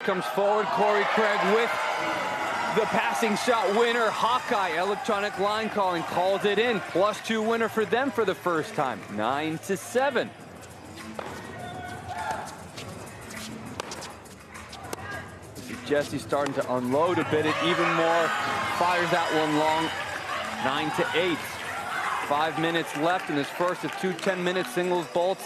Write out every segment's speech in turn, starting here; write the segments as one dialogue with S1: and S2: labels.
S1: Comes forward, Corey Craig with the passing shot winner. Hawkeye electronic line calling calls it in. +2 winner for them for the first time, 9-7. Jesse starting to unload a bit, even more. Fires that one long, 9-8. 5 minutes left in this first of 2 10-minute singles bolts.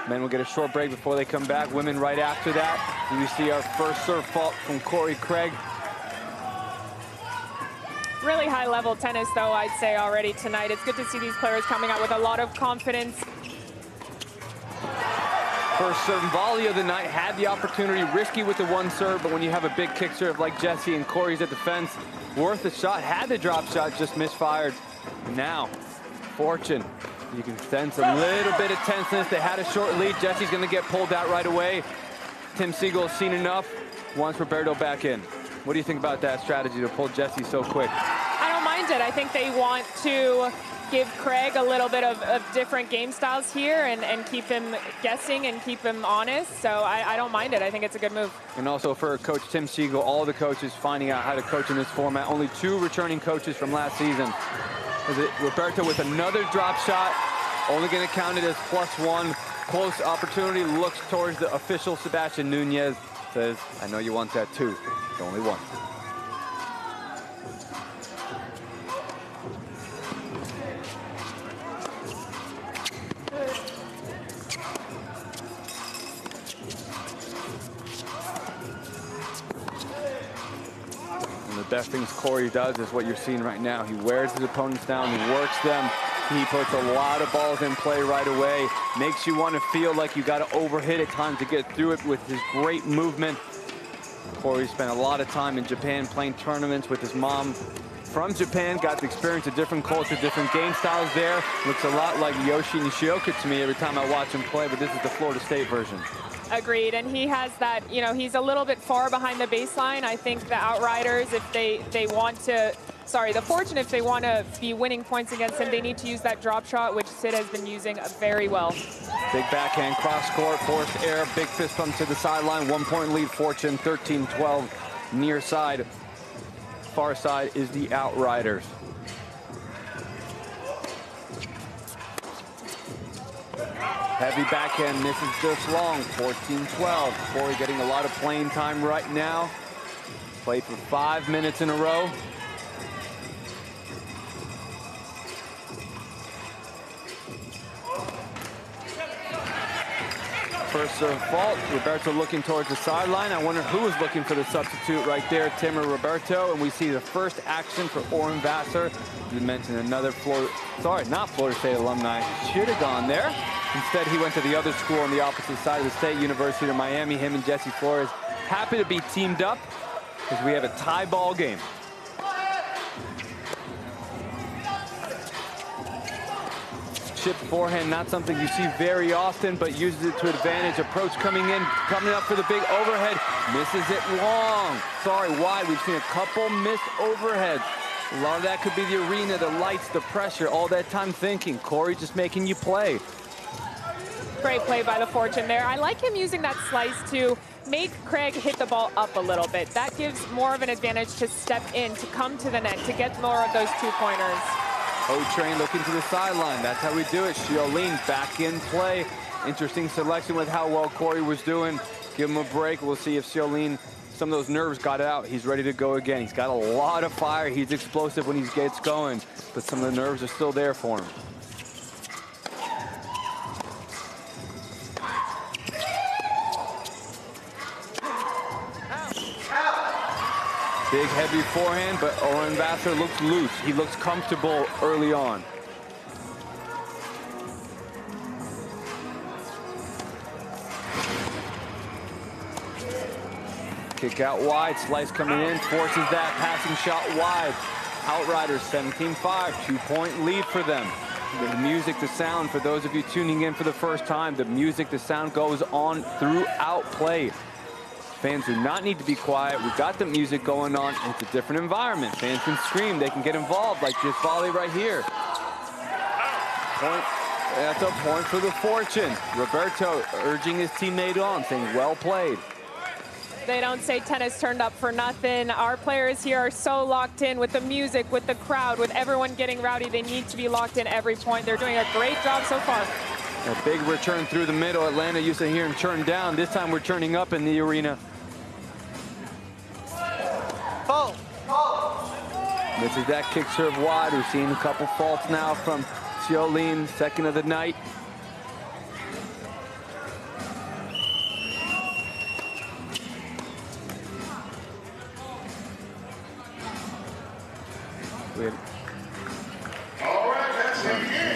S1: Men will get a short break before they come back. Women right after that. We see our first serve fault from Corey Craig.
S2: Really high-level tennis, though, I'd say already tonight. It's good to see these players coming out with a lot of confidence.
S1: First serve volley of the night, had the opportunity, risky with the one serve, but when you have a big kick serve like Jesse and Corey's at the fence, worth a shot, had the drop shot, just misfired. Now, Fortune, you can sense a little bit of tenseness. They had a short lead. Jesse's gonna get pulled out right away. Tim Siegel's seen enough, wants Roberto back in. What do you think about that strategy to pull Jesse so quick?
S2: I don't mind it. I think they want to give Craig a little bit of different game styles here and keep him guessing and keep him honest. So I don't mind it. I think it's a good move.
S1: And also for Coach Tim Siegel, all the coaches finding out how to coach in this format. Only 2 returning coaches from last season. Is it Roberto with another drop shot? Only going to count it as +1. Close opportunity, looks towards the official Sebastian Nunez. Says, I know you want that too. It's only one. The best things Corey does is what you're seeing right now. He wears his opponents down, he works them, he puts a lot of balls in play right away, makes you want to feel like you got to overhit at times to get through it with his great movement. Corey spent a lot of time in Japan playing tournaments with his mom from Japan, got to experience a different culture, different game styles there. Looks a lot like Yoshi Nishioka to me every time I watch him play, but this is the Florida State version.
S2: Agreed, and he has that, you know, he's a little bit far behind the baseline. I think the Outriders, if they want to, sorry, the Fortune, if they want to be winning points against him, they need to use that drop shot, which Sid has been using very well.
S1: Big backhand, cross court, forced air, big fist pump to the sideline, 1-point lead, Fortune, 13-12, near side. Far side is the Outriders. Heavy backhand, misses just long, 14-12. Corey getting a lot of playing time right now. Played for 5 minutes in a row. First serve fault, Roberto looking towards the sideline. I wonder who was looking for the substitute right there, Tim or Roberto, and we see the first action for Oren Vassar. You mentioned another Florida State alumni, should have gone there. Instead, he went to the other school on the opposite side of the state, University of Miami. Him and Jesse Flores happy to be teamed up because we have a tie ball game. Chip forehand, not something you see very often, but uses it to advantage. Approach coming in, coming up for the big overhead. Misses it long. Sorry, wide. We've seen a couple missed overheads. A lot of that could be the arena, the lights, the pressure, all that time thinking. Corey just making you play.
S2: Great play by the Fortune there. I like him using that slice to make Craig hit the ball up a little bit. That gives more of an advantage to step in, to come to the net, to get more of those 2-pointers.
S1: O-Train looking to the sideline. That's how we do it. Xiaolin back in play. Interesting selection with how well Corey was doing. Give him a break. We'll see if Xiaolin, some of those nerves got out. He's ready to go again. He's got a lot of fire. He's explosive when he gets going, but some of the nerves are still there for him. Big, heavy forehand, but Oren Vassar looks loose. He looks comfortable early on. Kick out wide, slice coming in, forces that passing shot wide. Outriders 17-5, 2-point lead for them. The music, the sound, for those of you tuning in for the first time, the music, the sound goes on throughout play. Fans do not need to be quiet. We've got the music going on. It's a different environment. Fans can scream. They can get involved like this volley right here. Point. That's a point for the Fortune. Roberto urging his teammate on, saying, well played.
S2: They don't say tennis turned up for nothing. Our players here are so locked in with the music, with the crowd, with everyone getting rowdy. They need to be locked in every point. They're doing a great job so far.
S1: A big return through the middle. Atlanta used to hear him turn down. This time we're turning up in the arena. This is that kick serve wide. We've seen a couple faults now from Xiaolin, second of the night.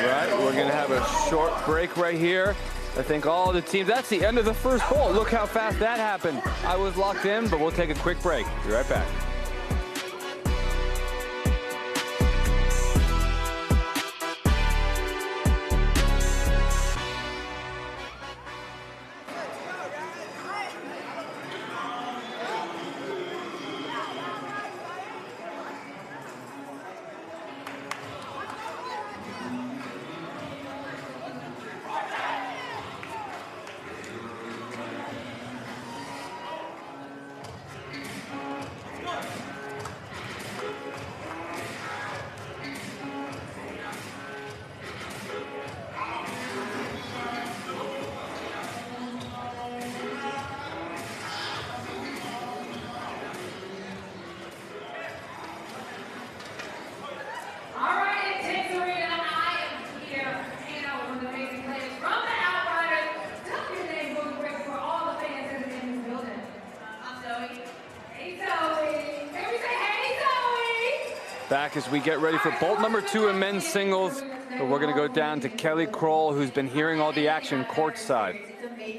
S1: Right, we're gonna have a short break right here. I think all the teams, that's the end of the first ball. Look how fast that happened. I was locked in, but we'll take a quick break. Be right back. Back as we get ready for bolt number 2 in men's singles. But we're going to go down to Kelly Kroll, who's been hearing all the action courtside.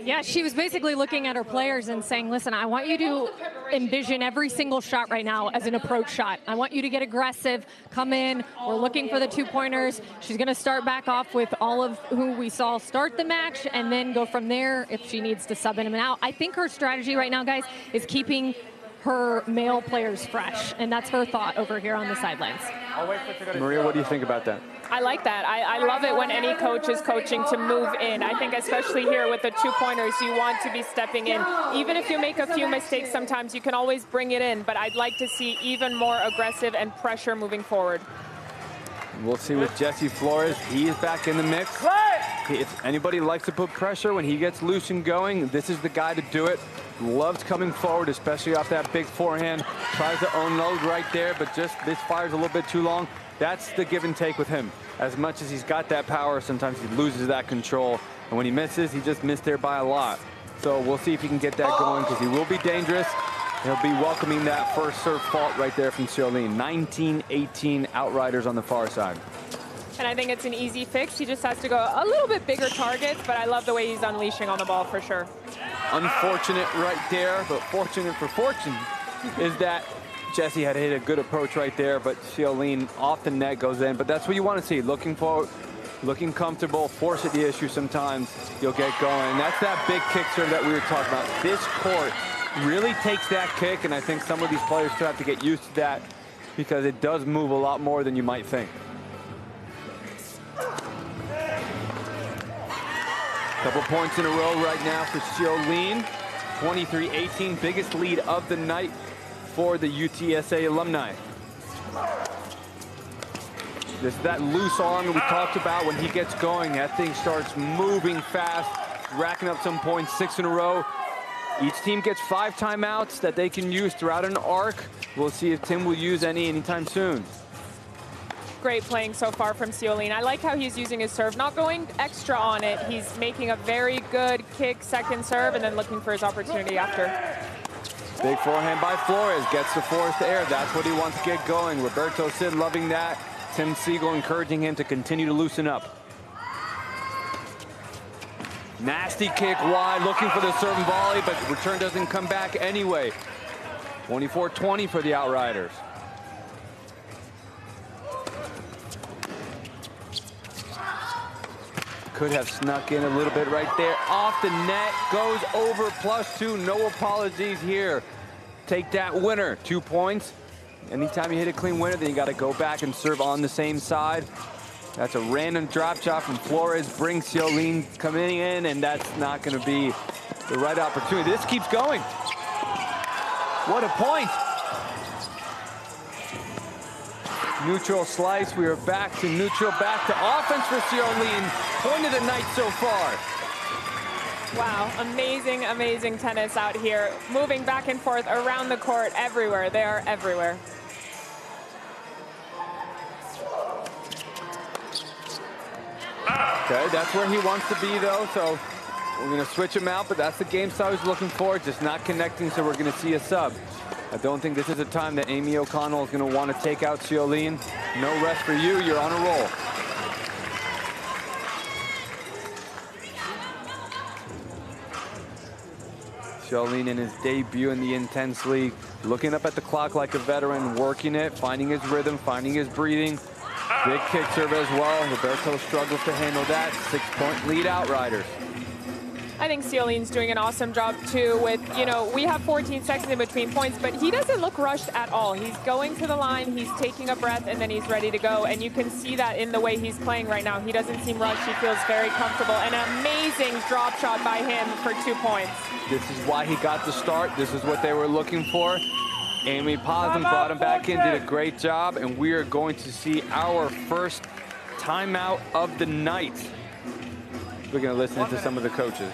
S3: Yeah, she was basically looking at her players and saying, listen, I want you to envision every single shot right now as an approach shot. I want you to get aggressive, come in. We're looking for the 2-pointers. She's going to start back off with all of who we saw start the match and then go from there if she needs to sub in and out. I think her strategy right now, guys, is keeping her male players fresh, and that's her thought over here on the sidelines.
S1: Maria, what do you think about that?
S2: I like that. I love it when any coach is coaching to move in. I think especially here with the 2-pointers, you want to be stepping in. Even if you make a few mistakes sometimes, you can always bring it in, but I'd like to see even more aggressive and pressure moving forward.
S1: We'll see with Jesse Flores. He is back in the mix. If anybody likes to put pressure when he gets loose and going, this is the guy to do it. Loves coming forward, especially off that big forehand. Tries to unload right there, but just this fires a little bit too long. That's the give and take with him. As much as he's got that power, sometimes he loses that control. And when he misses, he just missed there by a lot. So we'll see if he can get that going, because he will be dangerous. He'll be welcoming that first serve fault right there from Xiaolin. 19-18 outriders on the far side.
S2: And I think it's an easy fix. He just has to go a little bit bigger targets, but I love the way he's unleashing on the ball for sure.
S1: Unfortunate right there, but fortunate for fortune is that Jesse had hit a good approach right there, but Xiaolin off the net goes in. But that's what you want to see. Looking forward, looking comfortable, force at the issue sometimes, you'll get going. And that's that big kick serve that we were talking about. This court really takes that kick, and I think some of these players still have to get used to that because it does move a lot more than you might think. Couple points in a row right now for Xiaolin. 23-18, biggest lead of the night for the UTSA alumni. This is that loose arm that we talked about. When he gets going, that thing starts moving fast, racking up some points, 6 in a row. Each team gets 5 timeouts that they can use throughout an arc. We'll see if Tim will use any anytime soon.
S2: Great playing so far from Xiaolin. I like how he's using his serve, not going extra on it. He's making a very good kick second serve and then looking for his opportunity after.
S1: Big forehand by Flores, gets the forced air. That's what he wants to get going. Roberto Cid loving that. Tim Siegel encouraging him to continue to loosen up. Nasty kick wide, looking for the serve and volley, but return doesn't come back anyway. 24-20 for the Outriders. Could have snuck in a little bit right there. Off the net, goes over +2. No apologies here. Take that winner, 2 points. Anytime you hit a clean winner, then you got to go back and serve on the same side. That's a random drop shot from Flores. Brings Xiaolin coming in, and that's not going to be the right opportunity. This keeps going. What a point. Neutral slice. We are back to neutral, back to offense for Ciolin. Point of the night so far.
S2: Wow, amazing, amazing tennis out here. Moving back and forth around the court, everywhere. They are everywhere.
S1: Okay, that's where he wants to be, though, so we're going to switch him out, but that's the game style he's looking for, just not connecting, so we're going to see a sub. I don't think this is a time that Amy O'Connell is going to want to take out Ciolin. No rest for you. You're on a roll. Ciolin in his debut in the Intense League, looking up at the clock like a veteran, working it, finding his rhythm, finding his breathing. Big kick serve as well. Roberto struggles to handle that. 6-point lead, Outriders.
S2: I think Ciolin's doing an awesome job too with, you know, we have 14 seconds in between points, but he doesn't look rushed at all. He's going to the line, he's taking a breath, and then he's ready to go. And you can see that in the way he's playing right now. He doesn't seem rushed, he feels very comfortable. An amazing drop shot by him for 2 points. This
S1: is why he got the start. This is what they were looking for. Amy Posner brought him back in, did a great job, and we are going to see our first timeout of the night. We're going to listen to some of the coaches.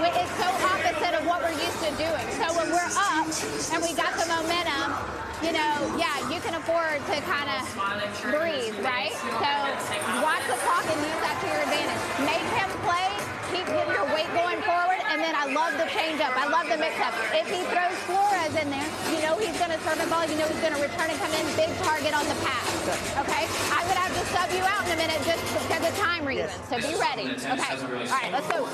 S4: It's so opposite of what we're used to doing. So when we're up and we got the momentum, you know, yeah, you can afford to kind of breathe, right? So watch the clock and use that to your advantage. Make him play, keep getting your weight going forward, and then I love the change-up. I love the mix-up. If he throws Flores in there, you know he's going to serve the ball, you know he's going to return and come in, big target on the pass, okay? I would have to sub you out in a minute just because of time reasons, so be ready. Okay, all right, let's go.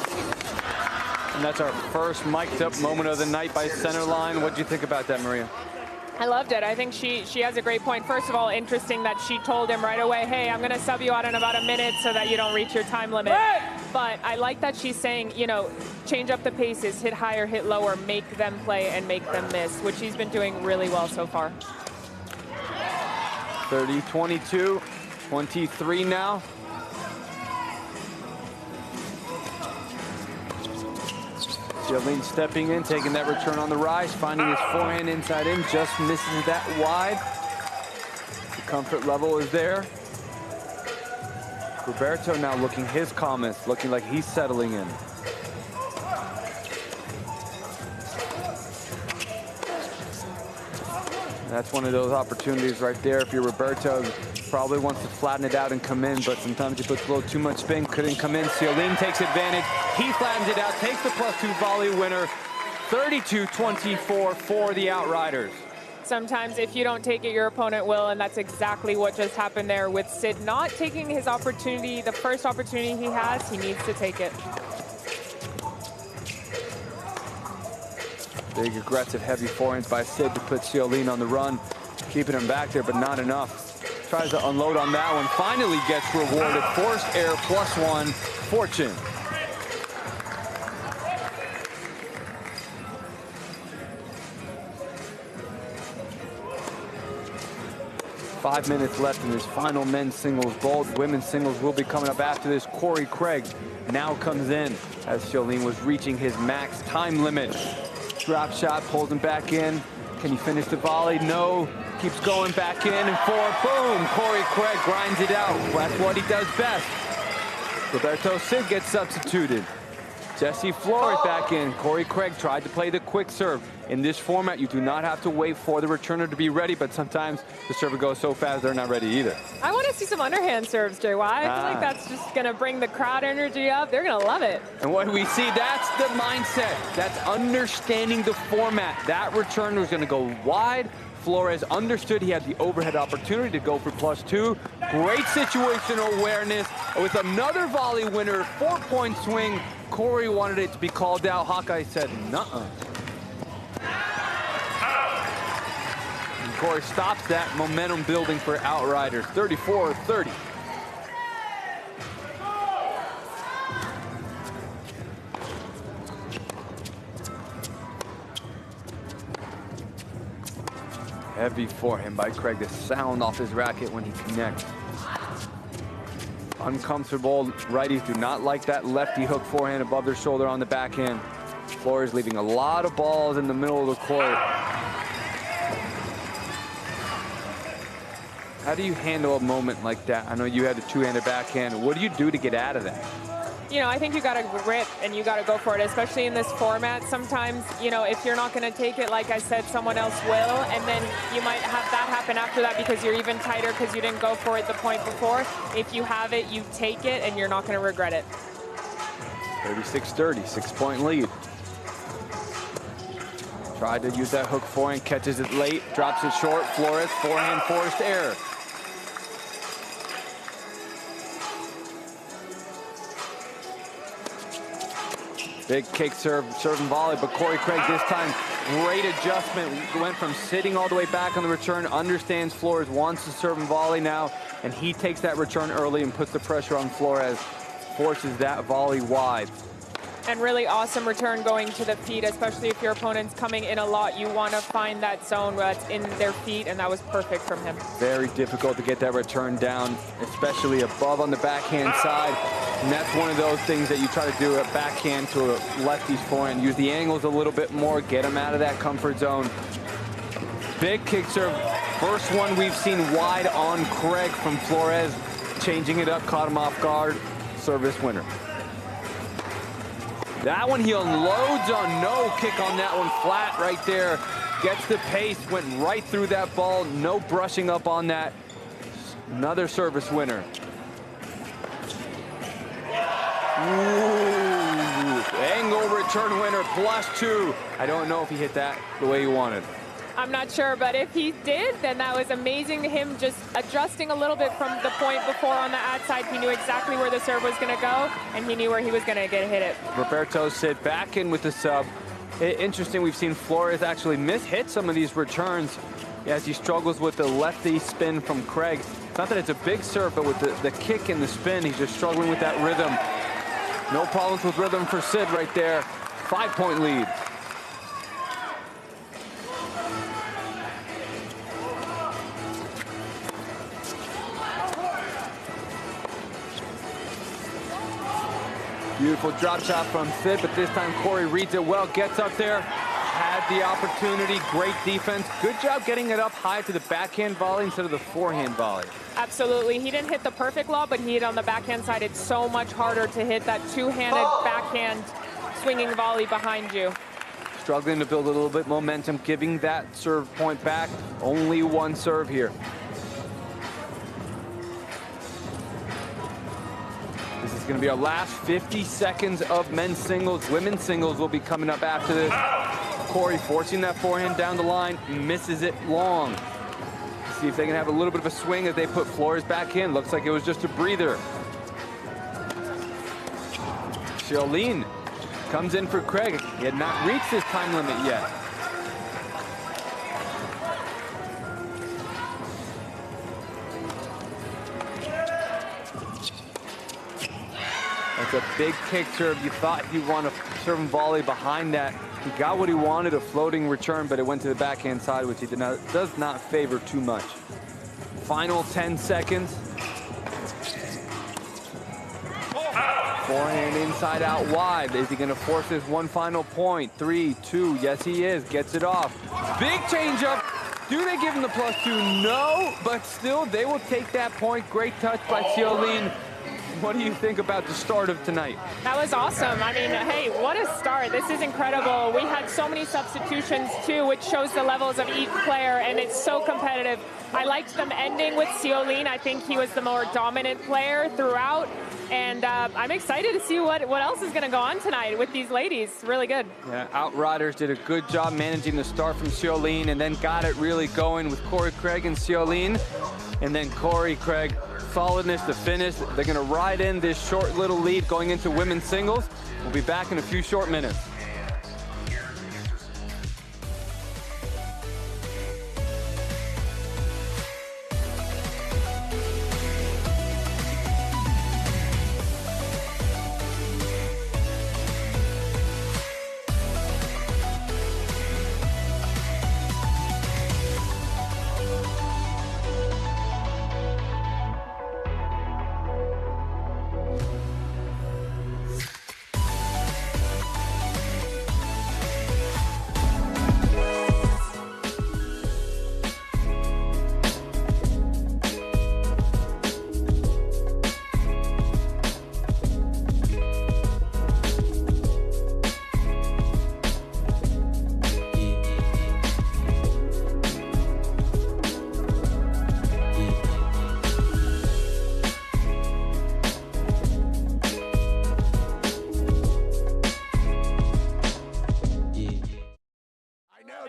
S1: And that's our first mic'd up moment of the night by Centerline. What do you think about that, Maria?
S2: I loved it. I think she has a great point. First of all, interesting that she told him right away, hey, I'm going to sub you out in about a minute so that you don't reach your time limit. But I like that she's saying, you know, change up the paces, hit higher, hit lower, make them play and make them miss, which she's been doing really well so far.
S1: 30-22, 23 now. Ciolin stepping in, taking that return on the rise, finding his forehand inside in, just misses that wide. The comfort level is there. Roberto now looking his calmest, looking like he's settling in. That's one of those opportunities right there. If you're Roberto, probably wants to flatten it out and come in, but sometimes he puts a little too much spin, couldn't come in. Ciolin takes advantage. He flattens it out, takes the +2 volley winner. 32-24 for the Outriders.
S2: Sometimes if you don't take it, your opponent will, and that's exactly what just happened there with Sid not taking his opportunity. The first opportunity he has, he needs to take it.
S1: Big, aggressive, heavy forehands by Sid to put Ciolin on the run, keeping him back there, but not enough. Tries to unload on that one, finally gets rewarded. Forced error +1, Fortune. Five minutes left in this final men's singles. Both women's singles will be coming up after this. Corey Craig now comes in as Ciolin was reaching his max time limit. Drop shot, pulls him back in. Can he finish the volley? No. Keeps going back in and forward. Boom! Corey Craig grinds it out. That's what he does best. Roberto Sid gets substituted. Jesse Flores back in. Corey Craig tried to play the quick serve. In this format, you do not have to wait for the returner to be ready, but sometimes the server goes so fast they're not ready either.
S2: I want to see some underhand serves, JY. I feel like that's just going to bring the crowd energy up. They're going to love it.
S1: And what we see, that's the mindset. That's understanding the format. That return was going to go wide. Flores understood he had the overhead opportunity to go for +2. Great situational awareness with another volley winner, 4-point swing. Corey wanted it to be called out. Hawkeye said, nuh-uh. And Corey stops that momentum building for Outriders, 34-30. Heavy forehand by Craig. The sound off his racket when he connects. Uncomfortable. Righties do not like that lefty hook forehand above their shoulder on the backhand. Flores leaving a lot of balls in the middle of the court. How do you handle a moment like that? I know you had a two-handed backhand. What do you do to get out of that?
S2: You know, I think you got to rip and you got to go for it, especially in this format. Sometimes, you know, if you're not going to take it, like I said, someone else will, and then you might have that happen after that because you're even tighter because you didn't go for it the point before. If you have it, you take it, and you're not going to regret it.
S1: 36-30, 6-point lead. Tried to use that hook forehand, catches it late, drops it short. Flores, forehand forced error. Big kick serve and volley, but Corey Craig this time, great adjustment. Went from sitting all the way back on the return, understands Flores wants to serve and volley now, and he takes that return early and puts the pressure on Flores, forces that volley wide.
S2: And really awesome return going to the feet, especially if your opponent's coming in a lot. You want to find that zone that's in their feet, and that was perfect from him. Very
S1: difficult to get that return down, especially above on the backhand side. And that's one of those things that you try to do at backhand to a lefty's forehand. Use the angles a little bit more, get him out of that comfort zone. Big kick serve. First one we've seen wide on Craig from Flores. Changing it up, caught him off guard. Service winner. That one he unloads on, no kick on that one, flat right there. Gets the pace, went right through that ball, no brushing up on that. Another service winner. Ooh, angle return winner, +2. I don't know if he hit that the way he wanted.
S2: I'm not sure, but if he did, then that was amazing. Him just adjusting a little bit from the point before on the outside. He knew exactly where the serve was going to go, and he knew where he was going to get hit it.
S1: Roberto Cid back in with the sub. Interesting, we've seen Flores actually hit some of these returns as he struggles with the lefty spin from Craig. Not that it's a big serve, but with the kick and the spin, he's just struggling with that rhythm. No problems with rhythm for Cid right there. 5-point lead. Beautiful drop shot from Sid, but this time Corey reads it well, gets up there, had the opportunity, great defense. Good job getting it up high to the backhand volley instead of the forehand volley.
S2: Absolutely, he didn't hit the perfect lob, but he hit on the backhand side. It's so much harder to hit that two-handed backhand swinging volley behind you.
S1: Struggling to build a little bit momentum, giving that serve point back. Only one serve here. This is going to be our last 50 seconds of men's singles. Women's singles will be coming up after this. Corey forcing that forehand down the line, misses it long. See if they can have a little bit of a swing as they put Flores back in. Looks like it was just a breather. Xiaolin comes in for Craig. He had not reached his time limit yet. That's a big kick serve. You thought he'd want to serve and volley behind that. He got what he wanted, a floating return, but it went to the backhand side, which he does not favor too much. Final 10 seconds. Forehand inside out wide. Is he going to force this one final point? 3, 2, yes he is. Gets it off. Big changeup. Do they give him the +2? No, but still they will take that point. Great touch by Xiaolin. What do you think about the start of tonight?
S2: That was awesome. I mean, hey, what a start. This is incredible. We had so many substitutions, too, which shows the levels of each player, and it's so competitive. I liked them ending with Xiaolin. I think he was the more dominant player throughout, and I'm excited to see what else is going to go on tonight with these ladies. Really good.
S1: Yeah, Outriders did a good job managing the start from Xiaolin, and then got it really going with Corey Craig and Xiaolin, and then Corey Craig. Solidness to finish. They're going to ride in this short little lead going into women's singles. We'll be back in a few short minutes.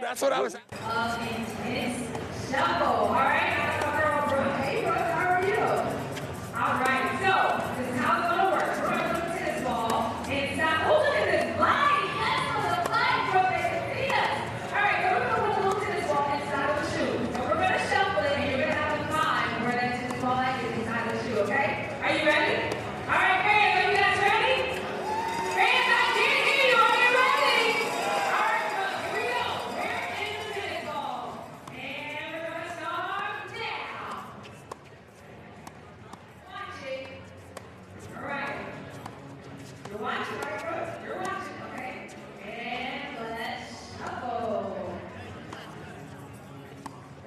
S5: That's what I was.
S6: Shuffle. All right, girl, Brooke. Hey, Brooke, how are you? All right, so this is how it's gonna work. We're gonna put a tennis ball inside. Oh, look at this light. Yes, a little light, Brooke. They can see us. All right, so we're gonna put a little tennis ball inside of the shoe. So we're gonna shuffle it, and you're gonna have to find where that tennis ball is inside the shoe. Okay? Are you ready? All right, fans, are you guys ready? Fans, I can't hear you. Are you ready? All right, Brooke, here we go. Where is the tennis ball? And we're gonna start now. Watch it. All right. You're watching, right, Brooke? You're watching, okay? And let's shuffle.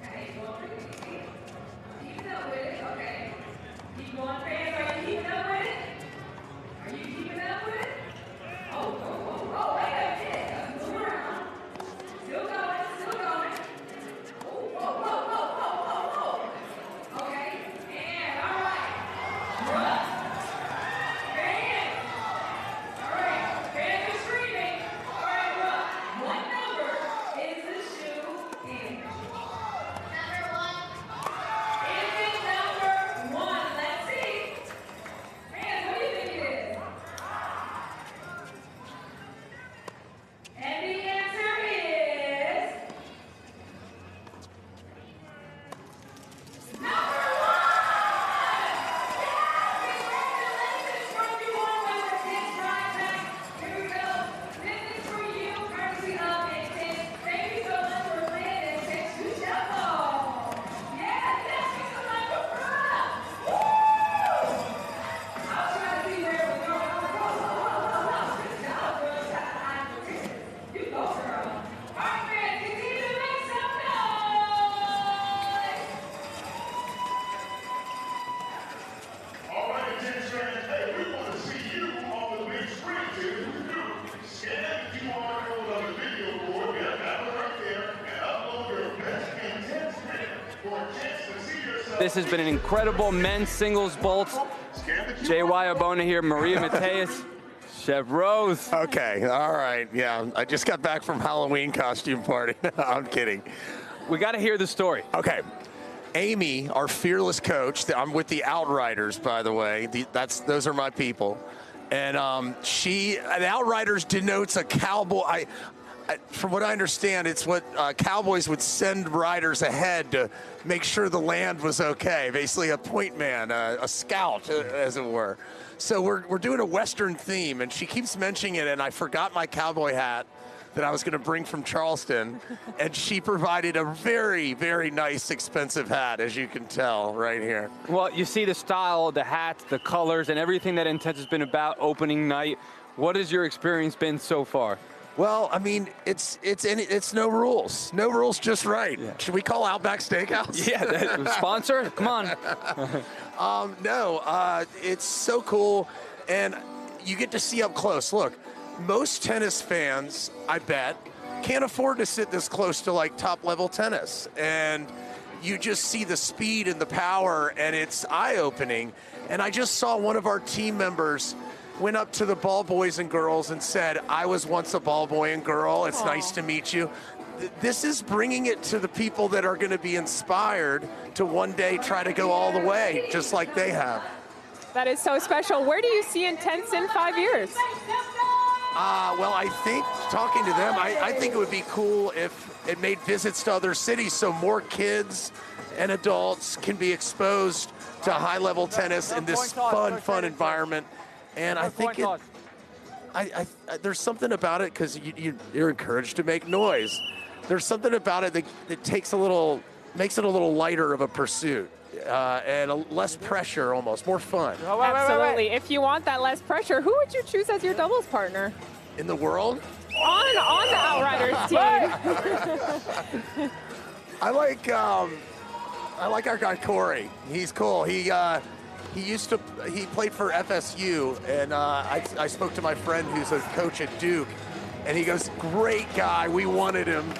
S6: Okay, go on pretty easy. Keep it up with it, okay? Keep going, fans. Are you keeping up with it? Are you keeping up with it? Oh, wait a minute. Move around. Still going, still going. Whoa. Okay, and all right. Brooke. Fans. All right, fans are screaming. All right, Brooke. What number is the shoe in? Number 1. Is it number 1? Let's see. Fans, what do you think it is? And the answer is number 1! Yes! Congratulations from you on number 10 right back. Here we go. This is for you, courtesy of INTENNSE. Thank you so much for playing INTENNSE. You shuffle. Yes, make some noise for Brooke. Woo! I was trying to see where it was going. Good job, Brooke. That's the eye for tennis. You go, girl. All right, fans, continue to make some noise.
S7: All right, attention. Hey, we want to see you on the big screen too. Scan the QR code on the video board. Yep, that one right there. And upload your best INTENNSE pick for a chance to see yourself.
S1: This has been an incredible men's singles bolt.
S7: Scan the QR
S1: J.Y. Abona here, Maria Mateus, Chef Rose.
S5: Okay, all right, yeah. I just got back from Halloween costume party. I'm kidding.
S1: We got to hear the story.
S5: Okay. Amy, our fearless coach, I'm with the Outriders, by the way. Those are my people. And the Outriders denotes a cowboy. From what I understand, it's what cowboys would send riders ahead to make sure the land was okay. Basically a point man, a scout, as it were. So we're doing a Western theme, and she keeps mentioning it, and I forgot my cowboy hat that I was going to bring from Charleston, and she provided a very, very nice, expensive hat, as you can tell right here.
S1: Well, you see the style, the hats, the colors, and everything that INTENNSE has been about opening night. What has your experience been so far?
S5: Well, I mean, it's no rules. No rules, just right.
S1: Yeah.
S5: Should we call Outback Steakhouse?
S1: Yeah, sponsor? Come on.
S5: No, it's so cool, and you get to see up close. Look, most tennis fans, I bet, can't afford to sit this close to like top-level tennis, and you just see the speed and the power, and it's eye-opening. And I just saw one of our team members went up to the ball boys and girls and said, I was once a ball boy and girl. It's nice to meet you. This is bringing it to the people that are going to be inspired to one day try to go all the way, just like they have.
S2: That is so special. Where do you see INTENNSE in 5 years?
S5: Well, I think, talking to them, I think it would be cool if it made visits to other cities so more kids and adults can be exposed to high-level tennis in this fun environment. And I think there's something about it, because you're encouraged to make noise. There's something about it that makes it a little lighter of a pursuit, and less pressure, almost more fun.
S2: Absolutely. If you want that less pressure, who would you choose as your doubles partner?
S5: In the world?
S2: On the Outriders team.
S5: I like our guy Corey. He's cool. He played for FSU, and I spoke to my friend who's a coach at Duke, and he goes, great guy, we wanted him.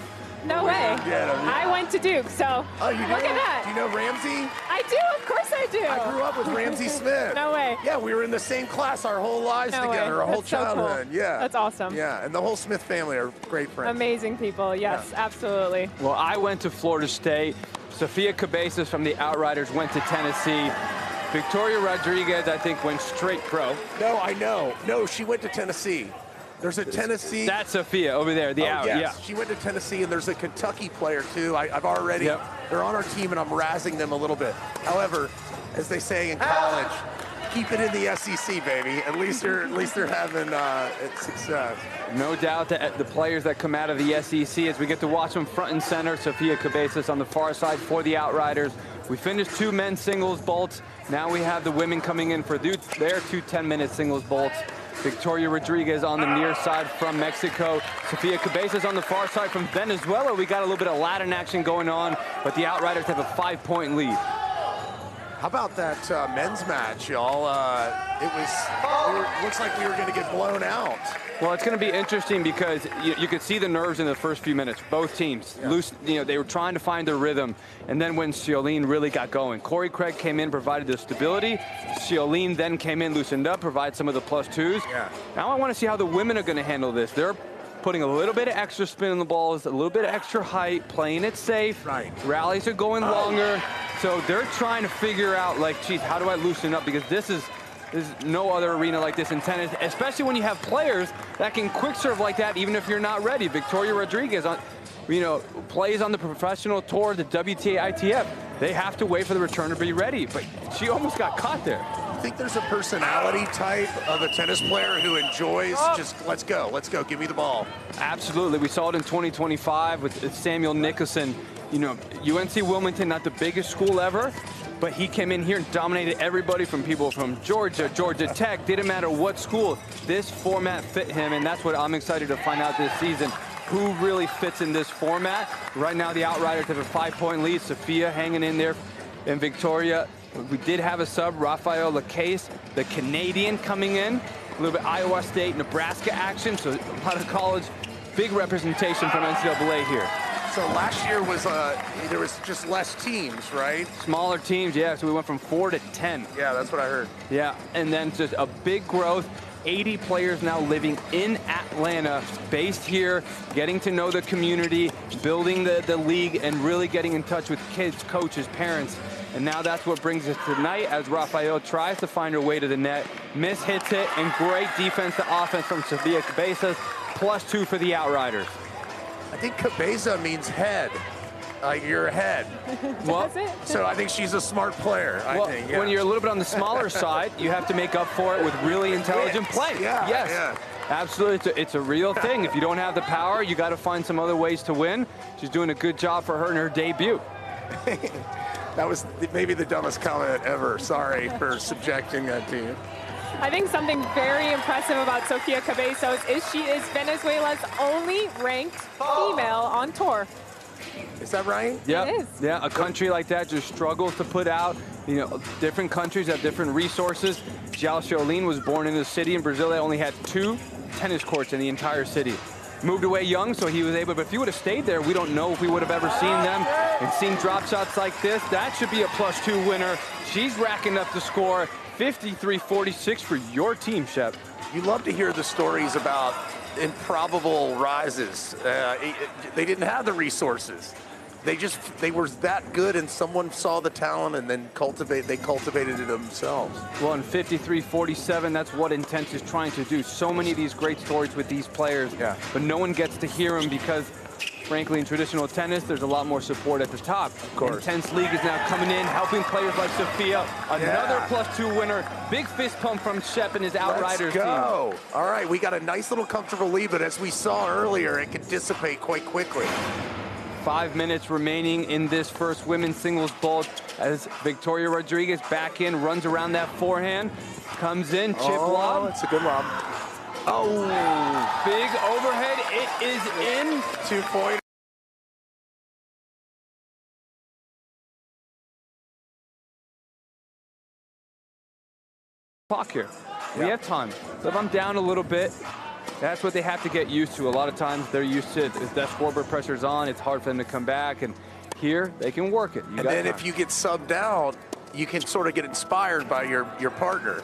S2: No way.
S5: Yeah,
S2: I went to Duke, so
S5: Oh, you do?
S2: look at that.
S5: Do you know Ramsey?
S2: I do, of course I do.
S5: I grew up with Ramsey Smith.
S2: No way.
S5: Yeah, we were in the same class our whole lives
S2: No way.
S5: together, our whole
S2: That's so cool.
S5: childhood. Yeah.
S2: That's awesome.
S5: Yeah, and the whole Smith family are great friends.
S2: Amazing people, yes, absolutely.
S1: Well, I went to Florida State. Sophia Cabezas from the Outriders went to Tennessee. Victoria Rodriguez, I think, went straight pro.
S5: No, I know. No, she went to Tennessee. There's a Tennessee.
S1: That's Sophia over there, the out.
S5: Yes.
S1: Yeah.
S5: She went to Tennessee, and there's a Kentucky player too. I've already.
S1: Yep.
S5: They're on our team, and I'm razzing them a little bit. However, as they say in college, keep it in the SEC, baby. At least they're having success.
S1: No doubt that the players that come out of the SEC, as we get to watch them front and center, Sophia Cabezas on the far side for the Outriders. We finished 2 men's singles bolts. Now we have the women coming in for their 2 10-minute singles bolts. Victoria Rodriguez on the near side from Mexico. Sophia Cabezas on the far side from Venezuela. We got a little bit of Latin action going on, but the Outriders have a 5-point lead.
S5: How about that men's match, y'all? Looks like we were going to get blown out.
S1: Well, it's going to be interesting because you could see the nerves in the first few minutes. Both teams, they were trying to find their rhythm. And then when Xiolin really got going, Corey Craig came in, provided the stability. Xiolin then came in, loosened up, provided some of the +2s.
S5: Yeah.
S1: Now I want to see how the women are going to handle this. They're putting a little bit of extra spin on the balls, a little bit of extra height, playing it safe.
S5: Right.
S1: Rallies are going longer. So they're trying to figure out, like, geez, how do I loosen up? Because there's no other arena like this in tennis, especially when you have players that can quick serve like that, even if you're not ready. Victoria Rodriguez, plays on the professional tour, the WTA, ITF. They have to wait for the return to be ready, but she almost got caught there.
S5: I think there's a personality type of a tennis player who enjoys just, let's go, give me the ball.
S1: Absolutely. We saw it in 2025 with Samuel Nicholson. UNC Wilmington, not the biggest school ever, but he came in here and dominated everybody from people from Georgia, Georgia Tech, didn't matter what school. This format fit him, and that's what I'm excited to find out this season. Who really fits in this format? Right now, the Outriders have a 5-point lead. Sophia hanging in there, and Victoria. We did have a sub, Rafael Lacasse, the Canadian, coming in. A little bit Iowa State, Nebraska action, so a lot of college. Big representation from NCAA here.
S5: So last year was there was just less teams, right?
S1: Smaller teams, yeah. So we went from 4 to 10.
S5: Yeah, that's what I heard.
S1: Yeah, and then just a big growth. 80 players now living in Atlanta, based here, getting to know the community, building the league, and really getting in touch with kids, coaches, parents. And now that's what brings us tonight as Rafael tries to find her way to the net. Miss hits it, and great defense to offense from Sophia Cabezas, +2 for the Outriders.
S5: I think Cabeza means head. You're ahead.
S1: Well,
S5: so I think she's a smart player, I think. Yeah.
S1: When you're a little bit on the smaller side, you have to make up for it with really intelligent play.
S5: Yeah,
S1: yes,
S5: yeah.
S1: Absolutely. It's a real thing. If you don't have the power, you got to find some other ways to win. She's doing a good job for her in her debut.
S5: That was maybe the dumbest comment ever. Sorry for subjecting that to you.
S2: I think something very impressive about Sophia Cabezas is she is Venezuela's only ranked female on tour.
S5: Is that right?
S1: Yeah.
S2: It is.
S1: Yeah, a country like that just struggles to put out. Different countries have different resources. Xiao Xiolin was born in a city in Brazil that only had 2 tennis courts in the entire city. Moved away young, so he was able, but if he would have stayed there, we don't know if we would have ever seen them and seen drop shots like this. That should be a +2 winner. She's racking up the score, 53-46 for your team, Shep.
S5: You love to hear the stories about improbable rises. They didn't have the resources. They were that good, and someone saw the talent and then they cultivated it themselves.
S1: Well, in 53-47, that's what INTENNSE is trying to do. So many of these great stories with these players, but no one gets to hear them because, frankly, in traditional tennis, there's a lot more support at the top. Of
S5: course.
S1: INTENNSE League is now coming in, helping players like Sophia, another +2 winner. Big fist pump from Shep and his Outriders team.
S5: Let's go. All right, we got a nice little comfortable lead, but as we saw earlier, it can dissipate quite quickly.
S1: 5 minutes remaining in this first women's singles bolt as Victoria Rodriguez back in, runs around that forehand, comes in, chip lob.
S5: It's a good lob. Oh,
S1: big overhead, it is in.
S5: 2-point.
S1: Clock here. We have time. So if I'm down a little bit, That's what they have to get used to. A lot of times they're used to it. If that scoreboard pressure's on, it's hard for them to come back. And here, they can work it.
S5: And then if you get subbed out, you can sort of get inspired by your partner.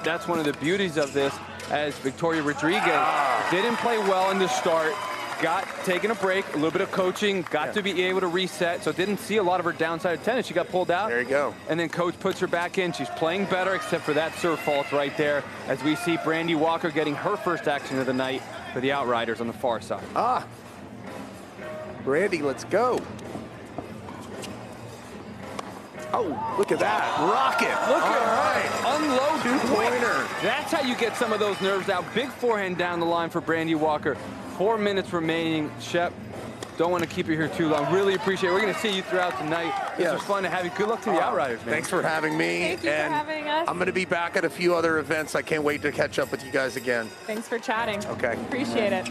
S1: That's one of the beauties of this, as Victoria Rodriguez didn't play well in the start, got taken a break, a little bit of coaching, got to be able to reset, so didn't see a lot of her downside of tennis. She got pulled out.
S5: There you go.
S1: And then coach puts her back in. She's playing better, except for that serve fault right there, as we see Brandy Walker getting her first action of the night for the Outriders on the far side.
S5: Brandy, let's go. Oh, look at that. Rocket.
S1: Look at her. Unload
S5: Two-pointer.
S1: That's how you get some of those nerves out. Big forehand down the line for Brandy Walker. 4 minutes remaining. Shep, don't want to keep you here too long. Really appreciate it. We're going to see you throughout the night. This was fun to have you. Good luck to the Outriders, man.
S5: Thanks for having me.
S2: Thank you for having us.
S5: I'm going to be back at a few other events. I can't wait to catch up with you guys again.
S2: Thanks for chatting.
S5: Okay.
S2: Appreciate it.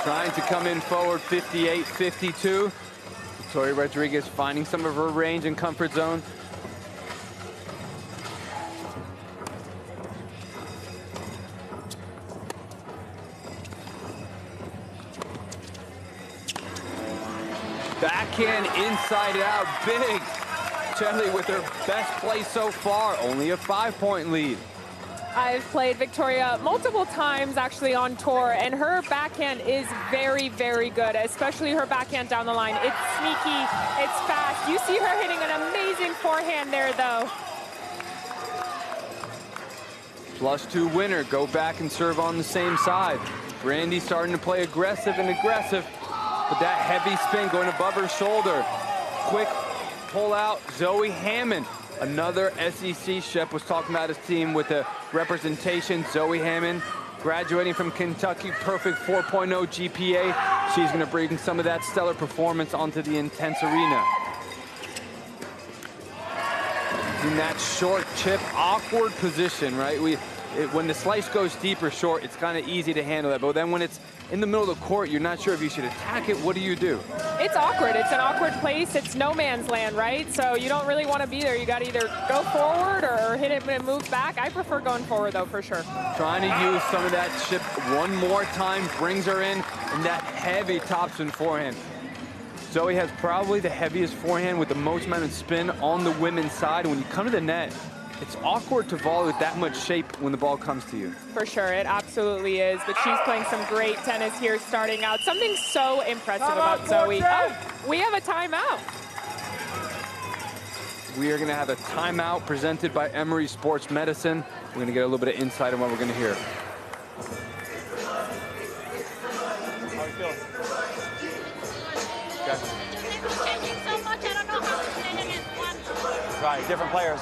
S1: Trying to come in forward, 58-52. Victoria Rodriguez finding some of her range and comfort zone. Backhand inside out, big. Chelly with her best play so far, only a 5-point lead.
S2: I've played Victoria multiple times actually on tour, and her backhand is very, very good, especially her backhand down the line. It's sneaky, it's fast. You see her hitting an amazing forehand there, though.
S1: +2 winner, go back and serve on the same side. Brandy starting to play aggressive and aggressive, but that heavy spin going above her shoulder. Quick pull out, Zoe Hammond. Another SEC. Shep was talking about his team with the representation. Zoe Hammond, graduating from Kentucky, perfect 4.0 GPA. She's going to bring some of that stellar performance onto the INTENNSE arena. In that short chip, awkward position, right? When the slice goes deep or short, it's kind of easy to handle that. But then when it's in the middle of the court, you're not sure if you should attack it. What do you do?
S2: It's awkward. It's an awkward place. It's no man's land, right? So you don't really want to be there. You got to either go forward or hit it when it moves back. I prefer going forward, though, for sure.
S1: Trying to use some of that chip one more time, brings her in, and that heavy topspin forehand. Zoe has probably the heaviest forehand with the most amount of spin on the women's side. When you come to the net, it's awkward to volley with that much shape when the ball comes to you.
S2: For sure, it absolutely is. But she's playing some great tennis here starting out. Something so impressive about Zoe. Oh, we have a timeout.
S1: We are going to have a timeout presented by Emory Sports Medicine. We're going to get a little bit of insight on what we're going to hear.
S8: How are you feeling?
S4: Changing so much, I don't know how to play against one.
S8: Right, different players.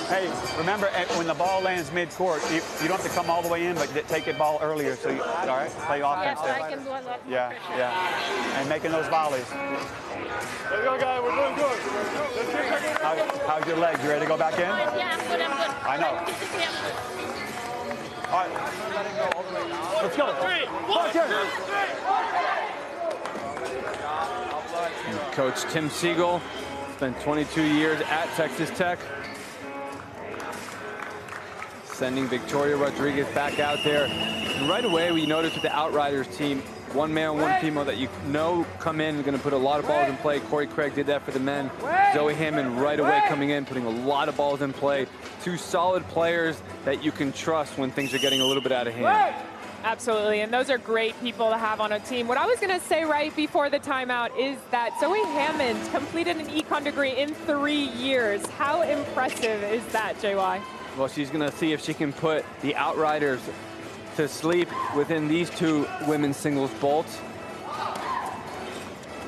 S8: Hey, remember when the ball lands mid-court, you don't have to come all the way in, but take the ball earlier. So, all right, play offense there.
S4: I can do a lot more
S8: Yeah,
S4: pressure.
S8: yeah, and making those volleys.
S7: Let's go, guys. We're doing good.
S8: How's your legs? You ready to go back in?
S4: Yeah, I'm good, I'm good.
S8: I know. All right, let's go.
S1: Coach Tim Siegel spent 22 years at Texas Tech. Sending Victoria Rodriguez back out there. And right away, we noticed with the Outriders team, one male, one female that you know come in and going to put a lot of balls in play. Corey Craig did that for the men. Zoe Hammond right away coming in, putting a lot of balls in play. Two solid players that you can trust when things are getting a little bit out of hand.
S2: Absolutely, and those are great people to have on a team. What I was going to say right before the timeout is that Zoe Hammond completed an econ degree in 3 years. How impressive is that, JY?
S1: Well, she's going to see if she can put the Outriders to sleep within these two women's singles bolts.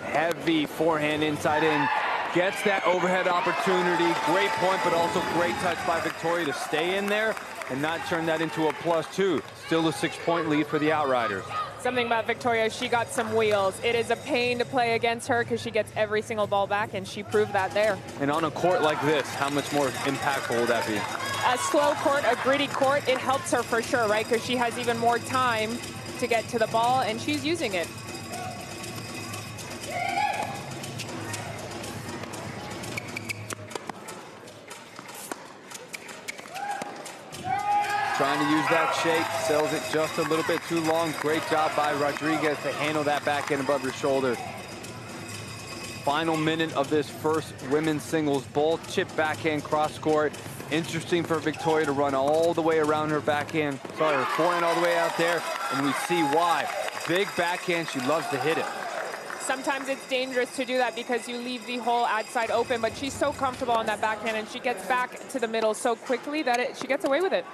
S1: Heavy forehand inside in. Gets that overhead opportunity. Great point, but also great touch by Victoria to stay in there and not turn that into a +2. Still a 6-point lead for the Outriders.
S2: Something about Victoria, she got some wheels. It is a pain to play against her because she gets every single ball back, and she proved that there.
S1: And on a court like this, how much more impactful will that be?
S2: A slow court, a gritty court, it helps her for sure, right? Because she has even more time to get to the ball, and she's using it.
S1: Trying to use that shake, sells it just a little bit too long. Great job by Rodriguez to handle that backhand above your shoulder. Final minute of this first women's singles, both chip backhand cross court. Interesting for Victoria to run all the way around her backhand, sorry, her forehand all the way out there, and we see why. Big backhand, she loves to hit it.
S2: Sometimes it's dangerous to do that because you leave the whole ad side open, but she's so comfortable on that backhand, and she gets back to the middle so quickly that she gets away with it.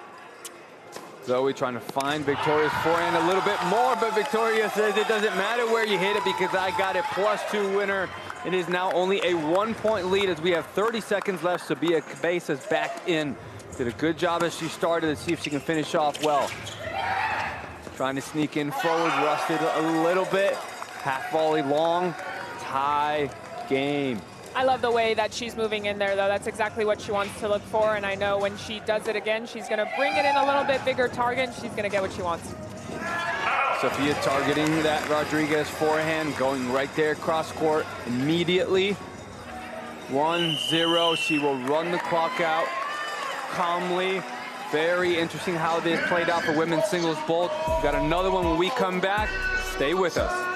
S1: Zoe trying to find Victoria's forehand a little bit more, but Victoria says it doesn't matter where you hit it because I got it. +2 winner. It is now only a 1-point lead as we have 30 seconds left. Sophia Cabezas back in. Did a good job as she started. Let's see if she can finish off well. Trying to sneak in forward, rusted a little bit. Half volley long, tie game.
S2: I love the way that she's moving in there, though. That's exactly what she wants to look for, and I know when she does it again, she's going to bring it in a little bit bigger target, and she's going to get what she wants.
S1: Sophia targeting that Rodriguez forehand, going right there cross court immediately. 1-0, she will run the clock out calmly. Very interesting how this played out for women's singles both. Got another one when we come back. Stay with us.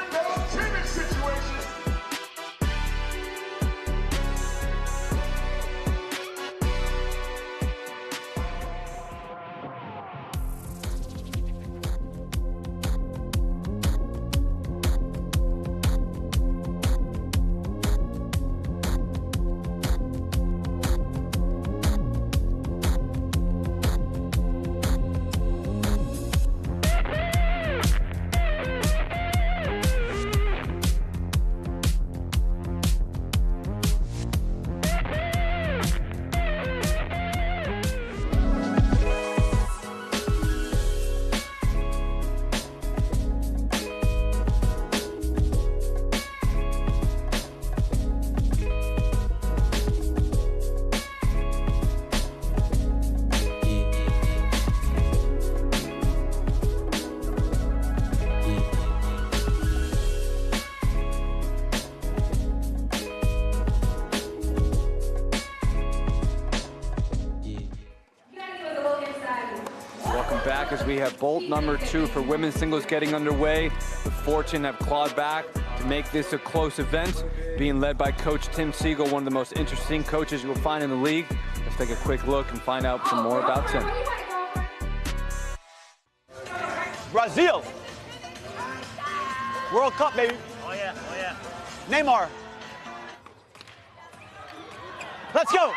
S1: As we have bolt number 2 for women's singles getting underway. The Fortune have clawed back to make this a close event, being led by Coach Tim Siegel, one of the most interesting coaches you will find in the league. Let's take a quick look and find out some more about Tim.
S8: Brazil. World Cup, baby.
S9: Oh yeah, oh yeah.
S8: Neymar. Let's go.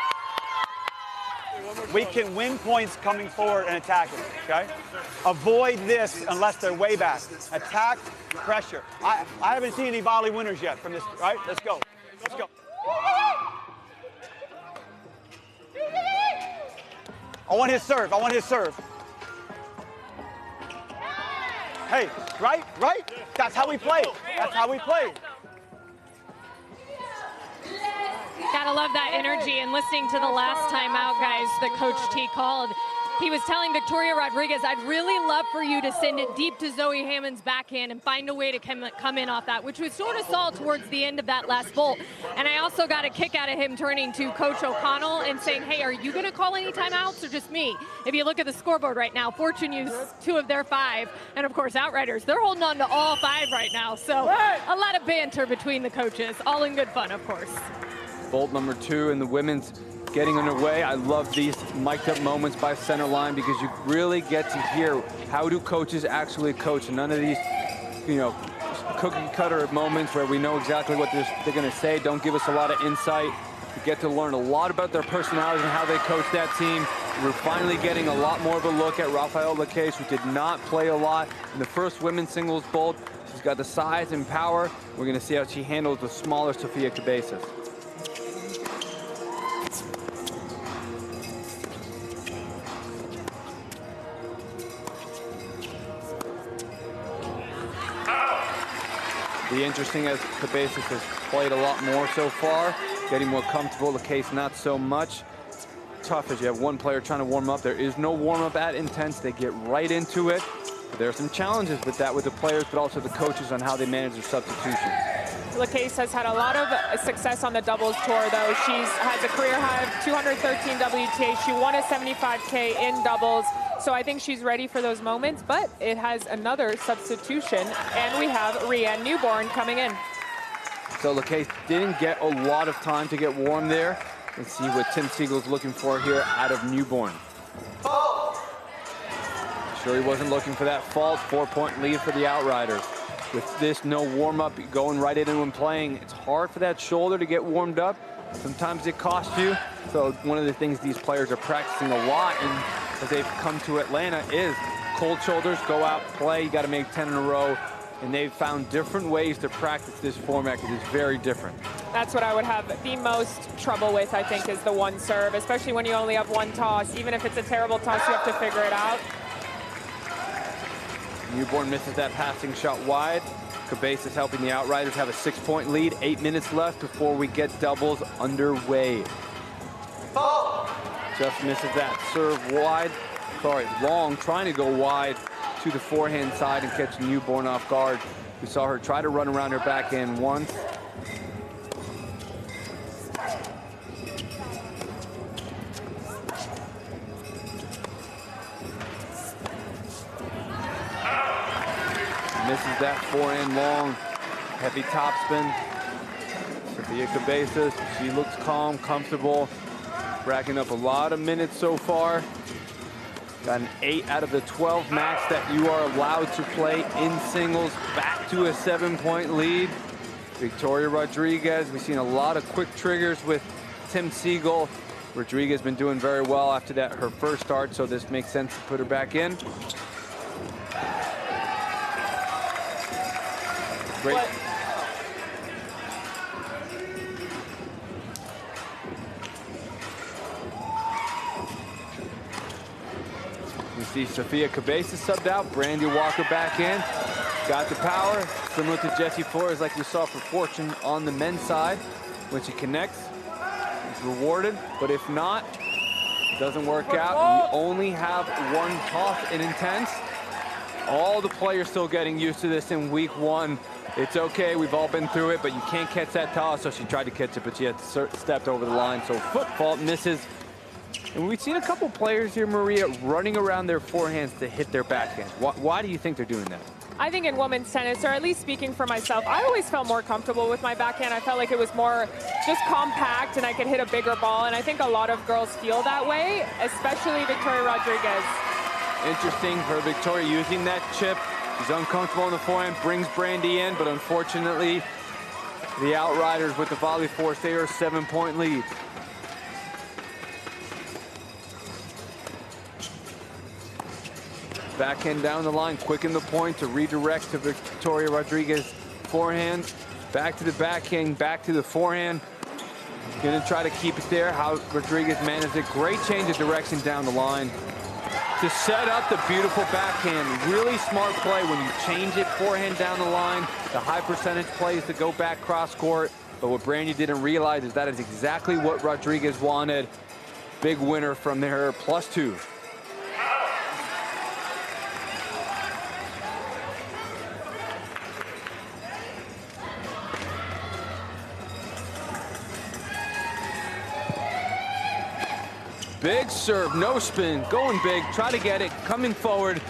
S8: We can win points coming forward and attacking, okay? Avoid this unless they're way back. Attack, pressure. I haven't seen any volley winners yet from this, right? Let's go. Let's go. I want his serve. I want his serve. Hey, right? That's how we play. That's how we play.
S3: Gotta love that energy, and listening to the last time out, guys, that Coach T called, he was telling Victoria Rodriguez, I'd really love for you to send it deep to Zoe Hammond's backhand and find a way to come in off that, which we sort of saw towards the end of that last vault. And I also got a kick out of him turning to Coach O'Connell and saying, hey, are you going to call any timeouts or just me? If you look at the scoreboard right now, Fortune used 2 of their 5, and of course Outriders, they're holding on to all 5 right now. So a lot of banter between the coaches, all in good fun, of course.
S1: Bolt number 2 in the women's getting underway. I love these mic'd up moments by center line because you really get to hear how do coaches actually coach. None of these, cookie cutter moments where we know exactly what they're going to say. Don't give us a lot of insight. We get to learn a lot about their personalities and how they coach that team. We're finally getting a lot more of a look at Rafael Lacache, who did not play a lot in the first women's singles bolt. She's got the size and power. We're going to see how she handles the smaller Sophia Cabezas. Be interesting as Cabezas has played a lot more so far, getting more comfortable. The case not so much. Tough as you have one player trying to warm up. There is no warm up at Intense. They get right into it. There are some challenges with that with the players, but also the coaches on how they manage their substitutions.
S2: LaCase has had a lot of success on the doubles tour, though. She has a career high of 213 WTA. She won a 75K in doubles. So I think she's ready for those moments, but it has another substitution, and we have Rianne Newborn coming in.
S1: So LaCase didn't get a lot of time to get warm there. Let's see what Tim Siegel's looking for here out of Newborn. Sure he wasn't looking for that fault. 4-point lead for the Outriders. With this no warm-up, going right into and playing, it's hard for that shoulder to get warmed up. Sometimes it costs you. So one of the things these players are practicing a lot and as they've come to Atlanta is cold shoulders, go out, play, you got to make 10 in a row. And they've found different ways to practice this format because it's very different.
S2: That's what I would have the most trouble with, I think, is the one serve, especially when you only have one toss. Even if it's a terrible toss, you have to figure it out.
S1: Newborn misses that passing shot wide. Cabezas helping the Outriders have a 6-point lead. 8 minutes left before we get doubles underway. Just misses that serve wide. Sorry, long, trying to go wide to the forehand side and catch Newborn off guard. We saw her try to run around her backhand once. Misses that forehand long, heavy topspin. Sofia Cabezas, she looks calm, comfortable, racking up a lot of minutes so far. Got an 8 out of the 12 max that you are allowed to play in singles, back to a 7-point lead. Victoria Rodriguez, we've seen a lot of quick triggers with Tim Siegel. Rodriguez has been doing very well after that, her first start, so this makes sense to put her back in. Great. You see Sofia Cabezas subbed out, Brandy Walker back in. Got the power, similar to Jessie Flores like we saw for Fortune on the men's side. When she connects, it's rewarded, but if not, it doesn't work out. We only have one toss in Intense. All the players still getting used to this in week 1. It's okay, we've all been through it, but you can't catch that toss, so she tried to catch it, but she had stepped over the line, so foot fault misses. And we've seen a couple players here, Maria, running around their forehands to hit their backhand. Why do you think they're doing that?
S2: I think in women's tennis, or at least speaking for myself, I always felt more comfortable with my backhand. I felt like it was more just compact and I could hit a bigger ball, and I think a lot of girls feel that way, especially Victoria Rodriguez.
S1: Interesting for Victoria using that chip. She's uncomfortable on the forehand, brings Brandy in, but unfortunately, the Outriders with the volley force, they are a 7-point lead. Backhand down the line, quicken the point to redirect to Victoria Rodriguez forehand. Back to the backhand, back to the forehand. Gonna try to keep it there. How Rodriguez managed it. Great change of direction down the line to set up the beautiful backhand. Really smart play when you change it forehand down the line. The high percentage plays to go back cross court. But what Brandy didn't realize is that is exactly what Rodriguez wanted. Big winner from there, +2. Big serve, no spin, going big, try to get it, coming forward.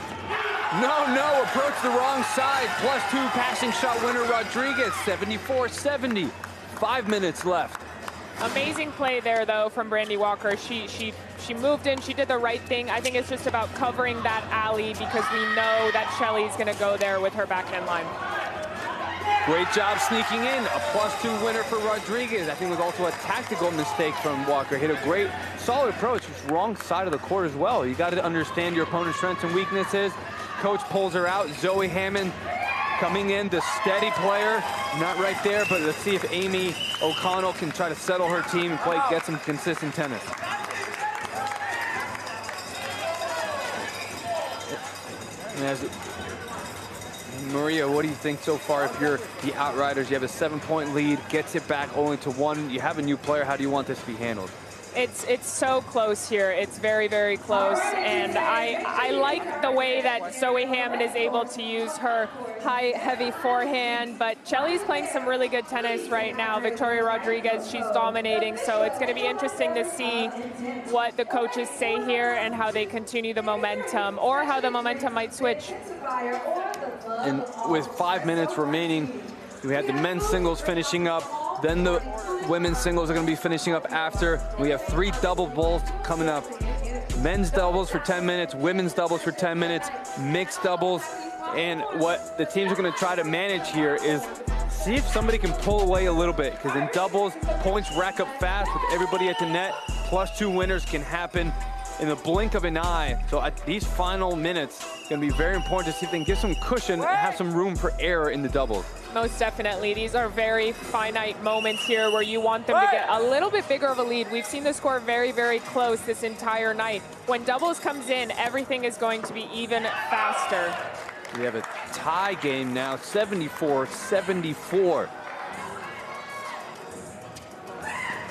S1: No, approach the wrong side. +2 passing shot winner Rodriguez, 74-70. 5 minutes left.
S2: Amazing play there, though, from Brandy Walker. She moved in, she did the right thing. I think it's just about covering that alley because we know that Shelly's gonna go there with her backhand line.
S1: Great job sneaking in. A +2 winner for Rodriguez. I think it was also a tactical mistake from Walker. Hit a great, solid approach. It's wrong side of the court as well. You got to understand your opponent's strengths and weaknesses. Coach pulls her out. Zoe Hammond coming in, the steady player. Not right there, but let's see if Amy O'Connell can try to settle her team and get some consistent tennis. Maria, what do you think so far? If you're the Outriders, you have a 7-point lead, gets it back only to 1. You have a new player. How do you want this to be handled?
S2: It's so close here. It's very, very close. And I like the way that Zoe Hammond is able to use her high, heavy forehand. But Chelly's playing some really good tennis right now. Victoria Rodriguez, she's dominating. So it's going to be interesting to see what the coaches say here and how they continue the momentum, or how the momentum might switch.
S1: And with 5 minutes remaining, we have the men's singles finishing up. Then the women's singles are going to be finishing up after. We have 3 double bowls coming up. Men's doubles for 10 minutes, women's doubles for 10 minutes, mixed doubles. And what the teams are going to try to manage here is see if somebody can pull away a little bit, because in doubles, points rack up fast with everybody at the net. +2 winners can happen in the blink of an eye. So at these final minutes, it's going to be very important to see if they can get some cushion and have some room for error in the doubles.
S2: Most definitely. These are very finite moments here where you want them to get a little bit bigger of a lead. We've seen the score very, very close this entire night. When doubles comes in, everything is going to be even faster.
S1: We have a tie game now, 74-74.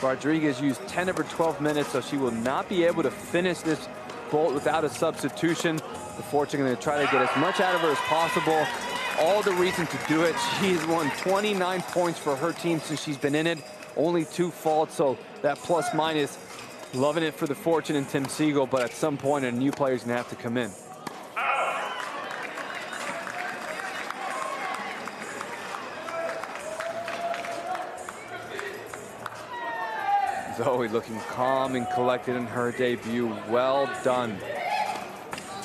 S1: Rodriguez used 10 of her 12 minutes, so she will not be able to finish this bolt without a substitution. The Forts are going to try to get as much out of her as possible. All the reason to do it. She's won 29 points for her team since she's been in it. Only 2 faults, so that plus minus, loving it for the Fortune and Tim Siegel, but at some point a new player's going to have to come in. Zoe looking calm and collected in her debut. Well done.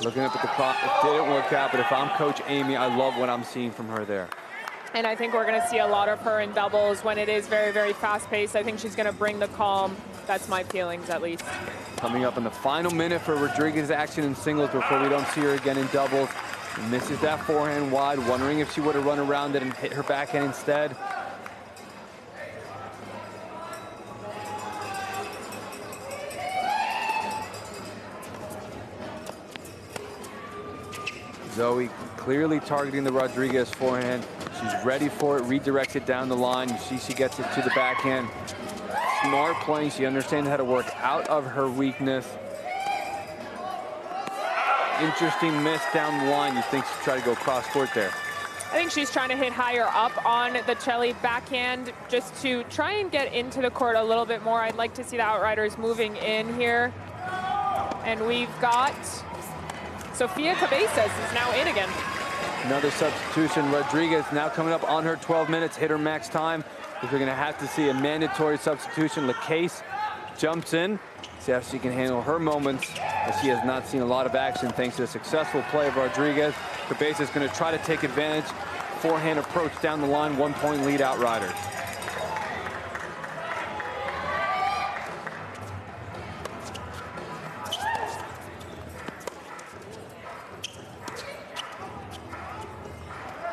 S1: Looking up at the clock, it didn't work out, but if I'm Coach Amy, I love what I'm seeing from her there.
S2: And I think we're going to see a lot of her in doubles when it is very, very fast-paced. I think she's going to bring the calm. That's my feelings, at least.
S1: Coming up in the final minute for Rodriguez's action in singles before we don't see her again in doubles. Misses that forehand wide, wondering if she would have run around it and hit her backhand instead. Zoe clearly targeting the Rodriguez forehand. She's ready for it, redirects it down the line. You see she gets it to the backhand. Smart playing, she understands how to work out of her weakness. Interesting miss down the line. You think she'd try to go cross court there?
S2: I think she's trying to hit higher up on the Chelly backhand just to try and get into the court a little bit more. I'd like to see the Outriders moving in here. And we've got Sofia Cabezas is now in again.
S1: Another substitution. Rodriguez now coming up on her 12 minutes, hit her max time. If we're going to have to see a mandatory substitution, LaCase jumps in, see how she can handle her moments, as she has not seen a lot of action thanks to the successful play of Rodriguez. Cabezas is going to try to take advantage. Forehand approach down the line, 1-point lead Outriders.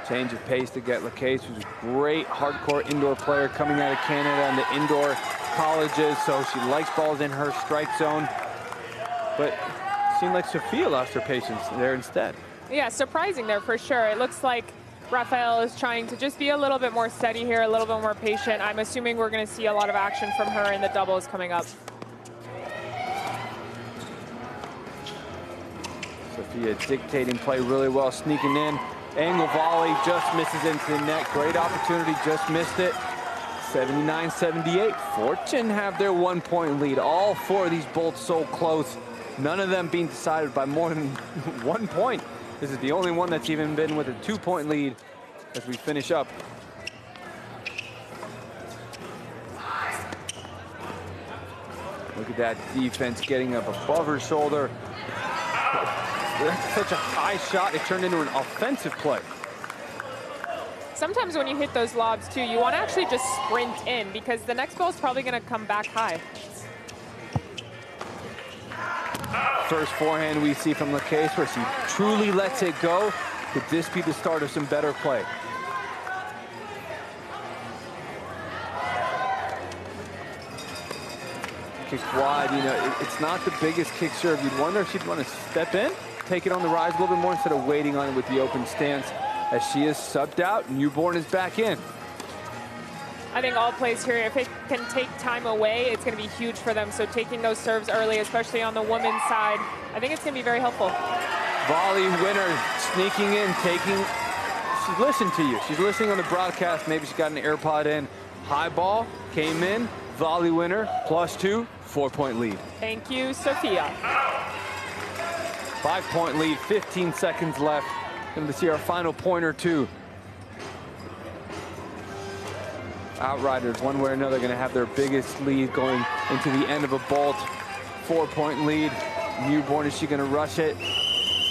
S1: Change of pace to get LaCase, who's a great hardcore indoor player coming out of Canada and the indoor colleges, so she likes balls in her strike zone. But it seemed like Sofia lost her patience there instead.
S2: Yeah, surprising there for sure. It looks like Rafael is trying to just be a little bit more steady here, a little bit more patient. I'm assuming we're going to see a lot of action from her in the doubles coming up.
S1: Sofia dictating play really well, sneaking in. Angle volley just misses into the net. Great opportunity, just missed it. 79-78. Fortune have their 1-point lead. All 4 of these bolts so close. None of them being decided by more than 1 point. This is the only one that's even been with a 2-point lead as we finish up. Look at that defense getting up above her shoulder. That's such a high shot, it turned into an offensive play.
S2: Sometimes when you hit those lobs too, you want to actually just sprint in because the next ball is probably going to come back high.
S1: First forehand we see from LaCase where she truly lets it go. Could this be the start of some better play? Kicks wide, you know, it's not the biggest kick serve. You'd wonder if she'd want to step in, take it on the rise a little bit more instead of waiting on it with the open stance. as she is subbed out. Newborn is back in.
S2: I think all plays here, if it can take time away, it's going to be huge for them. So taking those serves early, especially on the women's side, I think it's going to be very helpful.
S1: Volley winner sneaking in, taking, she's listening to you. She's listening on the broadcast. Maybe she got an AirPod in. High ball, came in, volley winner, +2, 4-point lead.
S2: Thank you, Sophia.
S1: 5-point lead, 15 seconds left. Going to see our final point or two. Outriders, one way or another, going to have their biggest lead going into the end of a bolt. 4-point lead. Newborn, is she going to rush it?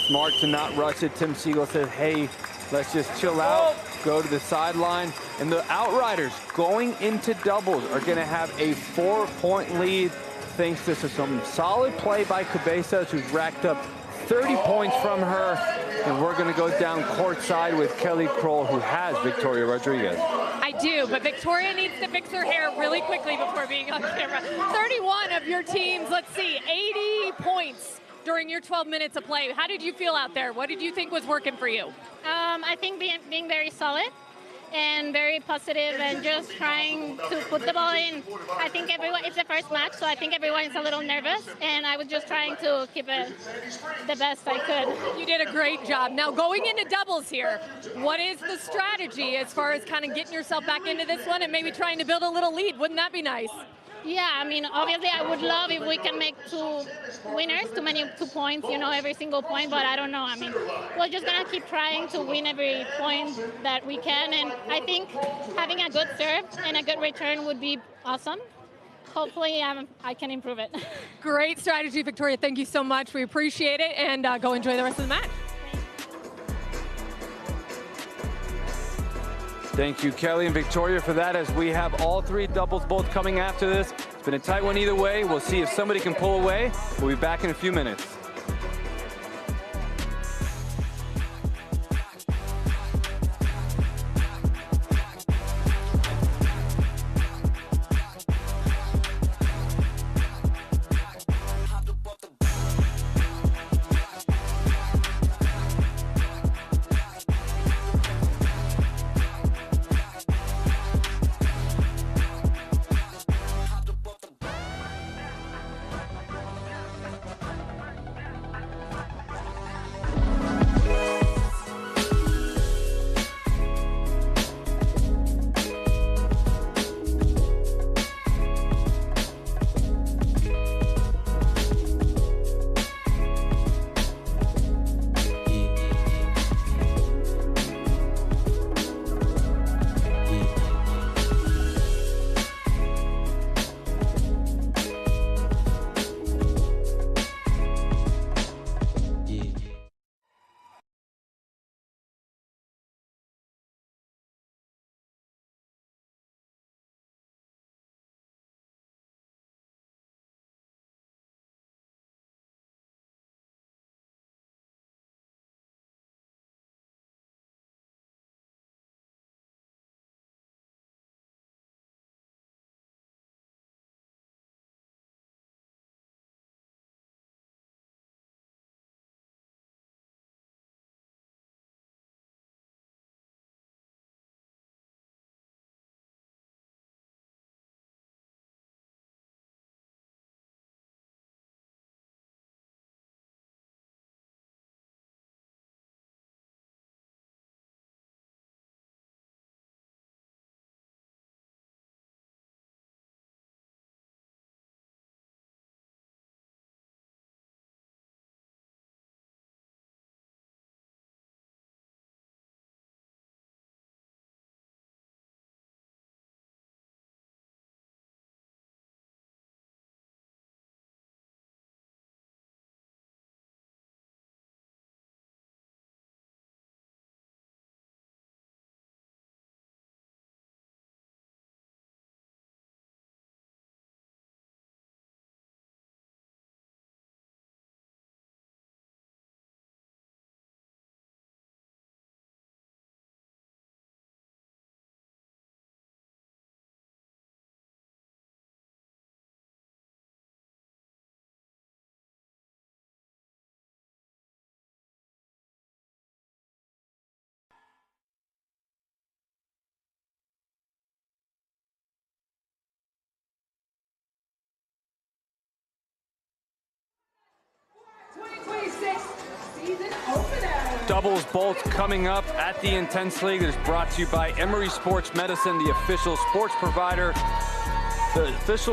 S1: Smart to not rush it. Tim Siegel says, hey, let's just chill out, go to the sideline. And the Outriders going into doubles are going to have a 4-point lead thanks to some solid play by Cabezas, who's racked up 30 points from her. And we're going to go down courtside with Kelly Kroll, who has Victoria Rodriguez.
S3: I do, but Victoria needs to fix her hair really quickly before being on camera. 31 of your teams, let's see, 80 points during your 12 minutes of play. How did you feel out there? What did you think was working for you?
S4: I think being very solid and very positive and just trying to put the ball in. I think everyone, it's the first match, so I think everyone's a little nervous, and I was just trying to keep it the best I could.
S3: You did a great job. Now going into doubles here, what is the strategy as far as kind of getting yourself back into this one and maybe trying to build a little lead? Wouldn't that be nice?
S4: Yeah, I mean, obviously I would love if we can make 2 winners, 2 points, you know, every single point, but I don't know. I mean, we're just going to keep trying to win every point that we can, and I think having a good serve and a good return would be awesome. Hopefully I can improve it.
S3: Great strategy, Victoria. Thank you so much. We appreciate it, and go enjoy the rest of the match.
S1: Thank you, Kelly and Victoria, for that, as we have all 3 doubles both coming after this. It's been a tight one either way. We'll see if somebody can pull away. We'll be back in a few minutes. doubles bolts coming up at the Intense League. It's brought to you by Emory Sports Medicine, the official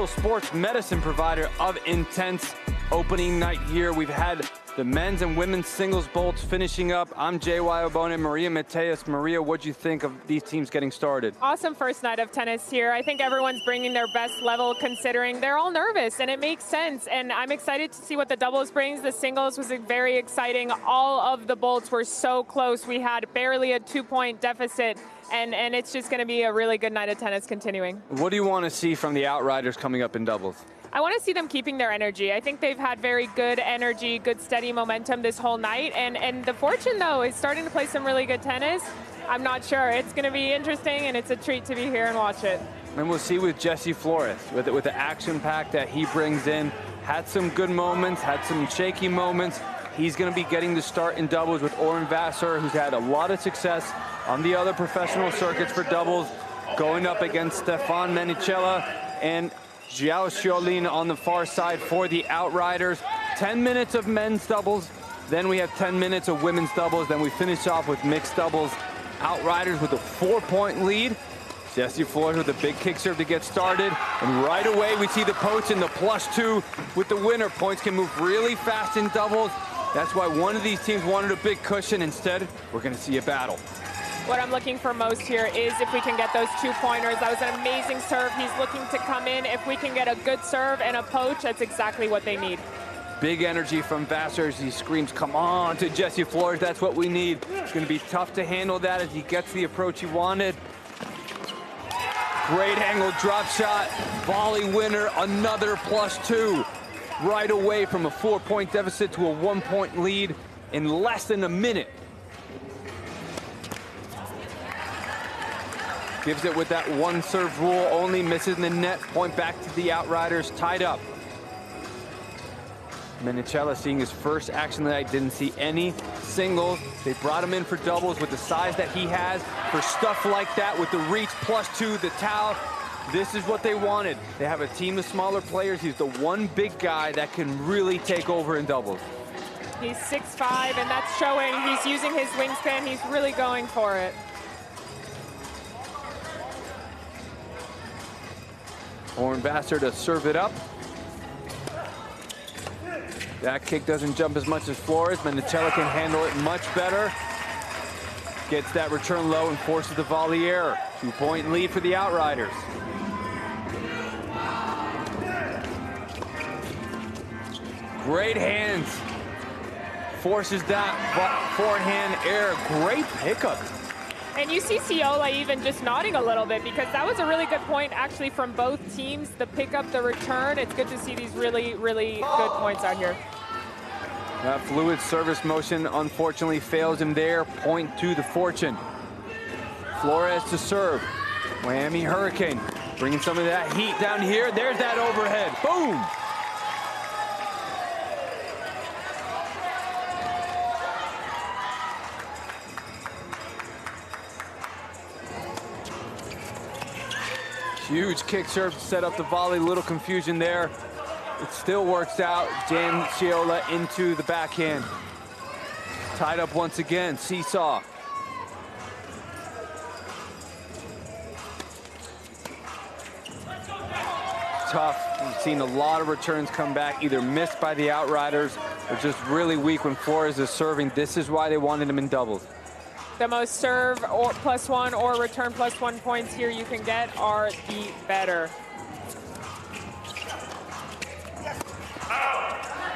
S1: sports medicine provider of Intense. Opening night here, we've had the men's and women's singles bolts finishing up. I'm J.Y. Obona, Maria Mateus. Maria, what'd you think of these teams getting started?
S2: Awesome first night of tennis here. I think everyone's bringing their best level considering they're all nervous, and it makes sense. And I'm excited to see what the doubles brings. The singles was very exciting. All of the bolts were so close. We had barely a 2-point deficit, and it's just going to be a really good night of tennis continuing.
S1: What do you want to see from the Outriders coming up in doubles?
S2: I want to see them keeping their energy. I think they've had very good energy, good steady momentum this whole night. And the Fortune, though, is starting to play some really good tennis. I'm not sure. It's going to be interesting, and it's a treat to be here and watch it.
S1: And we'll see with Jesse Flores, with the action pack that he brings in. Had some good moments, had some shaky moments. He's going to be getting the start in doubles with Oren Vassar, who's had a lot of success on the other professional circuits for doubles, going up against Stefan Menicella and Jiao Xiaolin on the far side for the Outriders. 10 minutes of men's doubles, then we have 10 minutes of women's doubles, then we finish off with mixed doubles. Outriders with a 4-point lead. Jesse Flores with a big kick serve to get started, and right away we see the poach and the +2 with the winner. Points can move really fast in doubles. That's why one of these teams wanted a big cushion. Instead, we're going to see a battle.
S2: What I'm looking for most here is if we can get those 2-pointers. That was an amazing serve. He's looking to come in. If we can get a good serve and a poach, that's exactly what they need.
S1: Big energy from Vassar as he screams, "Come on," to Jesse Flores. That's what we need. It's going to be tough to handle that as he gets the approach he wanted. Great angle drop shot. Volley winner, another +2. Right away from a 4-point deficit to a 1-point lead in less than a minute. Gives it with that one serve rule, only misses in the net. Point back to the Outriders, tied up. Menicella seeing his first action tonight, didn't see any singles. They brought him in for doubles with the size that he has for stuff like that, with the reach +2, the towel. This is what they wanted. They have a team of smaller players. He's the one big guy that can really take over in doubles.
S2: He's 6'5", and that's showing. He's using his wingspan. He's really going for it.
S1: Oren Vassar to serve it up. That kick doesn't jump as much as Flores. Menicella can handle it much better. Gets that return low and forces the volley error. 2-point lead for the Outriders. Great hands. Forces that forehand error. Great pickup.
S2: And you see Ciola even just nodding a little bit, because that was a really good point actually from both teams. The pickup, the return. It's good to see these really, really good points out here.
S1: That fluid service motion unfortunately fails him there. Point to the Fortune. Flores to serve. Miami Hurricane bringing some of that heat down here. There's that overhead. Boom! Huge kick serve to set up the volley. Little confusion there. It still works out. Jam Ciola into the backhand. Tied up once again. Seesaw. Tough. We've seen a lot of returns come back, either missed by the Outriders or just really weak when Flores is serving. This is why they wanted him in doubles.
S2: The most serve or +1 or return +1 points here you can get are the better.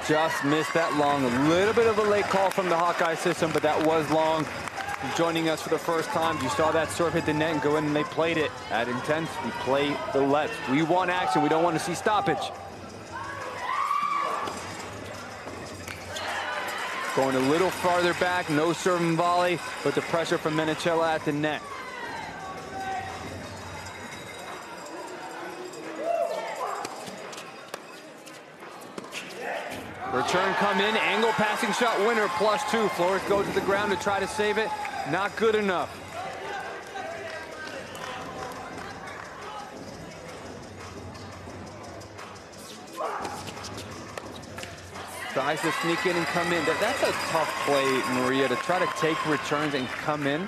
S1: Just missed that long. A little bit of a late call from the Hawkeye system, but that was long. Joining us for the first time, you saw that serve hit the net and go in, and they played it. At Intense, we play the lets. We want action. We don't want to see stoppage. Going a little farther back, no serve and volley, but the pressure from Menicella at the net. Return come in, angle passing shot winner, +2. Flores goes to the ground to try to save it. Not good enough. Tries to sneak in and come in. That's a tough play, Maria, to try to take returns and come in.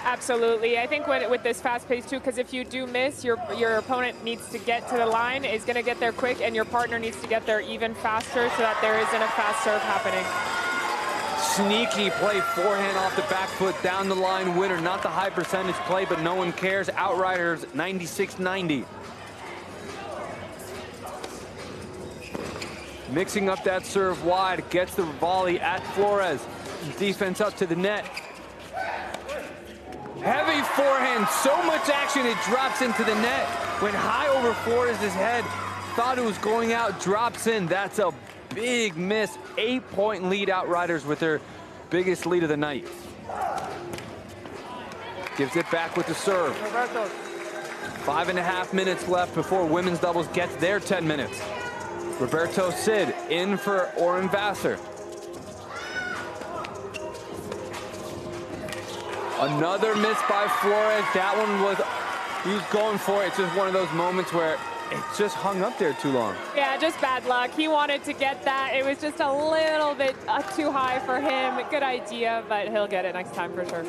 S2: Absolutely. I think with this fast pace too, because if you do miss, your opponent needs to get to the line, is going to get there quick, and your partner needs to get there even faster so that there isn't a fast serve happening.
S1: Sneaky play, forehand off the back foot, down the line winner. Not the high percentage play, but no one cares. Outriders 96-90. Mixing up that serve wide, gets the volley at Flores. Defense up to the net. Heavy forehand, so much action it drops into the net. Went high over Flores' head, thought it was going out, drops in. That's a big miss. 8-point lead, Outriders with their biggest lead of the night. Gives it back with the serve. 5.5 minutes left before women's doubles gets their 10 minutes. Roberto Cid in for Oren Vassar. Another miss by Flores. That one he was going for it. It's just one of those moments where it just hung up there too long.
S2: Yeah, just bad luck. He wanted to get that. It was just a little bit too high for him. Good idea, but he'll get it next time for sure.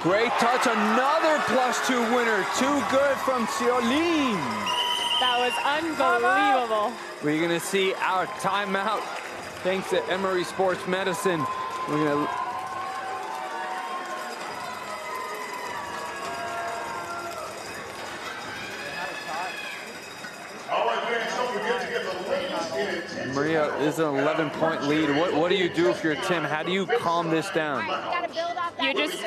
S1: Great touch, another +2 winner. Too good from Ciolin.
S2: That was unbelievable.
S1: We're gonna see our timeout thanks to Emory Sports Medicine. We're gonna
S7: All right, fans, don't forget to get the latest in INTENNSE.
S1: Maria is an 11-point lead. What do you do if you're Tim? How do you calm this down?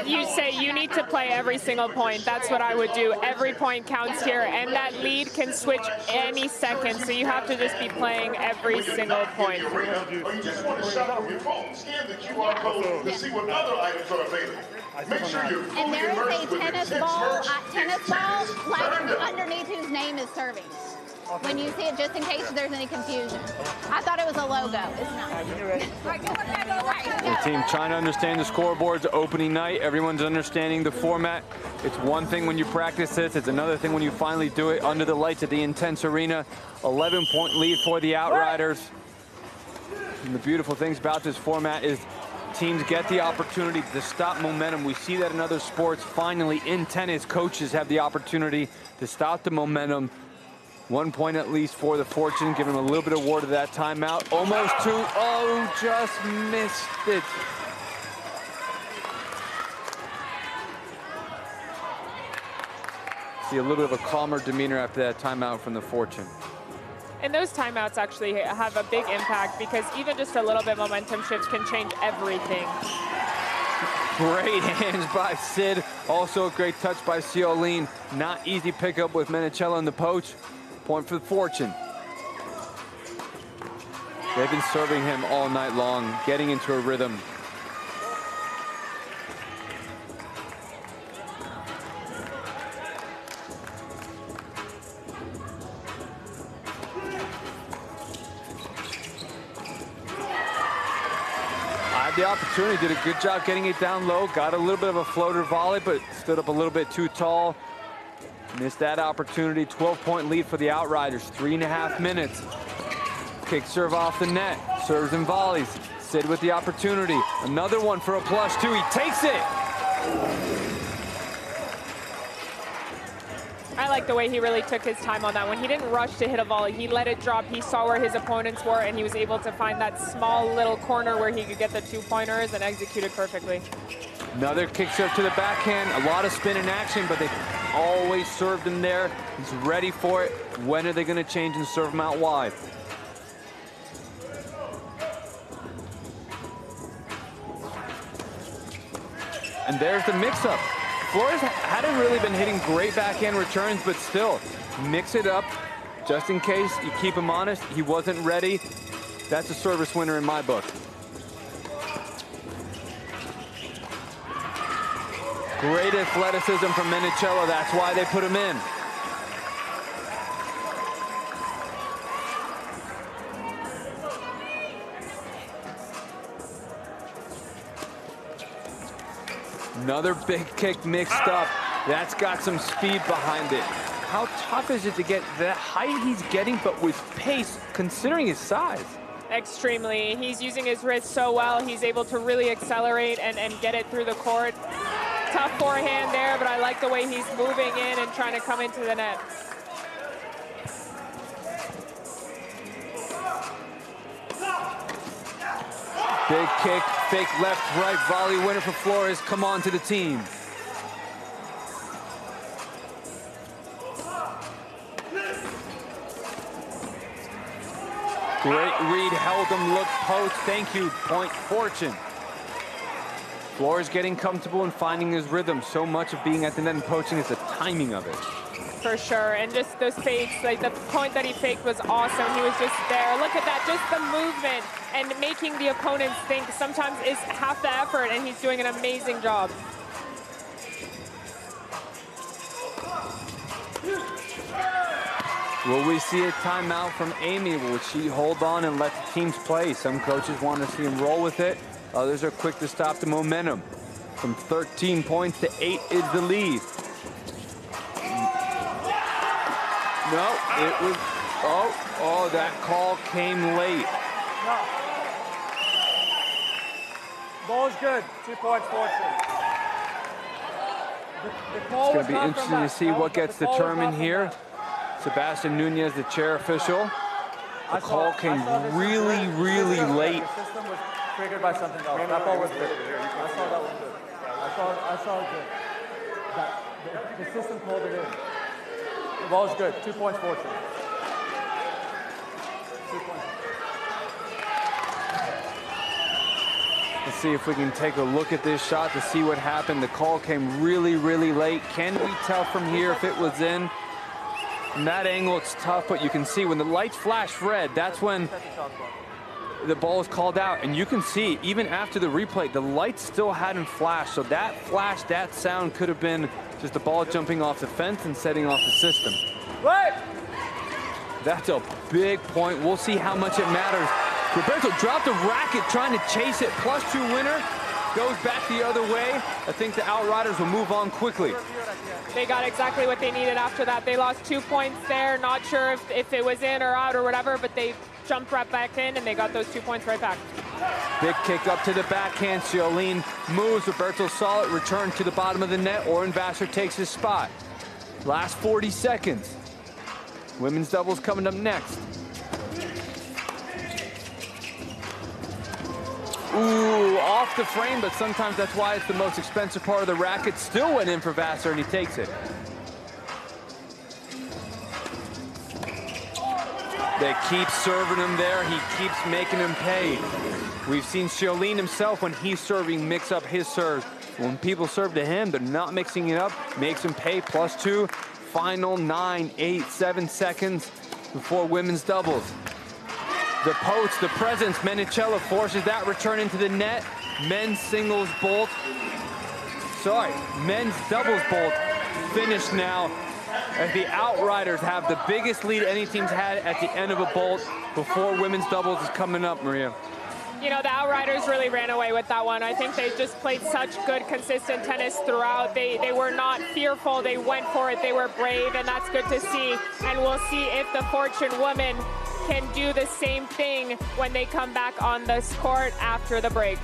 S2: You say you need to play every single point. That's what I would do. Every point counts here, and that lead can switch any second, so you have to just be playing every single point.
S7: Or you just want to shop from your phone, scan the QR code to see what other items are available. Make sure you're
S4: And
S7: fully
S4: there is
S7: immersed
S4: a
S7: with
S4: tennis
S7: INTENNSE
S4: ball,
S7: merch.
S4: like underneath whose name is serving. When you see it, just in case there's any confusion. I thought it was a logo. It's not.
S1: The team trying to understand the scoreboards opening night. Everyone's understanding the format. It's one thing when you practice this. It's another thing when you finally do it under the lights at the INTENNSE Arena. 11-point lead for the Outriders. And the beautiful things about this format is teams get the opportunity to stop momentum. We see that in other sports. Finally, in tennis, coaches have the opportunity to stop the momentum. 1 point at least for the Fortune, giving them a little bit of war to that timeout. Almost 2. Oh, just missed it. See a little bit of a calmer demeanor after that timeout from the Fortune.
S2: And those timeouts actually have a big impact because even just a little bit momentum shift can change everything.
S1: Great hands by Sid. Also a great touch by Ciolin. Not easy pickup with Menicello in the poach. Point for the Fortune. They've been serving him all night long, getting into a rhythm. Had the opportunity, did a good job getting it down low, got a little bit of a floater volley, but stood up a little bit too tall. Missed that opportunity. 12-point lead for the Outriders. 3.5 minutes. Kick serve off the net. Serves and volleys. Sid with the opportunity. Another one for a +2. He takes it.
S2: I like the way he really took his time on that one. He didn't rush to hit a volley. He let it drop. He saw where his opponents were, and he was able to find that small little corner where he could get the 2-pointers and execute it perfectly.
S1: Another kick serve to the backhand. A lot of spin in action, but they always served him there. He's ready for it. When are they going to change and serve him out wide? And there's the mix-up. Flores hadn't really been hitting great backhand returns, but still, mix it up just in case you keep him honest. He wasn't ready. That's a service winner in my book. Great athleticism from Menicello. That's why they put him in. Another big kick mixed up. That's got some speed behind it. how tough is it to get the height he's getting, but with pace, considering his size?
S2: Extremely. He's using his wrist so well. He's able to really accelerate and get it through the court. Tough forehand there, but I like the way he's moving in and trying to come into the net.
S1: Big kick, fake left, right, volley winner for Flores. Come on to the team. Great read, held him, look, post, thank you, point fortune. Flores getting comfortable and finding his rhythm. So much of being at the net and poaching is the timing of it.
S2: For sure, and just those fakes, like the point that he faked was awesome. He was just there. Look at that, just the movement and making the opponents think sometimes is half the effort, and he's doing an amazing job.
S1: Will we see a timeout from Amy? Will she hold on and let the teams play? Some coaches want to see him roll with it. Others are quick to stop the momentum. From 13 points to 8 is the lead. No, it was, oh, that call came late.
S8: No. Ball's good. 2 points, fortune.
S1: It's going to be interesting to see what gets determined here. Sebastian Nunez, the chair official. The call came really, really late.
S9: The system was triggered by something else. That ball was good. I saw that was good. I saw it good. The system called it in. The ball is good. 2 points fortune. 2 points.
S1: Let's see if we can take a look at this shot to see what happened. The call came really, really late. Can we tell from here if it was in? From that angle, it's tough, but you can see when the lights flash red, that's when the ball is called out. And you can see, even after the replay, the lights still hadn't flashed. So that flash, that sound could have been just the ball jumping off the fence and setting off the system.
S8: Right.
S1: That's a big point. We'll see how much it matters. Roberto dropped the racket trying to chase it. +2 winner. Goes back the other way. I think the Outriders will move on quickly.
S2: They got exactly what they needed after that. They lost 2 points there. Not sure if it was in or out or whatever, but they jumped right back in and they got those 2 points right back.
S1: Big kick up to the backhand. Charlene moves. Roberto saw it. Return to the bottom of the net. Oren Vassar takes his spot. Last 40 seconds. Women's doubles coming up next. Ooh, off the frame, but sometimes that's why it's the most expensive part of the racket. Still went in for Vassar, and he takes it. They keep serving him there. He keeps making him pay. We've seen Charlene himself, when he's serving, mix up his serve. When people serve to him, they're not mixing it up. Makes him pay. +2. Final 9, 8, 7 seconds before women's doubles. The poach, the presence, Menichella forces that return into the net. Men's singles bolt. Sorry, men's doubles bolt finished now as the Outriders have the biggest lead any team's had at the end of a bolt before women's doubles is coming up, Maria.
S2: You know, the Outriders really ran away with that one. I think they just played such good, consistent tennis throughout. They were not fearful. They went for it. They were brave, and that's good to see. And we'll see if the Fortune women can do the same thing when they come back on this court after the break.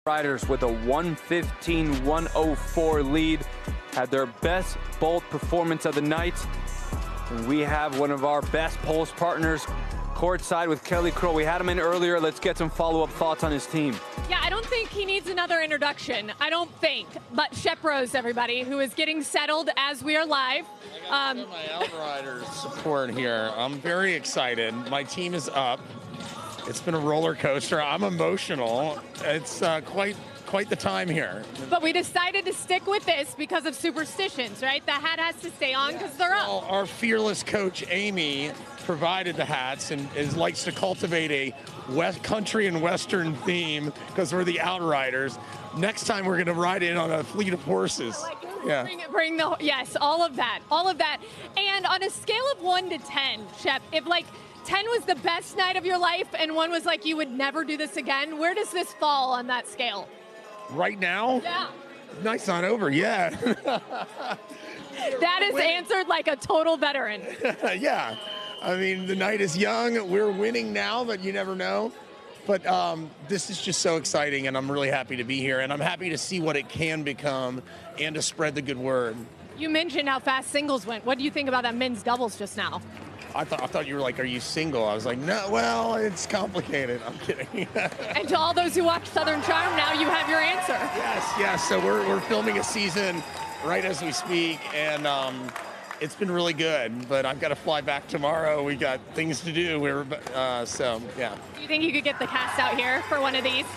S1: Riders with a 115-104 lead, had their best bolt performance of the night. And we have one of our best polls partners courtside with Kelly Crow. We had him in earlier. Let's get some follow-up thoughts on his team.
S3: Yeah, I don't think he needs another introduction. I don't think. But Shep Rose, everybody, who is getting settled as we are live.
S10: I got my Outriders support here. I'm very excited. My team is up. It's been a roller coaster. I'm emotional. It's quite the time here.
S3: But we decided to stick with this because of superstitions, right? The hat has to stay on because they're up.
S10: Well, our fearless coach, Amy, provided the hats and likes to cultivate a West country and Western theme because we're the Outriders. Next time we're going to ride in on a fleet of horses. Yeah.
S3: Bring the, yes, all of that. And on a scale of 1 to 10, Shep, if like 10 was the best night of your life and 1 was like you would never do this again, where does this fall on that scale?
S10: Right now?
S3: Yeah.
S10: Night's not over, yeah.
S3: That is answered like a total veteran.
S10: Yeah. I mean, the night is young. We're winning now, but you never know. But this is just so exciting, and I'm really happy to be here, and I'm happy to see what it can become and to spread the good word.
S3: You mentioned how fast singles went. What do you think about that men's doubles just now?
S10: I thought you were like, are you single? I was like, no, well, it's complicated. I'm kidding.
S3: And to all those who watch Southern Charm, now you have your answer.
S10: Yes. So we're filming a season right as we speak, and it's been really good. But I've got to fly back tomorrow. We got things to do. So yeah.
S3: Do you think you could get the cast out here for one of these?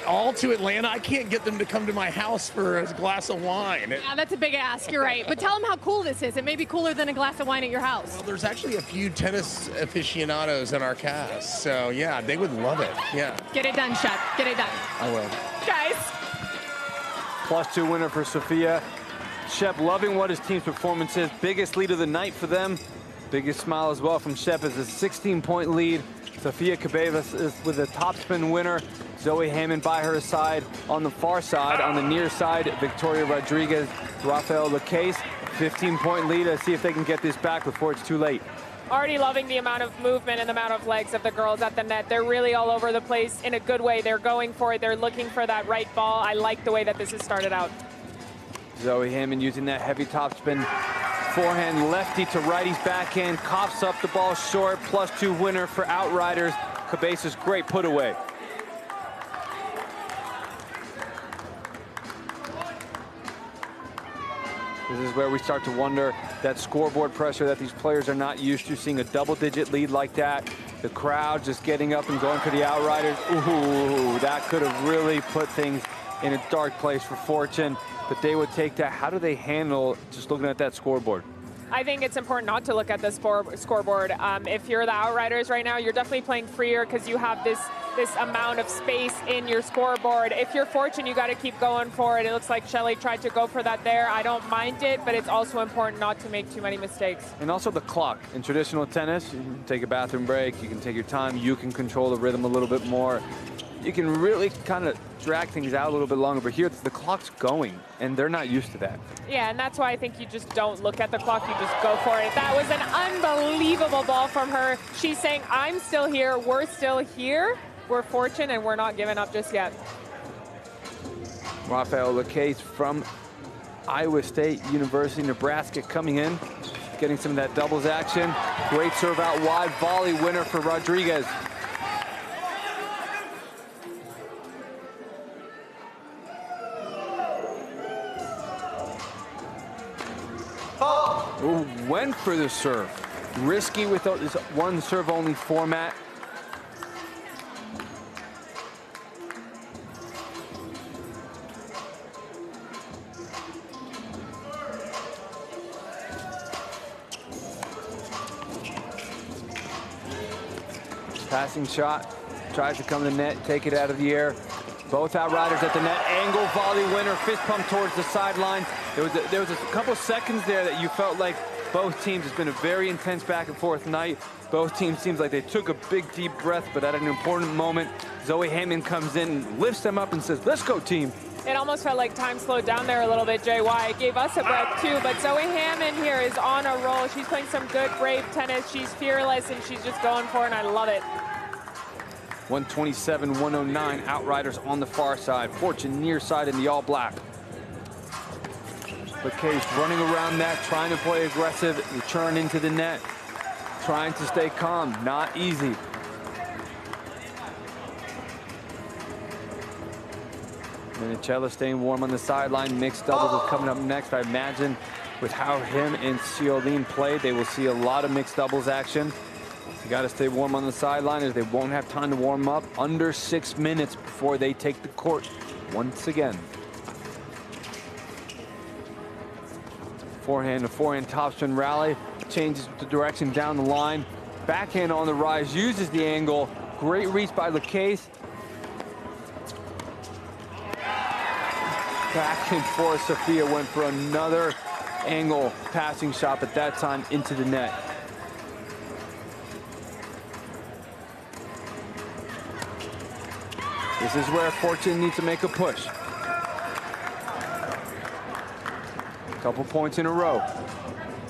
S10: All to Atlanta. I can't get them to come to my house for a glass of wine.
S3: Yeah, that's a big ask. You're right. But tell them how cool this is. It may be cooler than a glass of wine at your house.
S10: Well, there's actually a few tennis aficionados in our cast. So, yeah, they would love it. Yeah.
S3: Get it done, Shep. Get it done.
S10: I will.
S3: Guys.
S1: +2 winner for Sophia. Shep loving what his team's performance is. Biggest lead of the night for them. Biggest smile as well from Shep is a 16-point lead. Sofia Cabevas is with a topspin winner. Zoe Hammond by her side. On the far side, on the near side, Victoria Rodriguez, Rafael Lacaze, 15-point lead. Let's see if they can get this back before it's too late.
S2: Already loving the amount of movement and the amount of legs of the girls at the net. They're really all over the place in a good way. They're going for it. They're looking for that right ball. I like the way that this has started out.
S1: Zoe Hammond using that heavy topspin forehand, lefty to righty's backhand, coughs up the ball short. +2 winner for Outriders. Cabezas, great put away. This is where we start to wonder that scoreboard pressure that these players are not used to, seeing a double-digit lead like that. The crowd just getting up and going for the Outriders. Ooh, that could have really put things in a dark place for Fortune, but they would take that. How do they handle just looking at that scoreboard?
S2: I think it's important not to look at the scoreboard. If you're the Outriders right now, you're definitely playing freer because you have this amount of space in your scoreboard. If you're Fortune, you got to keep going for it. It looks like Shelly tried to go for that there. I don't mind it, but it's also important not to make too many mistakes.
S1: And also the clock. In traditional tennis, you can take a bathroom break, you can take your time, you can control the rhythm a little bit more. You can really kind of drag things out a little bit longer, but here the clock's going, and they're not used to that.
S2: Yeah, and that's why I think you just don't look at the clock, you just go for it. That was an unbelievable ball from her. She's saying, I'm still here, we're still here, we're Fortune, and we're not giving up just yet.
S1: Rafael Lacaze from Iowa State University, Nebraska coming in, getting some of that doubles action. Great serve out wide, volley winner for Rodriguez. Ooh, went for the serve. Risky with this one serve only format. Passing shot, tries to come to the net, take it out of the air. Both Outriders at the net, angle volley winner, fist pump towards the sideline. There was a couple seconds there that you felt like both teams, it's been a very intense back and forth night. Both teams seems like they took a big deep breath, but at an important moment, Zoe Hammond comes in, lifts them up and says, let's go team.
S2: It almost felt like time slowed down there a little bit, JY. It gave us a breath too, but Zoe Hammond here is on a roll. She's playing some good, brave tennis. She's fearless and she's just going for it, and I love it.
S1: 127-109, Outriders on the far side. Fortune near side in the all black. But Case running around net, trying to play aggressive, return into the net, trying to stay calm, not easy. Minicella staying warm on the sideline. Mixed doubles is coming up next. I imagine with how him and Ciolin played, they will see a lot of mixed doubles action. You got to stay warm on the sideline as they won't have time to warm up. Under 6 minutes before they take the court once again. Forehand to forehand topspin rally. Changes the direction down the line. Backhand on the rise, uses the angle. Great reach by LeCase. Back and forth, Sophia went for another angle passing shot, but that time into the net. This is where Fortune needs to make a push. Couple points in a row.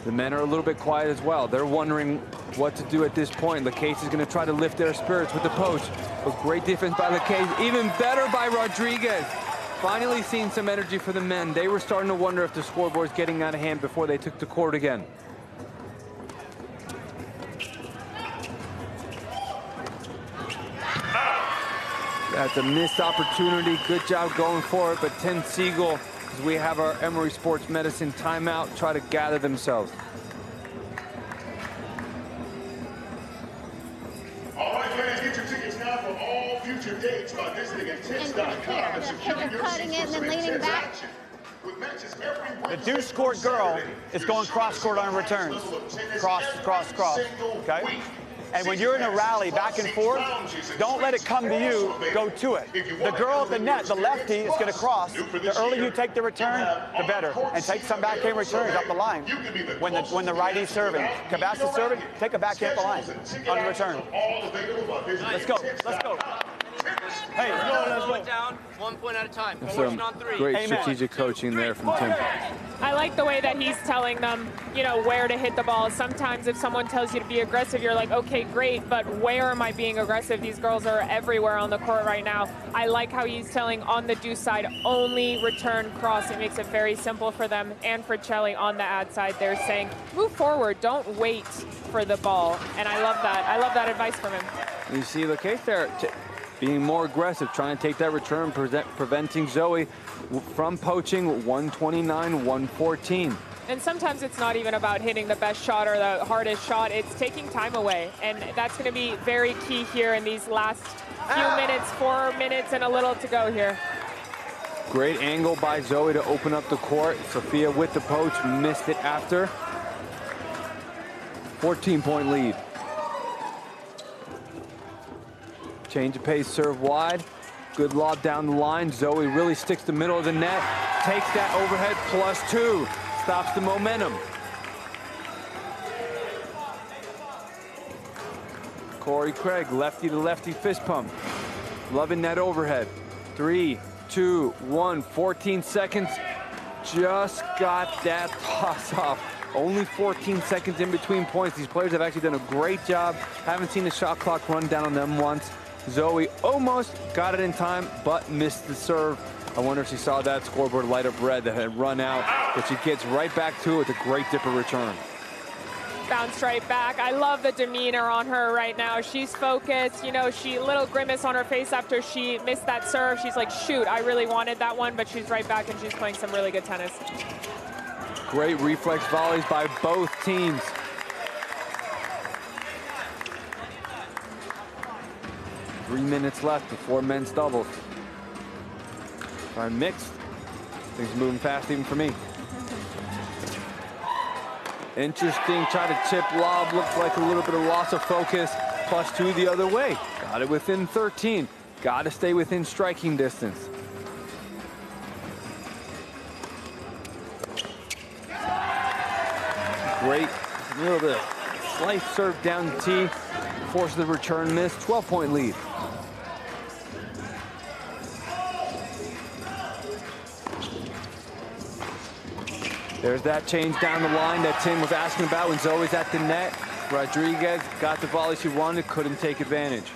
S1: The men are a little bit quiet as well. They're wondering what to do at this point. LeCase is going to try to lift their spirits with the poach. But great defense by LeCase, even better by Rodriguez. Finally seeing some energy for the men. They were starting to wonder if the scoreboard's getting out of hand before they took the court again. That's a missed opportunity. Good job going for it, but Tim Siegel, as we have our Emory Sports Medicine timeout, try to gather themselves.
S7: All right, fans, get your tickets now for all future dates by visiting INTENNSE.com and securing your
S4: cutting
S7: seat
S4: it
S7: for
S4: and
S7: some
S4: then leaning
S7: intense
S4: back.
S7: action. With matches every
S8: The
S7: Wednesday
S8: deuce court
S7: through
S8: girl
S7: Saturday,
S8: is
S7: your
S8: going cross court on returns.
S7: level of tennis
S8: Cross,
S7: every
S8: cross, cross,
S7: single
S8: okay?
S7: week.
S8: And when you're in a rally back and forth, don't let it come to you, go to it. The girl at the net, the lefty, is going to cross. The earlier you take the return, the better. And take some backhand returns up the line. When the righty's serving. Cabassa's serving, take a backhand up the line on the return. Let's go, let's go. Hey, let's go.
S11: Down, 1 point at a time.
S1: Some
S11: On 3.
S1: great
S8: Amen.
S1: strategic coaching there from Tim.
S2: I like the way that he's telling them, you know, where to hit the ball. Sometimes if someone tells you to be aggressive, you're like, okay, great, but where am I being aggressive? These girls are everywhere on the court right now. I like how he's telling on the deuce side, only return cross. It makes it very simple for them. And for Chelly on the ad side, they're saying, move forward, don't wait for the ball. And I love that. I love that advice from him.
S1: You see LeCase there being more aggressive, trying to take that return, preventing Zoe from poaching. 129-114.
S2: And sometimes it's not even about hitting the best shot or the hardest shot. It's taking time away. And that's going to be very key here in these last few minutes, 4 minutes and a little to go here.
S1: Great angle by Zoe to open up the court. Sophia with the poach, missed it after. 14-point lead. Change of pace, serve wide. Good lob down the line. Zoe really sticks the middle of the net. Takes that overhead +2. Stops the momentum. Corey Craig, lefty to lefty fist pump. Loving that overhead. 3, 2, 1, 14 seconds. Just got that toss off. Only 14 seconds in between points. These players have actually done a great job. Haven't seen the shot clock run down on them once. Zoe almost got it in time, but missed the serve. I wonder if she saw that scoreboard light up red that had run out, but she gets right back to it with a great dipper return.
S2: Bounced right back. I love the demeanor on her right now. She's focused. You know, she little grimace on her face after she missed that serve. She's like, shoot, I really wanted that one, but she's right back and she's playing some really good tennis.
S1: Great reflex volleys by both teams. Three minutes left before men's doubles. All right, mixed. Things moving fast even for me. Interesting, try to chip lob. Looks like a little bit of loss of focus. +2 the other way. Got it within 13. Got to stay within striking distance. Great, a little bit of slight serve down the tee. Forces the return miss. 12-point lead. There's that change down the line that Tim was asking about when Zoe's at the net. Rodriguez got the volley she wanted, couldn't take advantage.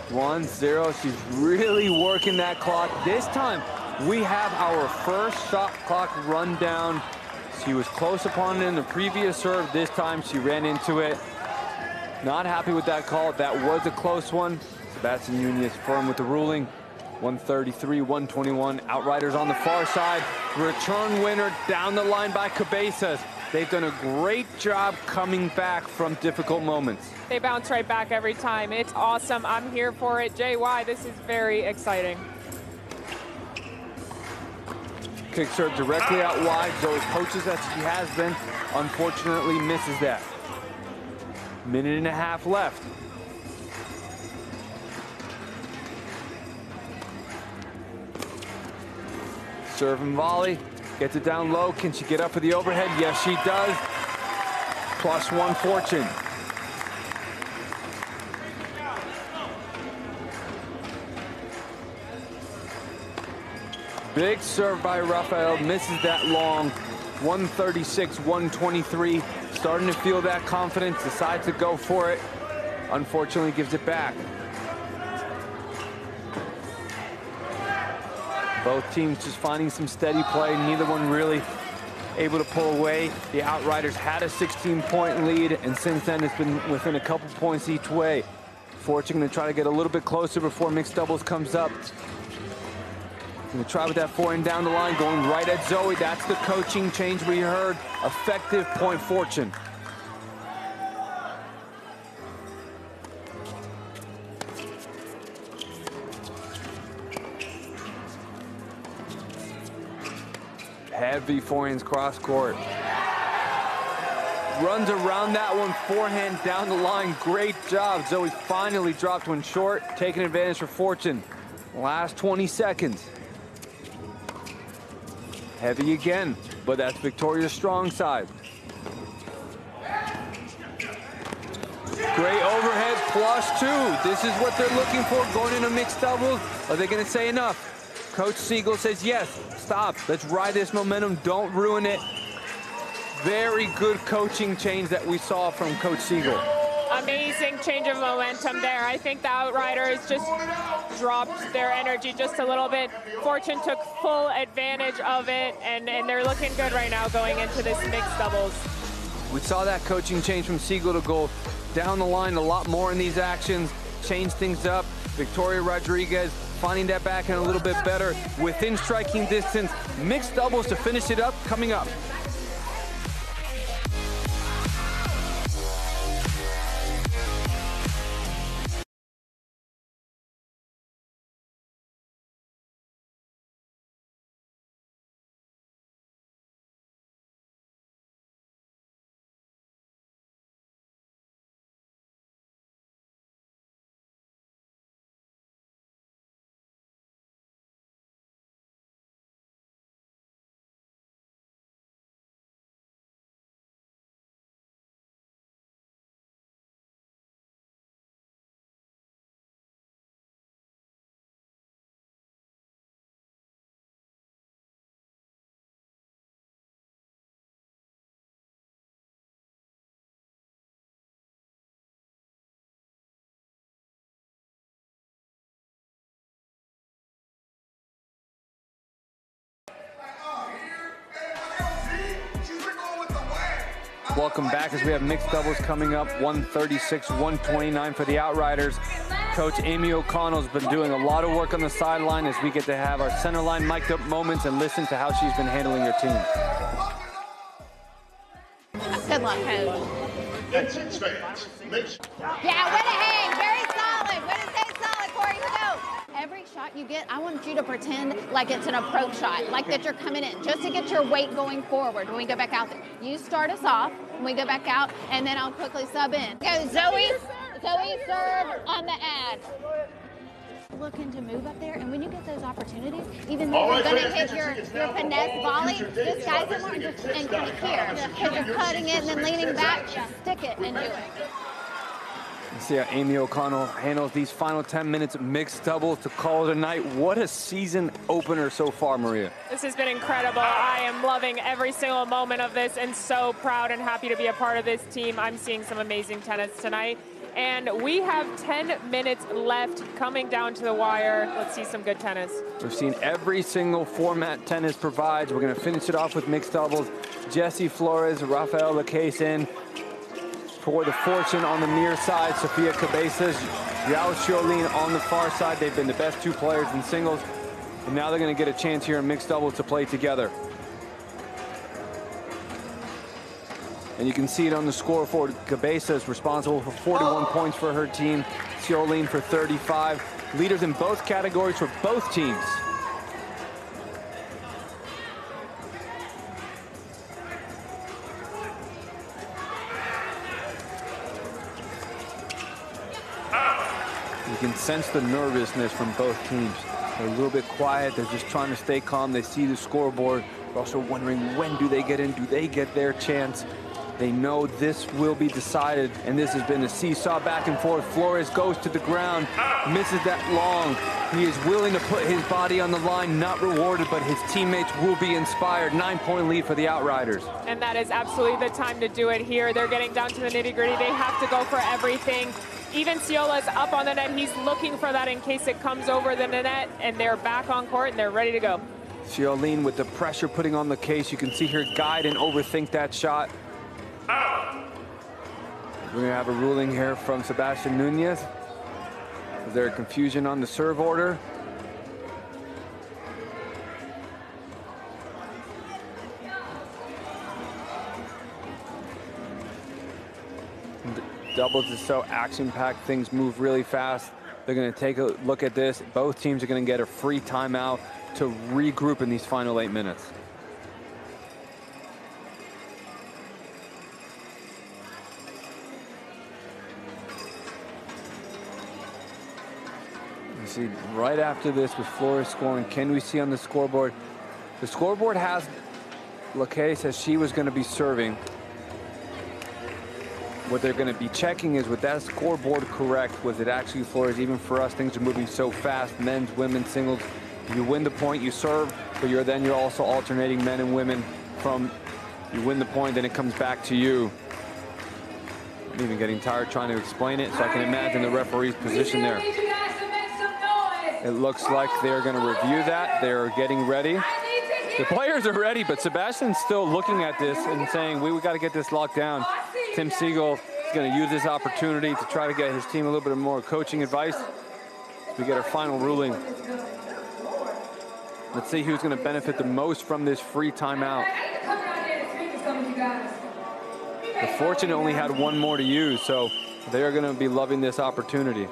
S1: 1-0. She's really working that clock. This time, we have our first shot clock run down. She was close upon it in the previous serve. This time, she ran into it. Not happy with that call. That was a close one. Sebastian Nunez firm with the ruling. 133-121. Outriders on the far side. Return winner down the line by Cabezas. They've done a great job coming back from difficult moments.
S2: They bounce right back every time. It's awesome. I'm here for it. JY, this is very exciting.
S1: Kick serve directly out wide. Zoe coaches as she has been. Unfortunately misses that. Minute and a half left. Serve and volley. Gets it down low. Can she get up for the overhead? Yes, she does. +1 fortune. Big serve by Rafael. Misses that long. 136-123. Starting to feel that confidence. Decides to go for it. Unfortunately, gives it back. Both teams just finding some steady play. Neither one really able to pull away. The Outriders had a 16-point lead, and since then it's been within a couple points each way. Fortune going to try to get a little bit closer before mixed doubles comes up. Going to try with that forehand down the line, going right at Zoe. That's the coaching change we heard. Effective point Fortune. Heavy forehands cross court. Runs around that one, forehand down the line. Great job. Zoe finally dropped one short, taking advantage for Fortune. Last 20 seconds. Heavy again, but that's Victoria's strong side. Great overhead, +2. This is what they're looking for going into mixed doubles. Are they going to say enough? Coach Siegel says yes. Stop. Let's ride this momentum. Don't ruin it. Very good coaching change that we saw from Coach Siegel.
S2: Amazing change of momentum there. I think the Outriders just dropped their energy just a little bit. Fortune took full advantage of it, and they're looking good right now going into this mixed doubles.
S1: We saw that coaching change from Siegel to go down the line a lot more in these actions, change things up. Victoria Rodriguez finding that back and a little bit better within striking distance. Mixed doubles to finish it up coming up. Welcome back as we have mixed doubles coming up. 136-129 for the Outriders. Coach Amy O'Connell's been doing a lot of work on the sideline as we get to have our center line mic'd up moments and listen to how she's been handling her team.
S4: Good luck, Coach. Yeah, way to hang. Very solid. Way to stay solid, Corey. Here we go. Every shot you get, I want you to pretend like it's an approach shot, like that you're coming in, just to get your weight going forward when we go back out there. You start us off when we go back out, and then I'll quickly sub in. Go, Zoe serve on the ad. Looking to move up there, and when you get those opportunities, even though you're going to hit your finesse volley, just guys that want and kind of here, because you're cutting it and then leaning back, stick it and do it.
S1: You see how Amy O'Connell handles these final 10 minutes of mixed doubles to call it a night. What a season opener so far, Maria.
S2: This has been incredible. I am loving every single moment of this and so proud and happy to be a part of this team. I'm seeing some amazing tennis tonight. And we have 10 minutes left coming down to the wire. Let's see some good tennis.
S1: We've seen every single format tennis provides. We're going to finish it off with mixed doubles. Jessie Flores, Rafael Lacasse in. For the Fortune on the near side, Sofia Cabezas, Yao Xiaolin on the far side. They've been the best two players in singles. And now they're going to get a chance here in mixed doubles to play together. And you can see it on the scoreboard. Cabezas responsible for 41 points for her team. Xiaolin for 35. Leaders in both categories for both teams. You can sense the nervousness from both teams. They're a little bit quiet. They're just trying to stay calm. They see the scoreboard. They're also wondering, when do they get in? Do they get their chance? They know this will be decided, and this has been a seesaw back and forth. Flores goes to the ground, misses that long. He is willing to put his body on the line, not rewarded, but his teammates will be inspired. 9-point lead for the Outriders.
S2: And that is absolutely the time to do it here. They're getting down to the nitty-gritty. They have to go for everything. Even Ciola's up on the net. He's looking for that in case it comes over the net, and they're back on court, and they're ready to go.
S1: Xiaolin with the pressure putting on the case. You can see her guide and overthink that shot. We're going to have a ruling here from Sebastian Nunez. Is there a confusion on the serve order? Doubles is so action-packed, things move really fast. They're going to take a look at this. Both teams are going to get a free timeout to regroup in these final 8 minutes. You see, right after this with Flores scoring, can we see on the scoreboard? The scoreboard has Lacasse as she was going to be serving. What they're going to be checking is, with that scoreboard correct, was it actually Flores? Even for us, things are moving so fast. Men's, women's, singles. You win the point, you serve, but you're also alternating men and women from you win the point, then it comes back to you. I'm even getting tired trying to explain it, so I can imagine the referee's position there. It looks like they're going to review that. They're getting ready. The players are ready, but Sebastian's still looking at this and saying, we got to get this locked down. Tim Siegel is going to use this opportunity to try to get his team a little bit more coaching advice. We get our final ruling. Let's see who's going to benefit the most from this free timeout. The Fortune only had one more to use, so they're going to be loving this opportunity.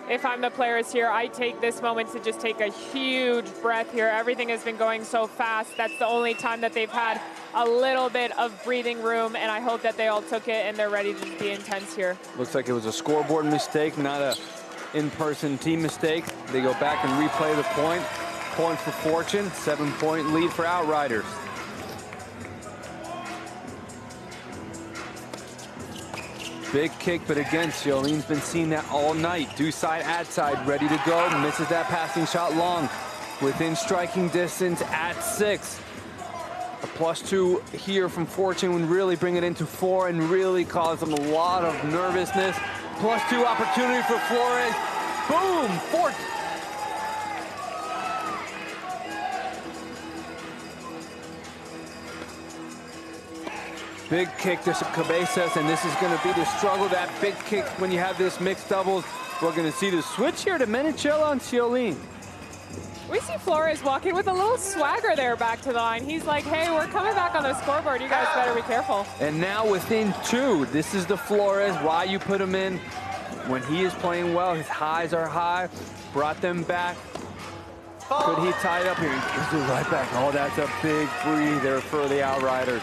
S2: If I'm the players here, I take this moment to just take a huge breath here. Everything has been going so fast. That's the only time that they've had a little bit of breathing room, and I hope that they all took it and they're ready to be intense here.
S1: Looks like it was a scoreboard mistake, not a in-person team mistake. They go back and replay the point. Point for Fortune, 7-point lead for Outriders. Big kick, but again, Xiaolin's been seeing that all night. Do side, add side, ready to go. Misses that passing shot long. Within striking distance at 6. A +2 here from Fortune would really bring it into 4 and really cause them a lot of nervousness. +2 opportunity for Flores. Boom! Fortune. Big kick to Cabezas, and this is going to be the struggle, that big kick when you have this mixed doubles. We're going to see the switch here to Menechella on Xiaolin.
S2: We see Flores walking with a little swagger there back to the line. He's like, hey, we're coming back on the scoreboard. You guys better be careful.
S1: And now within 2, this is the Flores, why you put him in. When he is playing well, his highs are high, brought them back. Could he tie it up here? He gives it right back. Oh, that's a big breather for the Outriders.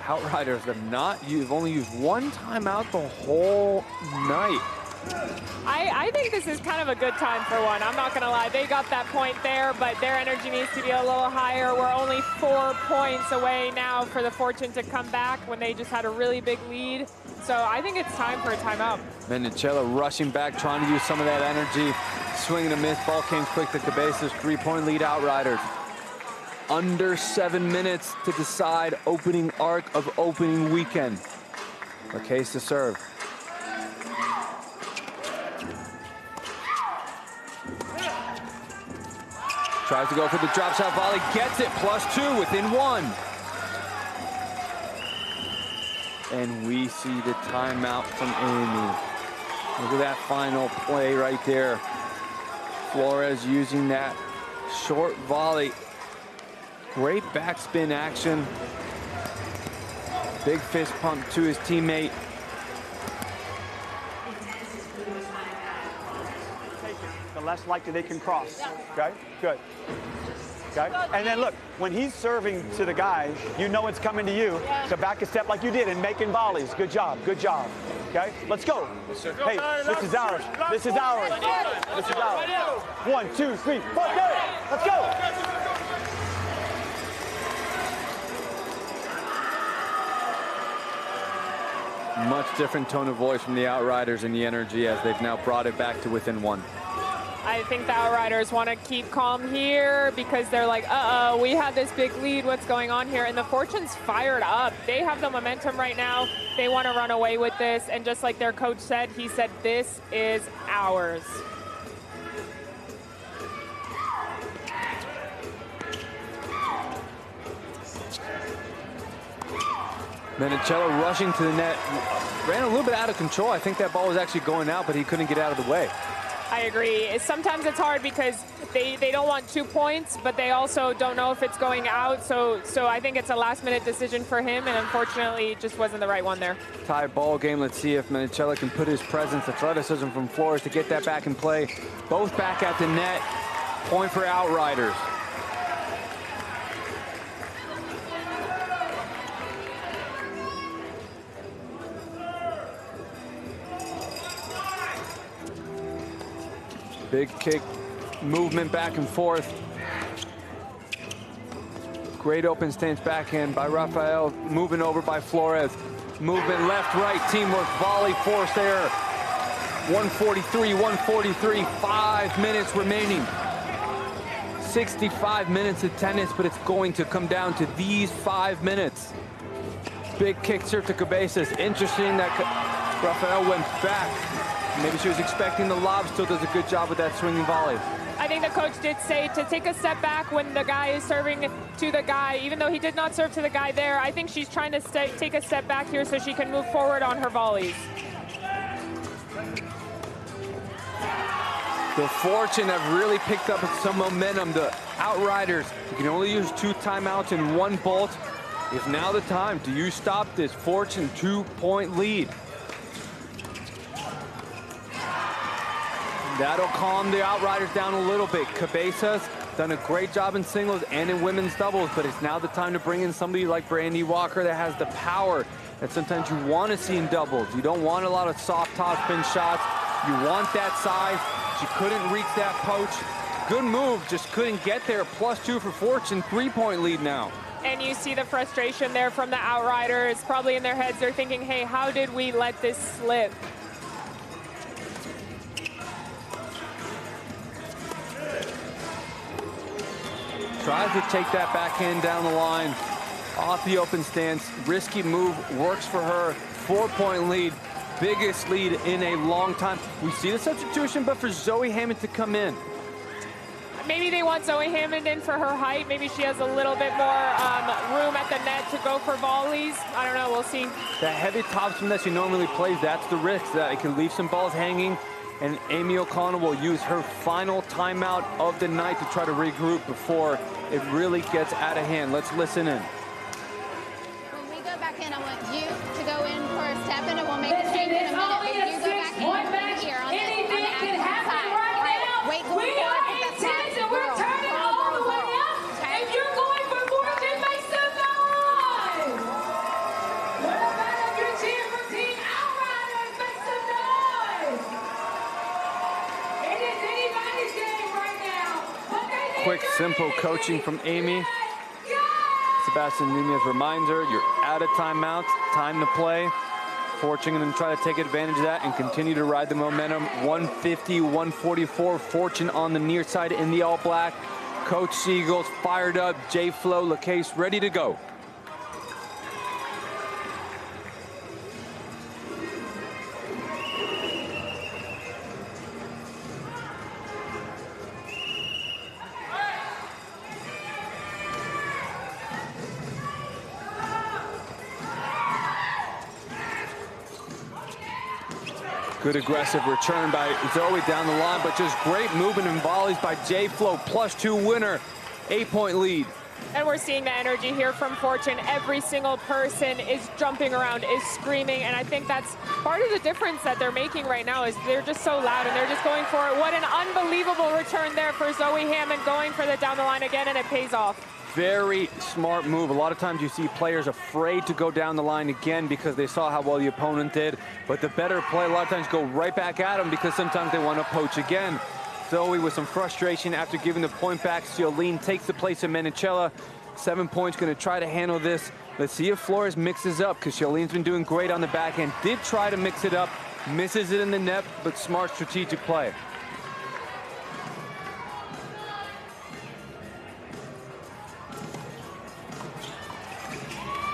S1: Outriders you've only used one timeout the whole night.
S2: I think this is kind of a good time for one. I'm not going to lie. They got that point there, but their energy needs to be a little higher. We're only 4 points away now for the Fortune to come back when they just had a really big lead. So I think it's time for a timeout.
S1: Menechella rushing back, trying to use some of that energy. Swing and a miss. Ball came quick to Cabezas. 3-point lead, Outriders. under 7 minutes to decide opening arc of opening weekend. Marquez to serve. Tries to go for the drop shot volley, gets it, +2 within 1. And we see the timeout from Amy. Look at that final play right there. Flores using that short volley. Great backspin action. Big fist pump to his teammate.
S8: The less likely they can cross. Okay, good. Okay, and then look, when he's serving to the guy, you know it's coming to you. So back a step like you did and making volleys. Good job, good job. Okay, let's go. Hey, this is ours. This is ours. This is ours. 1, 2, 3, 4, go. Let's go.
S1: Much different tone of voice from the Outriders and the energy as they've now brought it back to within 1.
S2: I think the Outriders want to keep calm here because they're like, uh-oh, we had this big lead. What's going on here? And the Fortune's fired up. They have the momentum right now. They want to run away with this. And just like their coach said, he said, this is ours.
S1: Menicello rushing to the net. Ran a little bit out of control. I think that ball was actually going out, but he couldn't get out of the way.
S2: I agree. Sometimes it's hard because they don't want 2 points, but they also don't know if it's going out. So I think it's a last-minute decision for him, and unfortunately, it just wasn't the right one there.
S1: Tie ball game. Let's see if Menicello can put his presence, athleticism from Flores to get that back in play. Both back at the net. Point for Outriders. Big kick, movement back and forth. Great open stance backhand by Rafael, moving over by Flores. Movement left, right, teamwork, volley, forced error. 143, 5 minutes remaining. 65 minutes of tennis, but it's going to come down to these 5 minutes. Big kick serve to Cabezas. Interesting that Rafael went back. Maybe she was expecting the lob, still does a good job with that swinging volley.
S2: I think the coach did say to take a step back when the guy is serving to the guy, even though he did not serve to the guy there. I think she's trying to take a step back here so she can move forward on her volleys.
S1: The Fortune have really picked up some momentum. The Outriders, you can only use 2 timeouts in 1 bolt. Is now the time. Do you stop this Fortune 2-point lead? That'll calm the Outriders down a little bit. Cabezas done a great job in singles and in women's doubles, but it's now the time to bring in somebody like Brandy Walker that has the power that sometimes you want to see in doubles. You don't want a lot of soft top spin shots. You want that size. She couldn't reach that poach. Good move, just couldn't get there. +2 for Fortune, 3-point lead now.
S2: And you see the frustration there from the Outriders. Probably in their heads, they're thinking, hey, how did we let this slip?
S1: Tries to take that backhand down the line, off the open stance. Risky move, works for her. 4-point lead, biggest lead in a long time. We see the substitution, but for Zoe Hammond to come in.
S2: Maybe they want Zoe Hammond in for her height. Maybe she has a little bit more room at the net to go for volleys. I don't know, we'll see.
S1: The heavy topspin that she normally plays, that's the risk, that it can leave some balls hanging. And Amy O'Connell will use her final timeout of the night to try to regroup before it really gets out of hand. Let's listen in.
S4: When we go back in, I want you to go in for a step in, and we'll make a change in a minute. But you go back in here on the active side. Wait till we are intense, and we're turning all the way up.
S6: If you're going for Fortune, make some noise. What about if you're cheering for Team Outriders? Make some noise. It is anybody's game right now.
S1: Quick, simple coaching from Amy. Sebastian Nunez reminds her, you're out of timeouts, time to play. Fortune going to try to take advantage of that and continue to ride the momentum. 150, 144, Fortune on the near side in the all black. Coach Siegel's fired up. J-Flo, LaCase ready to go. Good aggressive return by Zoe down the line, but just great movement and volleys by J-Flo. +2 winner, 8-point lead.
S2: And we're seeing the energy here from Fortune. Every single person is jumping around, is screaming, and I think that's part of the difference that they're making right now is they're just so loud and they're just going for it. What an unbelievable return there for Zoe Hammond, going for the down the line again, and it pays off.
S1: Very smart move. A lot of times you see players afraid to go down the line again because they saw how well the opponent did. But the better play a lot of times go right back at them because sometimes they want to poach again. Zoe with some frustration after giving the point back. Ciolin takes the place of Menicella. 7 points, going to try to handle this. Let's see if Flores mixes up because Ciolin's been doing great on the back end. Did try to mix it up, misses it in the net, but smart strategic play.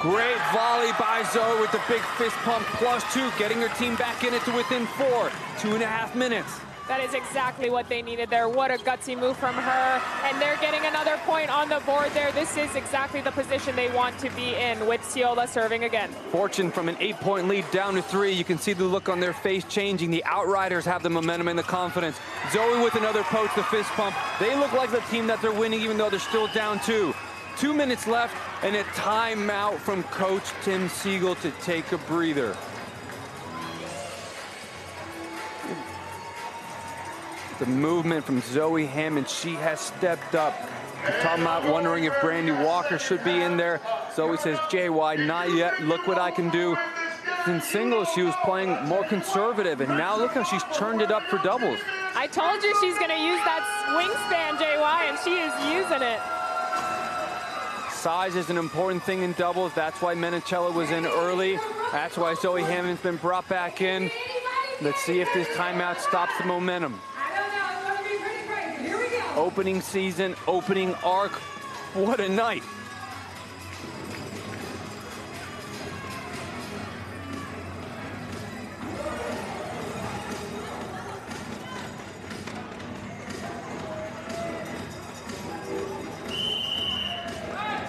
S1: Great volley by Zoe with the big fist pump, +2, getting her team back in it to within 4. 2.5 minutes.
S2: That is exactly what they needed there. What a gutsy move from her. And they're getting another point on the board there. This is exactly the position they want to be in with Ciola serving again.
S1: Fortune from an 8-point lead down to 3. You can see the look on their face changing. The Outriders have the momentum and the confidence. Zoe with another poach, the fist pump. They look like the team that they're winning even though they're still down 2. 2 minutes left and a timeout from Coach Tim Siegel to take a breather. The movement from Zoe Hammond, she has stepped up. We're talking about wondering if Brandy Walker should be in there. Zoe says, JY, not yet, look what I can do. In singles, she was playing more conservative, and now look how she's turned it up for doubles.
S2: I told you she's gonna use that wingspan, JY, and she is using it.
S1: Size is an important thing in doubles. That's why Menicella was in early. That's why Zoe Hammond's been brought back in. Let's see if this timeout stops the momentum. Opening season, opening arc. What a night.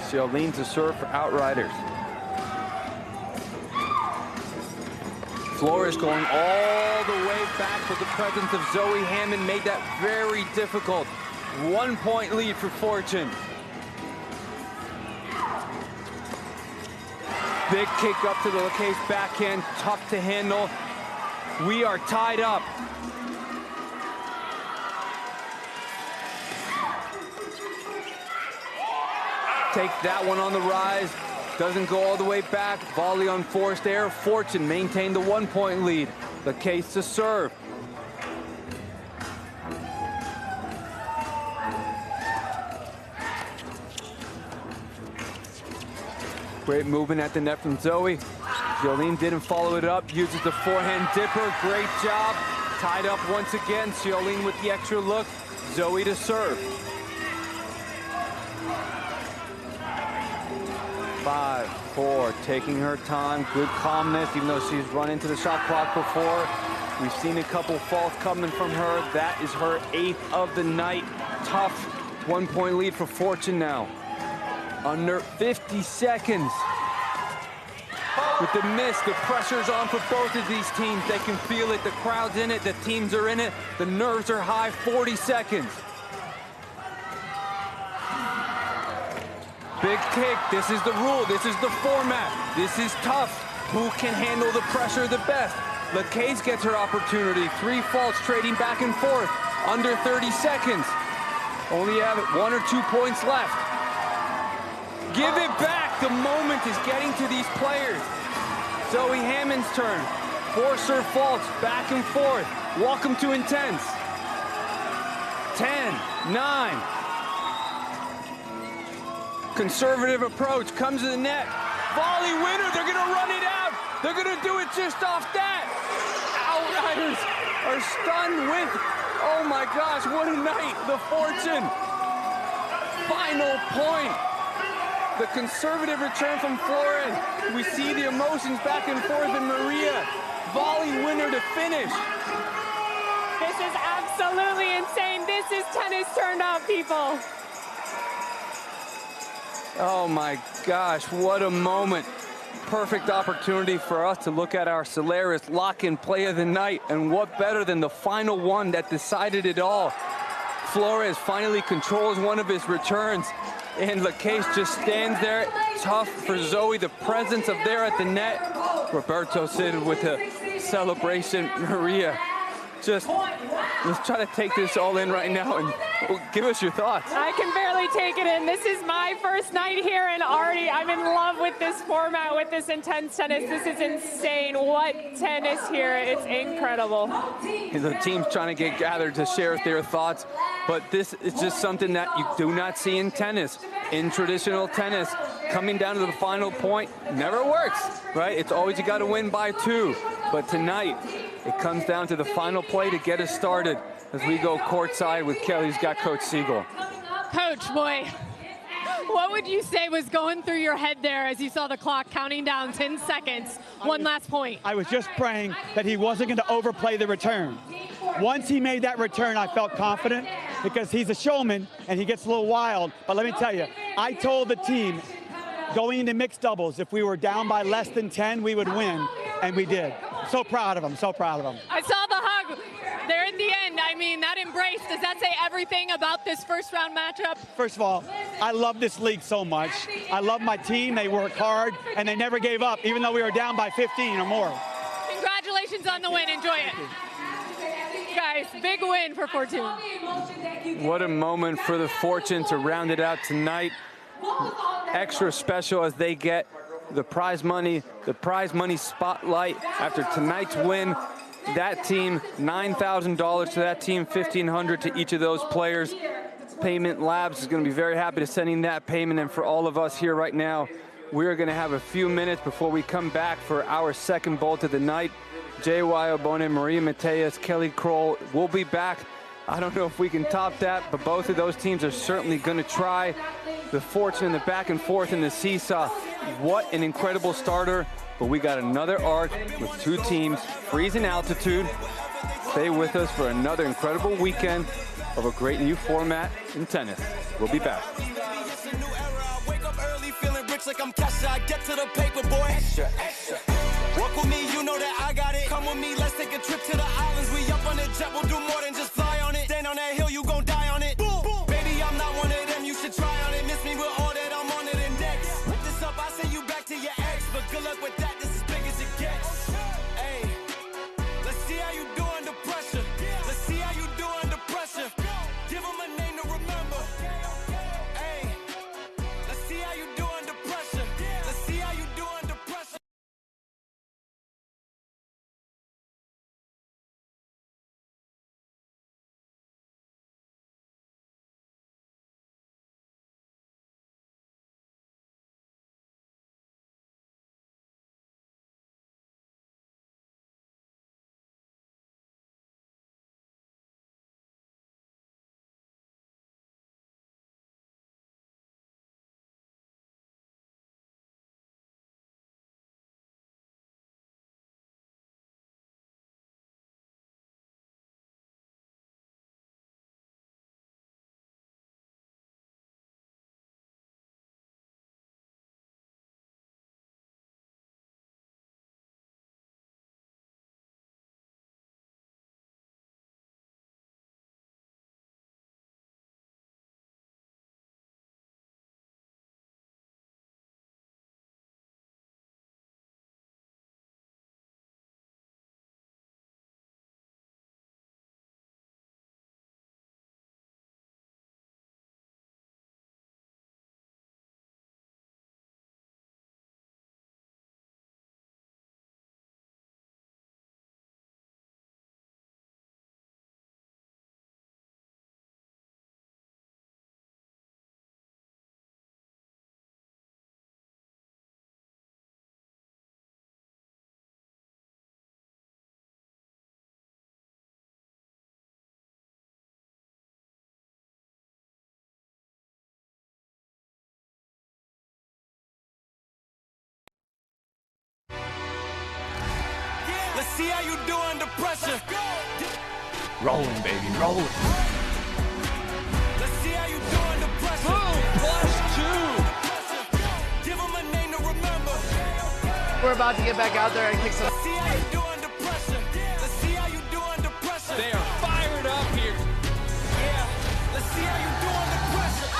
S1: Ciolin to serve for Outriders. Flores going all the way back, but the presence of Zoe Hammond made that very difficult. 1-point lead for Fortune. Big kick up to the LaCase backhand, tough to handle. We are tied up. Take that one on the rise. Doesn't go all the way back. Volley on forced air. Fortune maintained the 1-point lead. LaCase to serve. Great movement at the net from Zoe. Ciolin didn't follow it up. Uses the forehand dipper. Great job. Tied up once again. Ciolin with the extra look. Zoe to serve. 5-4, taking her time, good calmness, even though she's run into the shot clock before. We've seen a couple faults coming from her. That is her 8th of the night. Tough 1-point lead for Fortune now. Under 50 seconds. With the miss, the pressure's on for both of these teams. They can feel it, the crowd's in it, the teams are in it, the nerves are high, 40 seconds. Big kick, this is the rule, this is the format, this is tough. Who can handle the pressure the best? LaCase gets her opportunity, 3 faults trading back and forth, under 30 seconds. Only have 1 or 2 points left. Give it back, the moment is getting to these players. Zoe Hammond's turn, force her faults, back and forth. Welcome to Intense. 10, 9. Conservative approach, comes to the net. Volley winner, they're gonna run it out. They're gonna do it just off that. Outriders are stunned with, oh my gosh, what a night, the Fortune. final point. The conservative return from Flores. We see the emotions back and forth in Maria. Volley winner to finish.
S2: This is absolutely insane. This is tennis turned up, people.
S1: Oh my gosh, what a moment. Perfect opportunity for us to look at our Solaris lock-in play of the night. And what better than the final one that decided it all. Flores finally controls one of his returns. And Lacaze just stands there, tough for Zoe, the presence of there at the net. Roberto sitting with a celebration. Maria, just let's try to take this all in right now and give us your thoughts.
S2: I can barely take it in. This is my first night here, and already I'm in love with this format, with this intense tennis. This is insane. What tennis here. It's incredible.
S1: The team's trying to get gathered to share their thoughts, but this is just something that you do not see in tennis. In traditional tennis, coming down to the final point never works, right? It's always you got to win by 2. But tonight, it comes down to the final play to get us started as we go courtside with Kelly, who's got Coach Siegel.
S3: Coach, boy, what would you say was going through your head there as you saw the clock counting down 10 seconds? One last point.
S8: I was just praying that he wasn't going to overplay the return. Once he made that return, I felt confident because he's a showman and he gets a little wild. But let me tell you, I told the team going into mixed doubles, if we were down by less than 10, we would win, and we did. So proud of him, so proud of him.
S3: I saw the hug there at the end. I mean, that embrace, does that say everything about this first round matchup?
S8: First of all, I love this league so much. I love my team. They work hard, and they never gave up, even though we were down by 15 or more.
S3: Congratulations on the win. Enjoy it. Guys, big win for Fortune.
S1: What a moment for the Fortune to round it out tonight. Extra special as they get the prize money spotlight after tonight's win. That team, $9,000 to that team, $1,500 to each of those players. Payment Labs is going to be very happy to send in that payment. And for all of us here right now, we're going to have a few minutes before we come back for our second bolt of the night. J.Y. Obone, Maria Mateus, Kelly Kroll will be back. I don't know if we can top that, but both of those teams are certainly going to try. The Fortune in the back and forth in the seesaw. What an incredible starter. But we got another arc with 2 teams, freezing altitude. Stay with us for another incredible weekend of a great new format in tennis. We'll be back.
S11: Like I'm Kesha, I get to the paper, boy. Extra, extra. Walk with me, you know that I got it. Come with me, let's take a trip to the islands. We up on the jet, we'll do more than just fly on it. Stand on that hill, you gon' die on it. Boom, boom. Baby, I'm not one of them, you should try on it. Miss me with all that, I'm on it and next. Put this up, I send you back to your ex. But good luck with that, this is big as it gets. Hey, let's see how you do under pressure. Let's see how you do under pressure. Give them a name to remember. Let's see how you do under pressure.
S1: Rolling, baby, rolling.
S11: Let's see how you do under pressure.
S1: Boom,
S11: Give them a name to remember.
S12: We're about to get back out there and kick some.
S11: Let's see how you do under pressure. Let's see how you do under pressure.
S1: They are fired up here.
S11: Yeah, let's see how you do under pressure.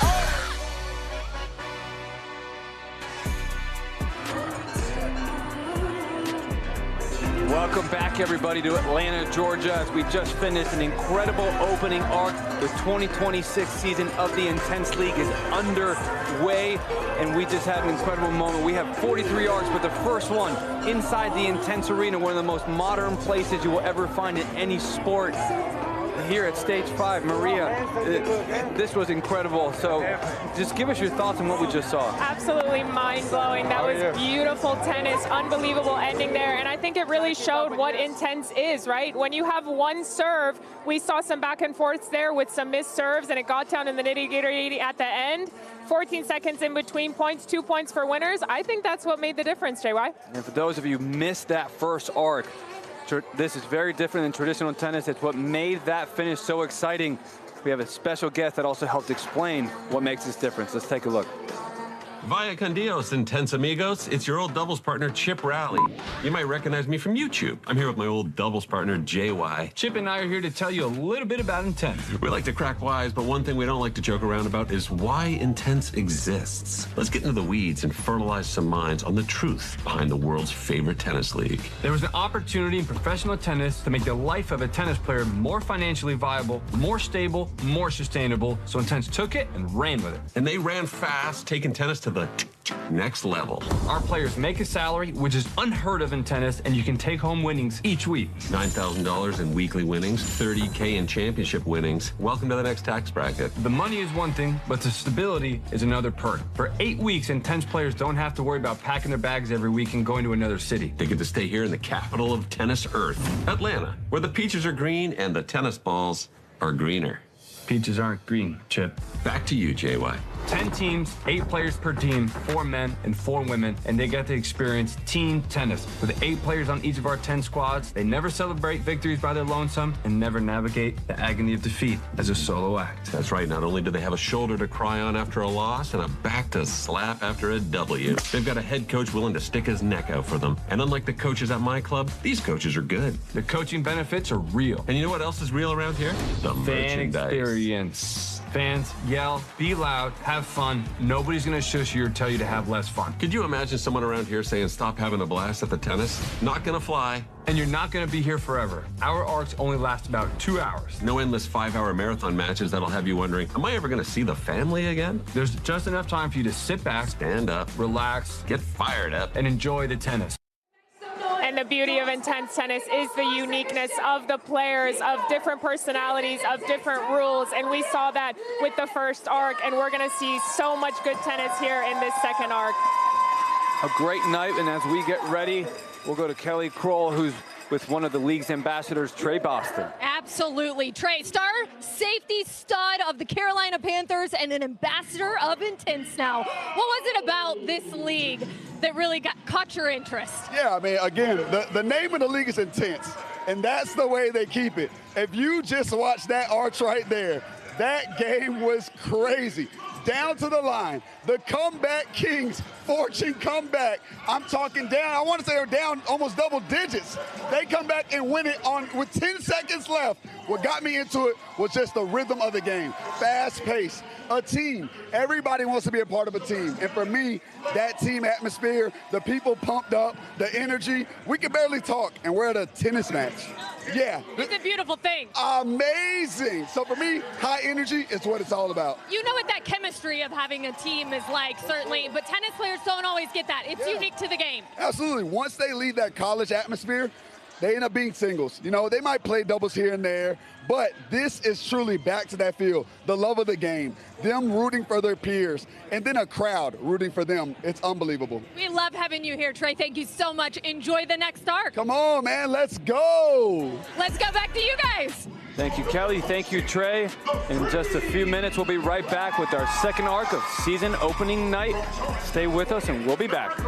S1: Welcome back, everybody, to Atlanta, Georgia, as we just finished an incredible opening arc. The 2026 season of the Intense League is underway, and we just had an incredible moment. We have 43 arcs, but the first one inside the Intense Arena, one of the most modern places you will ever find in any sport. Here at Stage 5, Maria, this was incredible. So just give us your thoughts on what we just saw.
S2: Absolutely mind-blowing. That was beautiful tennis, unbelievable ending there. And I think it really showed what Intense is, right? When you have one serve, we saw some back and forths there with some missed serves, and it got down in the nitty-gritty at the end. 14 seconds in between points, 2 points for winners. I think that's what made the difference, JY.
S1: And for those of you who missed that first arc, this is very different than traditional tennis. It's what made that finish so exciting. We have a special guest that also helped explain what makes this difference. Let's take a look.
S13: Vaya con Dios, Intense Amigos. It's your old doubles partner, Chip Rowley. You might recognize me from YouTube. I'm here with my old doubles partner, JY.
S14: Chip and I are here to tell you a little bit about Intense.
S13: We like to crack wise, but one thing we don't like to joke around about is why Intense exists. Let's get into the weeds and fertilize some minds on the truth behind the world's favorite tennis league.
S14: There was an opportunity in professional tennis to make the life of a tennis player more financially viable, more stable, more sustainable. So Intense took it and ran with it.
S13: And they ran fast, taking tennis to the next level.
S14: Our players make a salary, which is unheard of in tennis, and you can take home winnings each week.
S13: $9,000 in weekly winnings, $30K in championship winnings. Welcome to the next tax bracket.
S14: The money is one thing, but the stability is another perk. For 8 weeks, Intense players don't have to worry about packing their bags every week and going to another city.
S13: They get to stay here in the capital of tennis earth, Atlanta, where the peaches are green and the tennis balls are greener.
S14: Peaches aren't green, Chip.
S13: Back to you, JY.
S14: 10 teams, 8 players per team, 4 men and 4 women, and they get to experience team tennis. With 8 players on each of our 10 squads, they never celebrate victories by their lonesome and never navigate the agony of defeat as a solo act.
S13: That's right. Not only do they have a shoulder to cry on after a loss and a back to slap after a W, they've got a head coach willing to stick his neck out for them. And unlike the coaches at my club, these coaches are good.
S14: The coaching benefits are real.
S13: And you know what else is real around here? The
S14: fan
S13: merchandise.
S14: Experience. Fans, yell, be loud, have fun. Nobody's gonna shush you or tell you to have less fun.
S13: Could you imagine someone around here saying, stop having a blast at the tennis? Not gonna fly.
S14: And you're not gonna be here forever. Our arcs only last about 2 hours.
S13: No endless 5-hour marathon matches that'll have you wondering, am I ever gonna see the family again?
S14: There's just enough time for you to sit back,
S13: stand up,
S14: relax,
S13: get fired up,
S14: and enjoy the tennis.
S2: And the beauty of Intense Tennis is the uniqueness of the players, of different personalities, of different rules. And we saw that with the first arc, and we're going to see so much good tennis here in this second arc.
S1: A great night, and as we get ready, we'll go to Kelly Kroll, who's with one of the league's ambassadors, Trey Boston.
S3: Absolutely. Trey, star safety stud of the Carolina Panthers and an ambassador of Intense now. What was it about this league that really caught your interest?
S15: Yeah, I mean, again, the name of the league is Intense, and that's the way they keep it. If you just watch that arch right there, that game was crazy. Down to the line, the comeback kings, Fortune comeback. I'm talking down, I want to say they're down almost double digits. They come back and win it with 10 seconds left. What got me into it was just the rhythm of the game, fast pace, a team. Everybody wants to be a part of a team. And for me, that team atmosphere, the people pumped up, the energy, we could barely talk, and we're at a tennis match. Yeah.
S3: It's a beautiful thing.
S15: Amazing. So for me, high energy is what it's all about.
S3: You know what that chemistry of having a team is like, certainly, but tennis players don't always get that. It's unique to the game.
S15: Absolutely. Once they leave that college atmosphere, they end up being singles. You know, they might play doubles here and there, but this is truly back to that feel, the love of the game, them rooting for their peers, and then a crowd rooting for them. It's unbelievable.
S3: We love having you here, Trey. Thank you so much. Enjoy the next arc.
S15: Come on, man. Let's go.
S3: Let's go back to you guys.
S1: Thank you, Kelly. Thank you, Trey. In just a few minutes, we'll be right back with our second arc of season opening night. Stay with us, and we'll be back.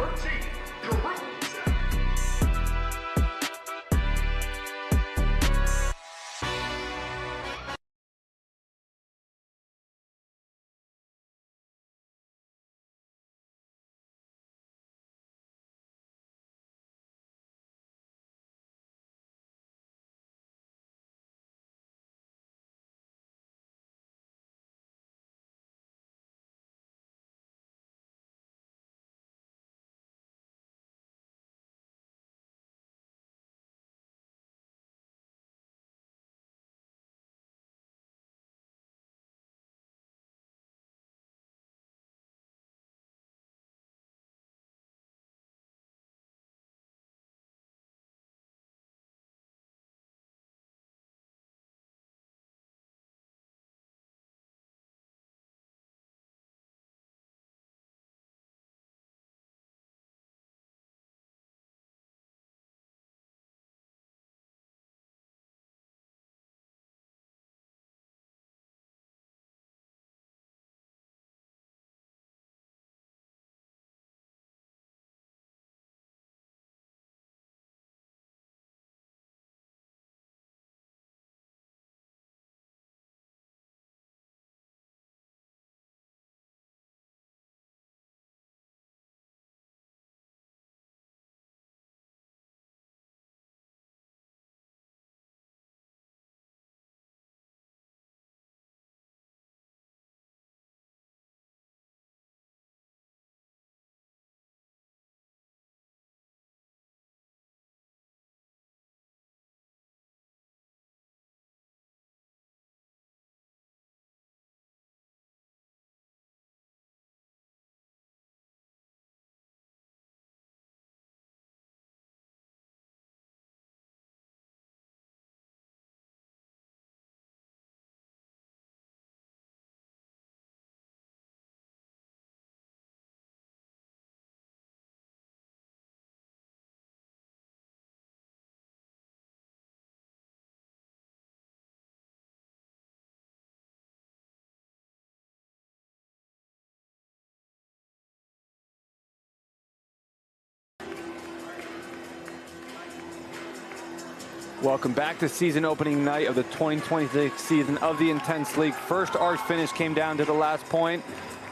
S1: Welcome back to season opening night of the 2026 season of the Intense League. First arch finish came down to the last point.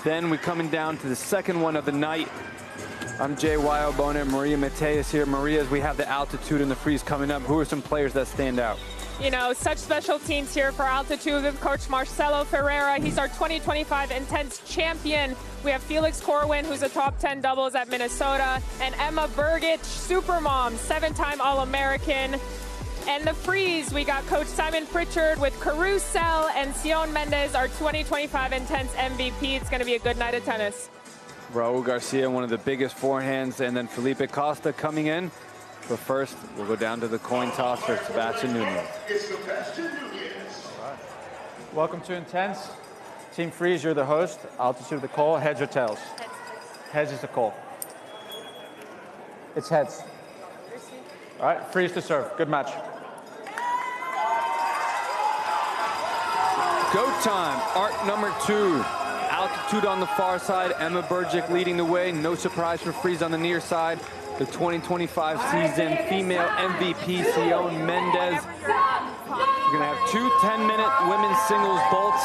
S1: Then we're coming down to the second one of the night. I'm Jay Wildbone and Maria Mateus here. Maria, as we have the altitude and the freeze coming up, who are some players that stand out?
S2: You know, such special teams here for altitude with Coach Marcelo Ferreira. He's our 2025 Intense champion. We have Felix Corwin, who's a top 10 doubles at Minnesota, and Emma Burgich, supermom, 7-time All-American. And the freeze, we got Coach Simon Pritchard with Carousel and Sion Mendez, our 2025 Intense MVP. It's going to be a good night of tennis.
S1: Raul Garcia, one of the biggest forehands, and then Felipe Costa coming in. But first, we'll go down to the coin toss for Sebastian Nunez.
S9: Right. Welcome to Intense. Team Freeze, you're the host. Altitude the call. Heads or tails? Heads is the call. It's heads. All right, Freeze to serve. Good match.
S1: Go time, arc number 2. Altitude on the far side, Emma Burgich leading the way. No surprise for Freeze on the near side. The 2025 season female MVP, Sion Mendez. We're gonna have 2 10-minute women's singles bolts.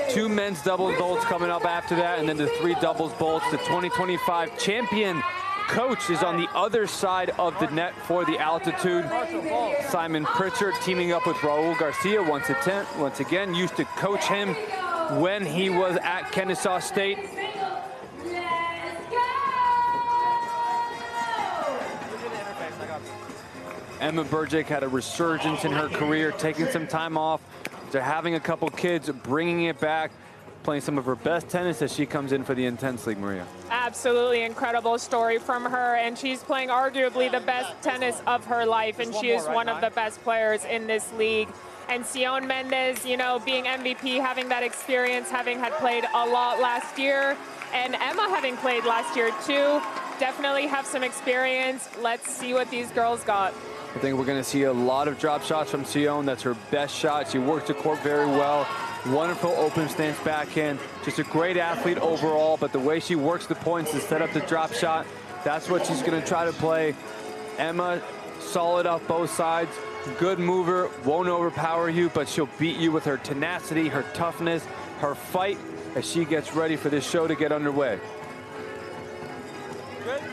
S9: Okay.
S1: 2 men's doubles bolts coming up after that, and then the 3 doubles bolts. The 2025 champion coach is on the other side of the net for the altitude. Simon Pritchard teaming up with Raul Garcia once again, used to coach him when he was at Kennesaw State. Emma Burgich had a resurgence in her career, taking some time off. They're having a couple kids, bringing it back, playing some of her best tennis as she comes in for the Intense League, Maria.
S2: Absolutely incredible story from her, and she's playing arguably the best tennis of her life, and she is one of the best players in this league. And Sion Mendez, you know, being MVP, having that experience, having had played a lot last year, and Emma having played last year too, definitely have some experience. Let's see what these girls got.
S1: I think we're going to see a lot of drop shots from Sion. That's her best shot. She works the court very well. Wonderful open stance backhand. Just a great athlete overall, but the way she works the points to set up the drop shot, that's what she's going to try to play. Emma, solid off both sides. Good mover, won't overpower you, but she'll beat you with her tenacity, her toughness, her fight as she gets ready for this show to get underway.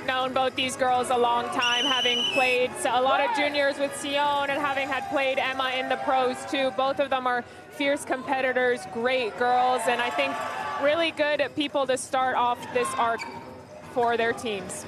S2: Known both these girls a long time, having played a lot of juniors with Sion and having had played Emma in the pros too. Both of them are fierce competitors, great girls, and I think really good people to start off this arc for their teams.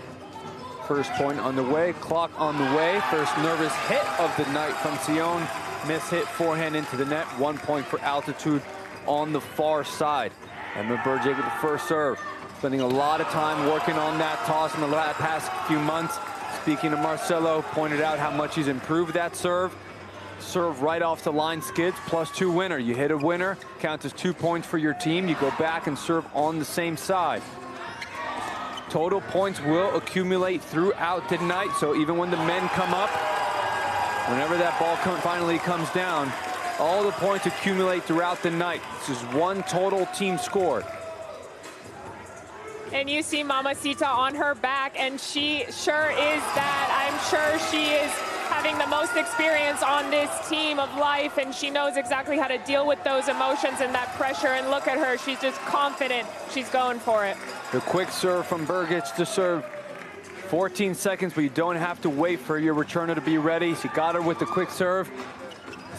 S1: First point on the way, clock on the way. First nervous hit of the night from Sion. Miss hit, forehand into the net. 1 point for altitude on the far side. Emma Burgich with the first serve. Spending a lot of time working on that toss in the past few months. Speaking of Marcelo, pointed out how much he's improved that serve. Serve right off the line skids, +2 winner. You hit a winner, counts as 2 points for your team. You go back and serve on the same side. Total points will accumulate throughout the night, so even when the men come up, whenever that ball finally comes down, all the points accumulate throughout the night. This is one total team score.
S2: And you see Mamacita on her back, and she sure is that. I'm sure she is having the most experience on this team of life, and she knows exactly how to deal with those emotions and that pressure. And look at her, she's just confident. She's going for it.
S1: The quick serve from Burgich to serve. 14 seconds, but you don't have to wait for your returner to be ready. She got her with the quick serve.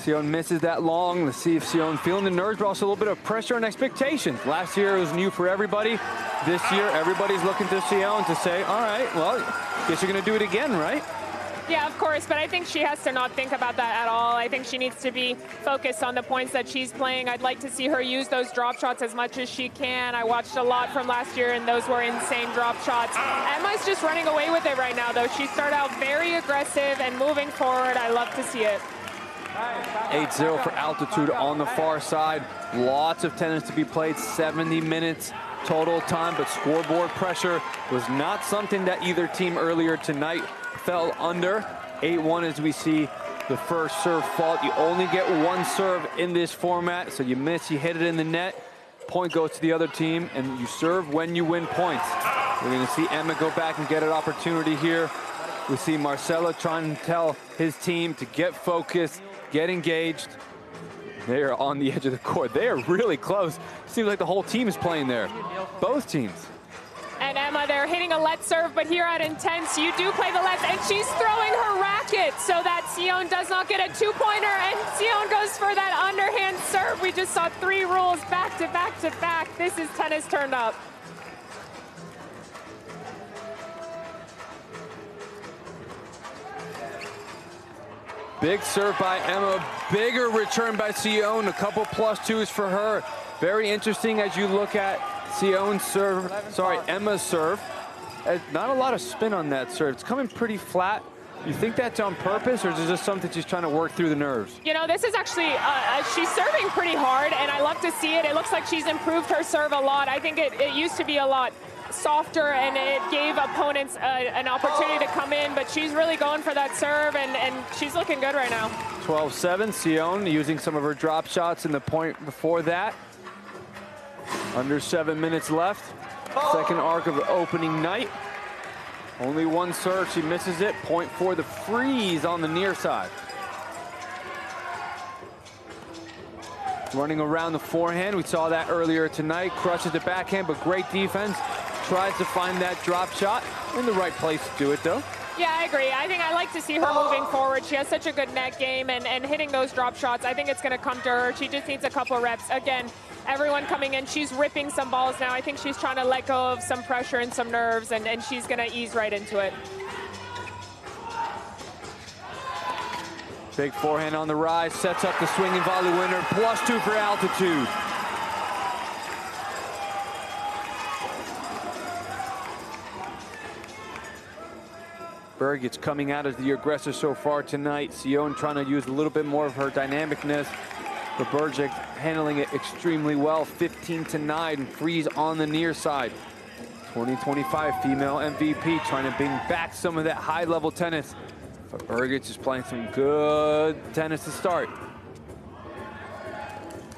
S1: Sion misses that long. Let's see if Sion feeling the nerves, but also a little bit of pressure and expectations. Last year it was new for everybody. This year everybody's looking to Sion to say, all right, well, guess you're going to do it again, right?
S2: Yeah, of course, but I think she has to not think about that at all. I think she needs to be focused on the points that she's playing. I'd like to see her use those drop shots as much as she can. I watched a lot from last year, and those were insane drop shots. Emma's just running away with it right now, though. She started out very aggressive and moving forward. I love to see it.
S1: 8-0 for altitude on the far side. Lots of tennis to be played, 70 minutes total time, but scoreboard pressure was not something that either team earlier tonight fell under. 8-1 as we see the first serve fault. You only get one serve in this format, so you miss, you hit it in the net. Point goes to the other team, and you serve when you win points. We're going to see Emma go back and get an opportunity here. We see Marcelo trying to tell his team to get focused, get engaged. They are on the edge of the court. They are really close. Seems like the whole team is playing there. Both teams.
S2: And Emma, they're hitting a let serve, but here at Intense, you do play the left, and she's throwing her racket so that Sion does not get a two-pointer, and Sion goes for that underhand serve. We just saw 3 rules back to back to back. This is tennis turned up.
S1: Big serve by Emma, bigger return by Sion, a couple +2s for her. Very interesting as you look at Sion's serve, Emma's serve. Not a lot of spin on that serve. It's coming pretty flat. You think that's on purpose, or is it just something she's trying to work through the nerves?
S2: You know, this is actually, she's serving pretty hard, and I love to see it. It looks like she's improved her serve a lot. I think it used to be a lot softer, and it gave opponents an opportunity to come in, but she's really going for that serve, and she's looking good right now.
S1: 12-7, Sion using some of her drop shots in the point before that. Under 7 minutes left. Second arc of the opening night. Only one serve, she misses it. Point for the freeze on the near side. Running around the forehand, we saw that earlier tonight. Crushes the backhand, but great defense. Tries to find that drop shot. In the right place to do it, though.
S2: Yeah, I agree. I think I like to see her moving forward. She has such a good net game, and hitting those drop shots, I think it's going to come to her. She just needs a couple reps. Again, everyone coming in, she's ripping some balls now. I think she's trying to let go of some pressure and some nerves, and she's going to ease right into it.
S1: Big forehand on the rise, sets up the swinging volley winner, +2 for altitude. Birgit's coming out as the aggressor so far tonight. Sion trying to use a little bit more of her dynamicness. But Birgit handling it extremely well. 15-9, freeze on the near side. 2025 female MVP trying to bring back some of that high-level tennis. But Birgit is playing some good tennis to start.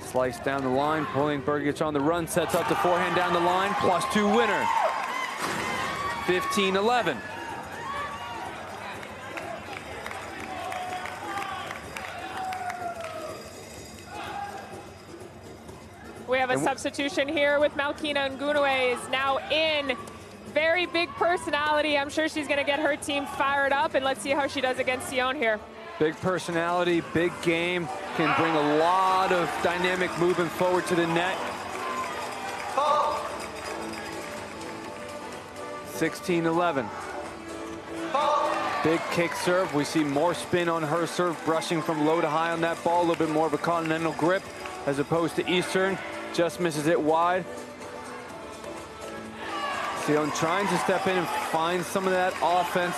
S1: Slice down the line, pulling Birgit on the run, sets up the forehand down the line, +2 winner. 15-11.
S2: We have a substitution here with Malkina Ngunue is now in. Very big personality. I'm sure she's going to get her team fired up, and let's see how she does against Sion here.
S1: Big personality, big game, can bring a lot of dynamic movement forward to the net. 16-11. Big kick serve. We see more spin on her serve, brushing from low to high on that ball. A little bit more of a continental grip as opposed to Eastern. Just misses it wide. Sion trying to step in and find some of that offense.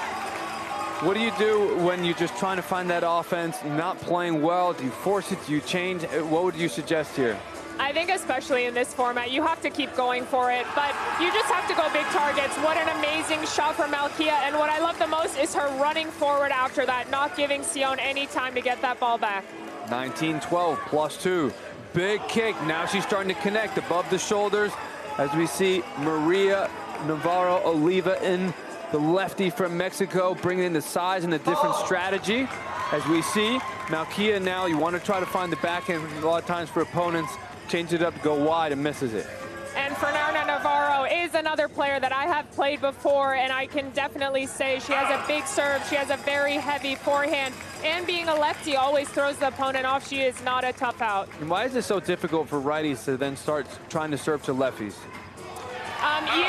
S1: What do you do when you're just trying to find that offense, not playing well? Do you force it? Do you change? What would you suggest here?
S2: I think especially in this format, you have to keep going for it, but you just have to go big targets. What an amazing shot from Malkia, and what I love the most is her running forward after that, not giving Sion any time to get that ball back.
S1: 19-12, +2. Big kick. Now she's starting to connect above the shoulders as we see Maria Navarro Oliva in, the lefty from Mexico, bringing in the size and the different strategy. As we see, Malkia now, you want to try to find the backhand a lot of times for opponents, change it up to go wide and misses it.
S2: And Fernanda Navarro is another player that I have played before, and I can definitely say she has a big serve, she has a very heavy forehand, and being a lefty always throws the opponent off. She is not a tough out.
S1: And why is it so difficult for righties to then start trying to serve to lefties?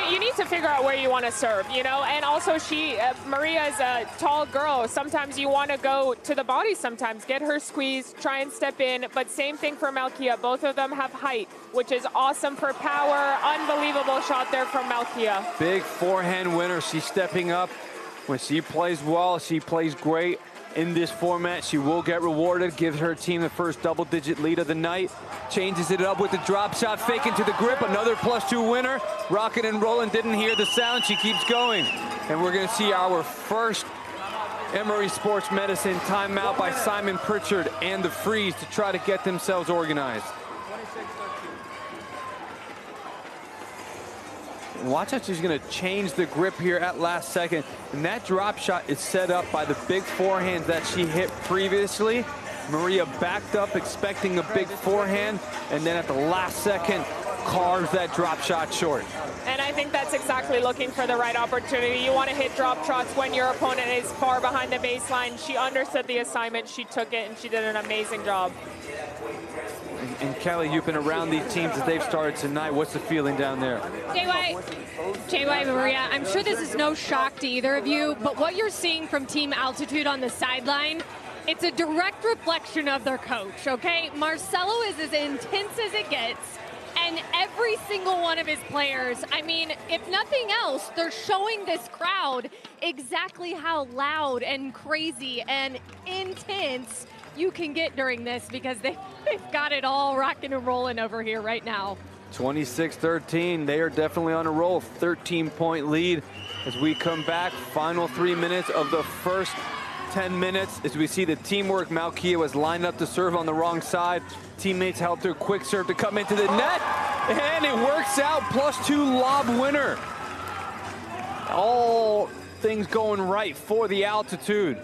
S2: You need to figure out where you want to serve, you know, and also Maria is a tall girl. Sometimes you want to go to the body sometimes, get her squeeze, try and step in, but same thing for Malkia. Both of them have height, which is awesome for power. Unbelievable shot there from Malkia.
S1: Big forehand winner. She's stepping up. When she plays well, she plays great. In this format, she will get rewarded, gives her team the first double-digit lead of the night, changes it up with the drop shot, fake into the grip, another +2 winner. Rocking and rolling, didn't hear the sound, she keeps going. And we're gonna see our first Emory Sports Medicine timeout by Simon Pritchard and the Freeze to try to get themselves organized. Watch out, she's going to change the grip here at last second. And that drop shot is set up by the big forehand that she hit previously. Maria backed up expecting a big forehand, and then at the last second carves that drop shot short.
S2: And I think that's exactly looking for the right opportunity. You want to hit drop shots when your opponent is far behind the baseline. She understood the assignment, she took it, and she did an amazing job.
S1: And Kelly, you've been around these teams as they've started tonight. What's the feeling down there?
S3: JY, Maria, I'm sure this is no shock to either of you, but what you're seeing from Team Altitude on the sideline, it's a direct reflection of their coach, okay? Marcelo is as intense as it gets, and every single one of his players, I mean, if nothing else, they're showing this crowd exactly how loud and crazy and intense you can get during this, because they've got it all rocking and rolling over here right now.
S1: 26-13, they are definitely on a roll. 13-point lead as we come back. Final 3 minutes of the first 10 minutes as we see the teamwork. Malkia was lined up to serve on the wrong side. Teammates helped her quick serve to come into the net, and it works out. +2 lob winner. All things going right for the Altitude.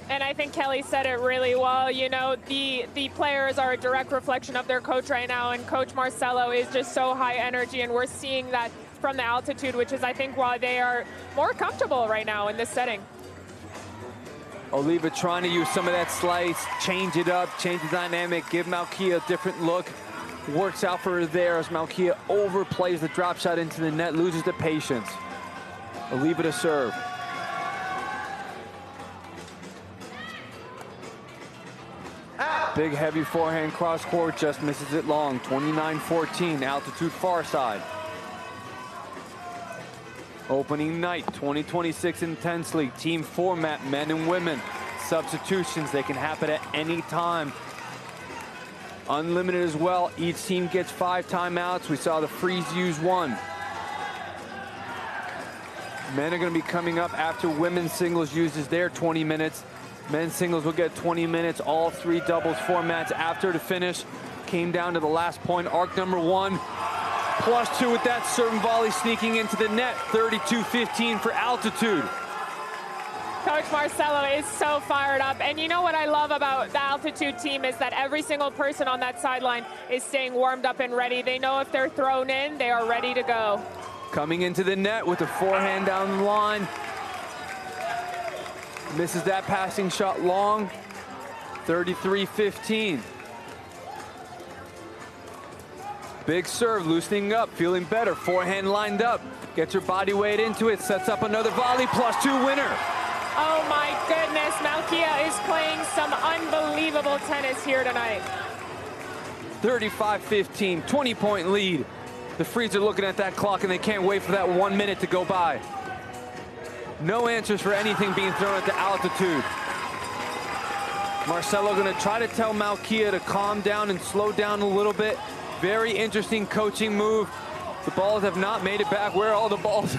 S2: And I think Kelly said it really well. You know, the players are a direct reflection of their coach right now, and Coach Marcelo is just so high energy, and we're seeing that from the Altitude, which is, I think, why they are more comfortable right now in this setting.
S1: Oliva trying to use some of that slice, change it up, change the dynamic, give Malkia a different look. Works out for her there as Malkia overplays the drop shot into the net, loses the patience. Oliva to serve. Big heavy forehand cross court, just misses it long. 29-14, Altitude far side. Opening night, 2026 Intense League. Team format, men and women. Substitutions, they can happen at any time. Unlimited as well. Each team gets 5 timeouts. We saw the Freeze use 1. Men are going to be coming up after women's singles uses their 20 minutes. Men's singles will get 20 minutes, all 3 doubles formats after the finish. Came down to the last point, arc number 1. +2 with that serve and volley sneaking into the net. 32-15 for Altitude.
S2: Coach Marcelo is so fired up. And you know what I love about the Altitude team is that every single person on that sideline is staying warmed up and ready. They know if they're thrown in, they are ready to go.
S1: Coming into the net with a forehand down the line. Misses that passing shot long. 33-15. Big serve, loosening up, feeling better. Forehand lined up, gets her body weight into it, sets up another volley, +2 winner.
S2: Oh my goodness, Malkia is playing some unbelievable tennis here tonight.
S1: 35-15, 20-point lead. The Freeze are looking at that clock and they can't wait for that 1 minute to go by. No answers for anything being thrown at the Altitude. Marcelo gonna try to tell Malkia to calm down and slow down a little bit. Very interesting coaching move. The balls have not made it back. Where are all the balls?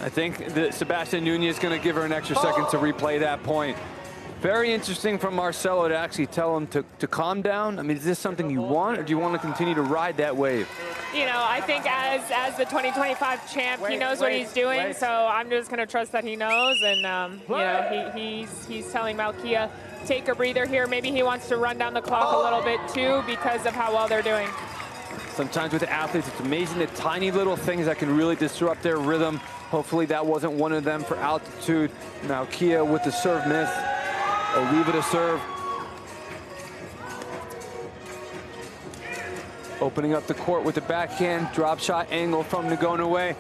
S1: I think that Sebastian Nunez is going to give her an extra second to replay that point. Very interesting from Marcelo to actually tell him to calm down. I mean, is this something you want, or do you want to continue to ride that wave?
S2: You know, I think as the 2025 champ, he knows what he's doing, so I'm just going to trust that he knows. And, you know, he's telling Malkia, take a breather here. Maybe he wants to run down the clock a little bit, too, because of how well they're doing.
S1: Sometimes with the athletes, it's amazing the tiny little things that can really disrupt their rhythm. Hopefully that wasn't one of them for Altitude. Malkia with the serve miss. Oliva to serve. Opening up the court with the backhand. Drop shot angle from Ngonaway.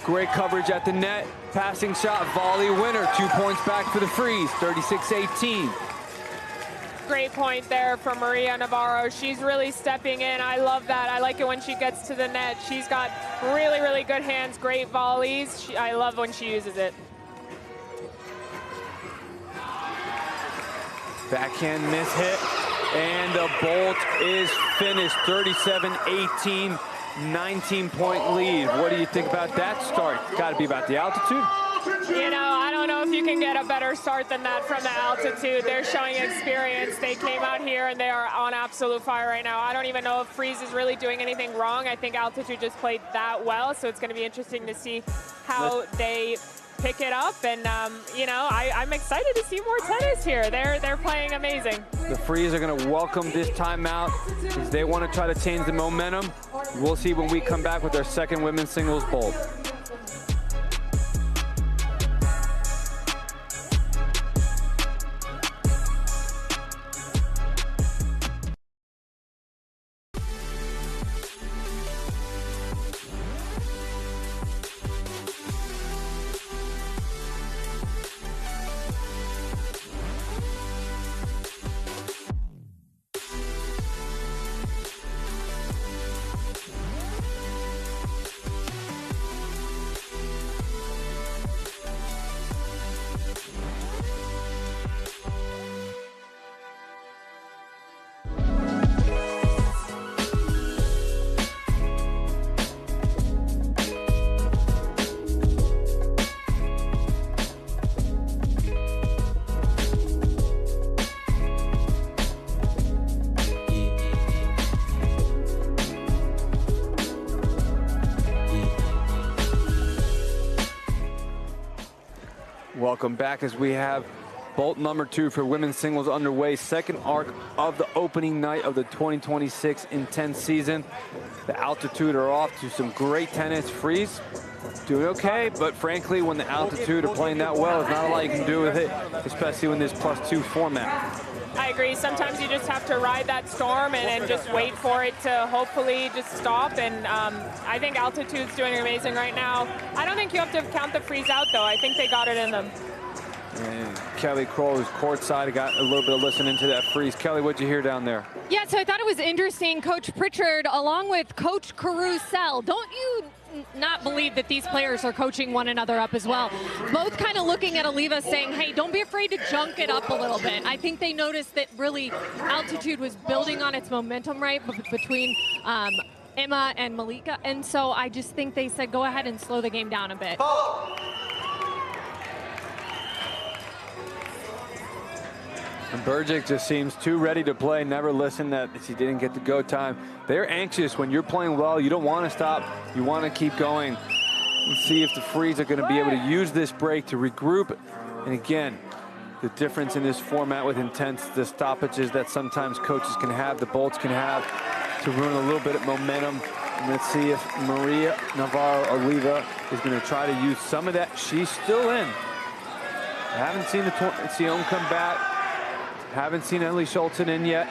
S1: Great coverage at the net. Passing shot, volley winner. 2 points back for the Freeze, 36-18.
S2: Great point there for Maria Navarro. She's really stepping in. I love that. I like it when she gets to the net. She's got really, really good hands, great volleys. I love when she uses it.
S1: Backhand miss hit, and the bolt is finished. 37-18, 19-point lead. What do you think about that start? Got to be about the Altitude.
S2: You know, I don't know if you you can get a better start than that from the altitude. They're showing experience. They came out here and they are on absolute fire right now. I don't even know if Freeze is really doing anything wrong. I think altitude just played that well, so it's going to be interesting to see how they pick it up. And you know, I'm excited to see more tennis here. They're playing amazing.
S1: The Freeze are going to welcome this timeout as they want to try to change the momentum. We'll see when we come back with our second women's singles bowl. Welcome back as we have bolt number 2 for women's singles underway. Second arc of the opening night of the 2026 Intense season. The altitude are off to some great tennis. Freeze doing okay, but frankly, when the altitude are playing that well, there's not a lot you can do with it, especially in this +2 format.
S2: I agree. Sometimes you just have to ride that storm and just wait for it to hopefully just stop. And I think altitude's doing amazing right now. I don't think you have to count the Freeze out, though. I think they got it in them.
S1: And Kelly Kroll is courtside. I got a little bit of listening to that Freeze. Kelly, what'd you hear down there?
S3: Yeah, so I thought it was interesting. Coach Pritchard, along with Coach Carousel, don't you not believe that these players are coaching one another up as well? Both kind of looking at Oliva saying, hey, don't be afraid to junk it up a little bit. I think they noticed that really altitude was building on its momentum, right, between Emma and Malika. And so I just think they said, go ahead and slow the game down a bit.
S1: And Burgic just seems too ready to play, never listened that she didn't get the go time. They're anxious. When you're playing well, you don't want to stop. You want to keep going and see if the Freeze are going to be able to use this break to regroup. And again, the difference in this format with Intense, the stoppages that sometimes coaches can have, the bolts can have, to ruin a little bit of momentum. And let's see if Maria Navarro Oliva is going to try to use some of that. She's still in. I haven't seen the Sion come back. Haven't seen Ellie Schultzen in yet.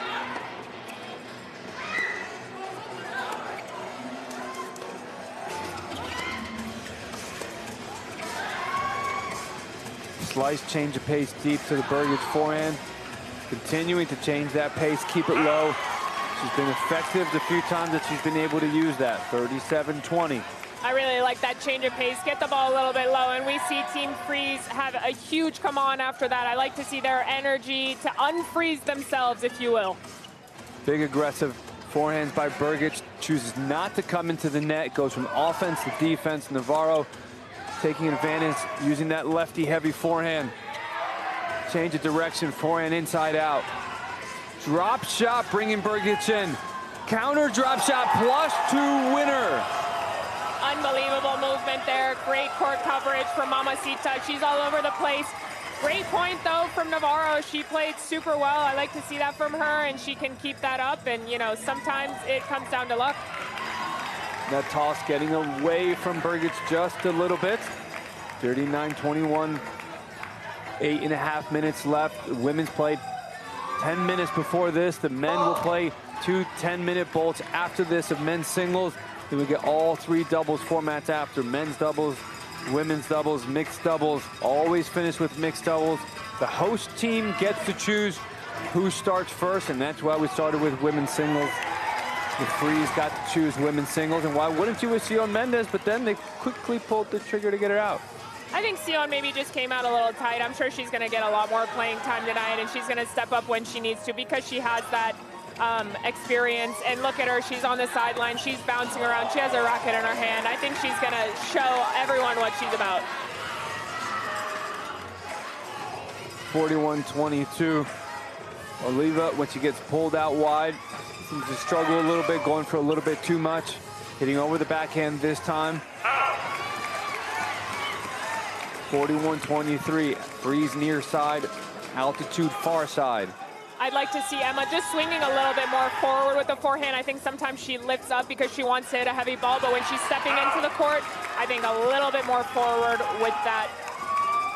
S1: Slice, change of pace deep to the Burgic forehand. Continuing to change that pace, keep it low. She's been effective the few times that she's been able to use that. 37-20.
S2: I really like that change of pace, get the ball a little bit low, and we see Team Freeze have a huge come on after that. I like to see their energy to unfreeze themselves, if you will.
S1: Big aggressive forehands by Burgic, chooses not to come into the net, goes from offense to defense. Navarro taking advantage, using that lefty heavy forehand. Change of direction, forehand inside out. Drop shot, bringing Burgic in. Counter drop shot, +2 winner.
S2: Unbelievable movement there. Great court coverage from Mamacita. She's all over the place. Great point, though, from Navarro. She played super well. I like to see that from her, and she can keep that up. And, you know, sometimes it comes down to luck.
S1: That toss getting away from Burgic just a little bit. 39-21, 8.5 minutes left. The women's played 10 minutes before this. The men will play 2 10-minute bolts after this of men's singles. Then we get all 3 doubles formats after. Men's doubles, women's doubles, mixed doubles. Always finish with mixed doubles. The host team gets to choose who starts first, and that's why we started with women's singles. The Freeze got to choose women's singles, and why wouldn't you with Sion Mendez? But then they quickly pulled the trigger to get her out.
S2: I think Sion maybe just came out a little tight. I'm sure she's going to get a lot more playing time tonight, and she's going to step up when she needs to because she has that experience. And look at her, she's on the sideline, she's bouncing around, she has a racket in her hand. I think she's going to show everyone what she's about.
S1: 41-22. Oliva, when she gets pulled out wide, seems to struggle a little bit, going for a little bit too much. Hitting over the backhand this time. 41-23. Freeze near side, altitude far side.
S2: I'd like to see Emma just swinging a little bit more forward with the forehand. I think sometimes she lifts up because she wants to hit a heavy ball, but when she's stepping into the court, I think a little bit more forward with that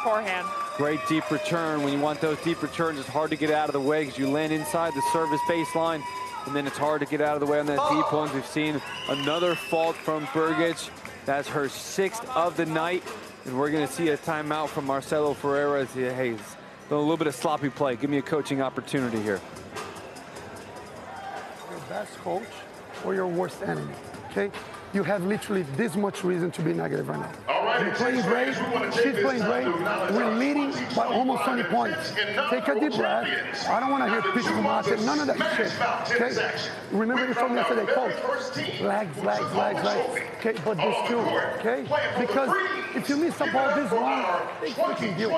S2: forehand.
S1: Great deep return. When you want those deep returns, it's hard to get out of the way because you land inside the service baseline, and then it's hard to get out of the way on that deep ones. We've seen another fault from Brgic. That's her 6th of the night, and we're going to see a timeout from Marcelo Ferreira as hey, a little bit of sloppy play. Give me a coaching opportunity here.
S16: Your best coach or your worst enemy, okay? You have literally this much reason to be negative right now. You're playing great, she's playing great, we're leading by almost 20 points. Take a deep breath. I don't want to hear pitch from us, none of that shit, okay? Remember you told me yesterday, coach, lags, okay? But this too, okay? Because if you miss a ball this long, they freaking deal.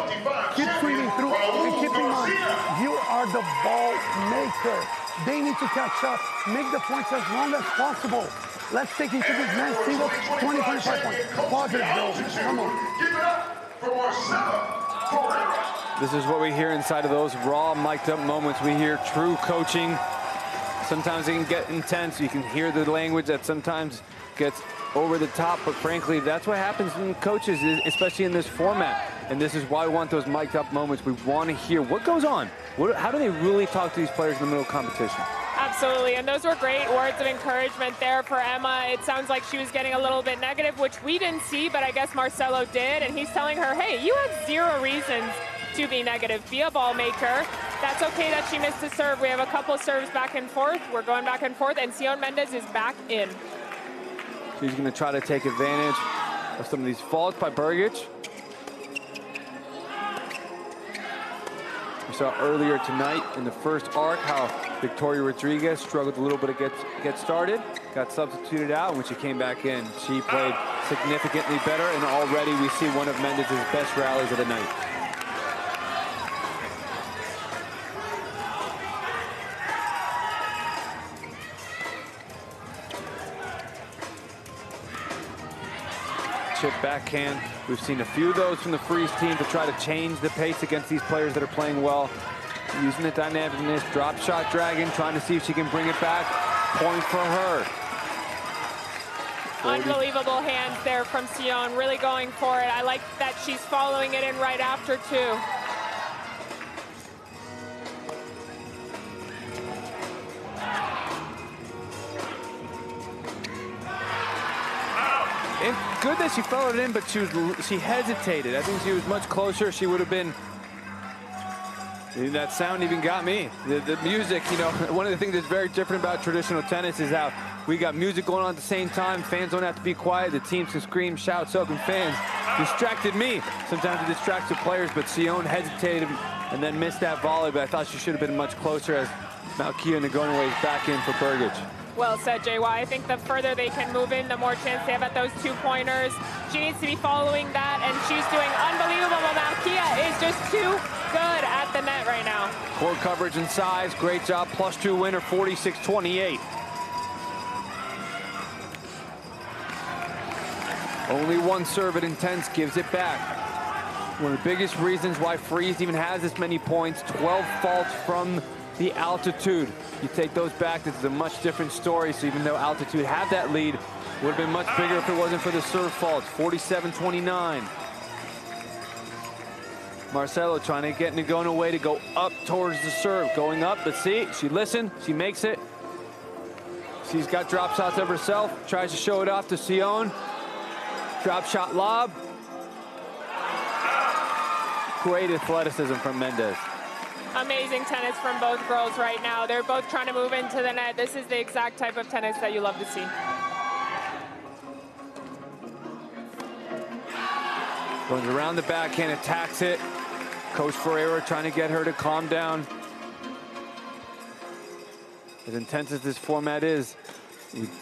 S16: Keep swinging through and keep in mind, you are the ball maker. They need to catch up, make the points as long as possible. Let's take into this next single 20, 25 points. Positive, bro. Come on.
S7: Give it up for Marcelo.
S1: This is what we hear inside of those raw, mic'd up moments. We hear true coaching. Sometimes it can get intense. You can hear the language that sometimes gets over the top, but frankly, that's what happens in coaches, especially in this format. And this is why we want those mic'd up moments. We want to hear what goes on. How do they really talk to these players in the middle of competition?
S2: Absolutely, and those were great words of encouragement there for Emma. It sounds like she was getting a little bit negative, which we didn't see, but I guess Marcelo did, and he's telling her, hey, you have 0 reasons to be negative. Be a ball maker. That's okay that she missed a serve. We have a couple of serves back and forth. We're going back and forth, and Sion Mendez is back in.
S1: She's going to try to take advantage of some of these faults by Brgic. We saw earlier tonight in the first arc how Victoria Rodriguez struggled a little bit to get started, got substituted out. When she came back in, she played significantly better, and already we see one of Mendez's best rallies of the night. Chip backhand. We've seen a few of those from the Freeze team to try to change the pace against these players that are playing well. Using the dynamicness, drop shot dragon, trying to see if she can bring it back. Point for her. 40.
S2: Unbelievable hands there from Sion, really going for it. I like that she's following it in right after, too.
S1: And good that she followed it in, but she hesitated. I think she was much closer. She would have been. That sound even got me. The music, you know, one of the things that's very different about traditional tennis is how we got music going on at the same time. Fans don't have to be quiet. The teams can scream, shout, so can fans. Distracted me. Sometimes it distracts the players, but Sion hesitated and then missed that volley, but I thought she should have been much closer as Malkia Nagonaway is back in for Brgic.
S2: Well said, JY. I think the further they can move in, the more chance they have at those 2-pointers. She needs to be following that, and she's doing unbelievable. Malkia is just too good at the net right now.
S1: Court coverage and size, great job. +2 winner, 46-28. Only one serve at Intense gives it back. One of the biggest reasons why Freeze even has this many points, 12 faults from the altitude. You take those back, this is a much different story. So even though altitude had that lead, would have been much bigger if it wasn't for the serve faults. 47-29. Marcelo trying to get Nagonaway to go up towards the serve. Going up, but see, she listened, she makes it. She's got drop shots of herself, tries to show it off to Sion. Drop shot lob. Great athleticism from Mendez.
S2: Amazing tennis from both girls right now. They're both trying to move into the net. This is the exact type of tennis that you love to see.
S1: Goes around the backhand, attacks it. Coach Ferreira trying to get her to calm down. As intense as this format is,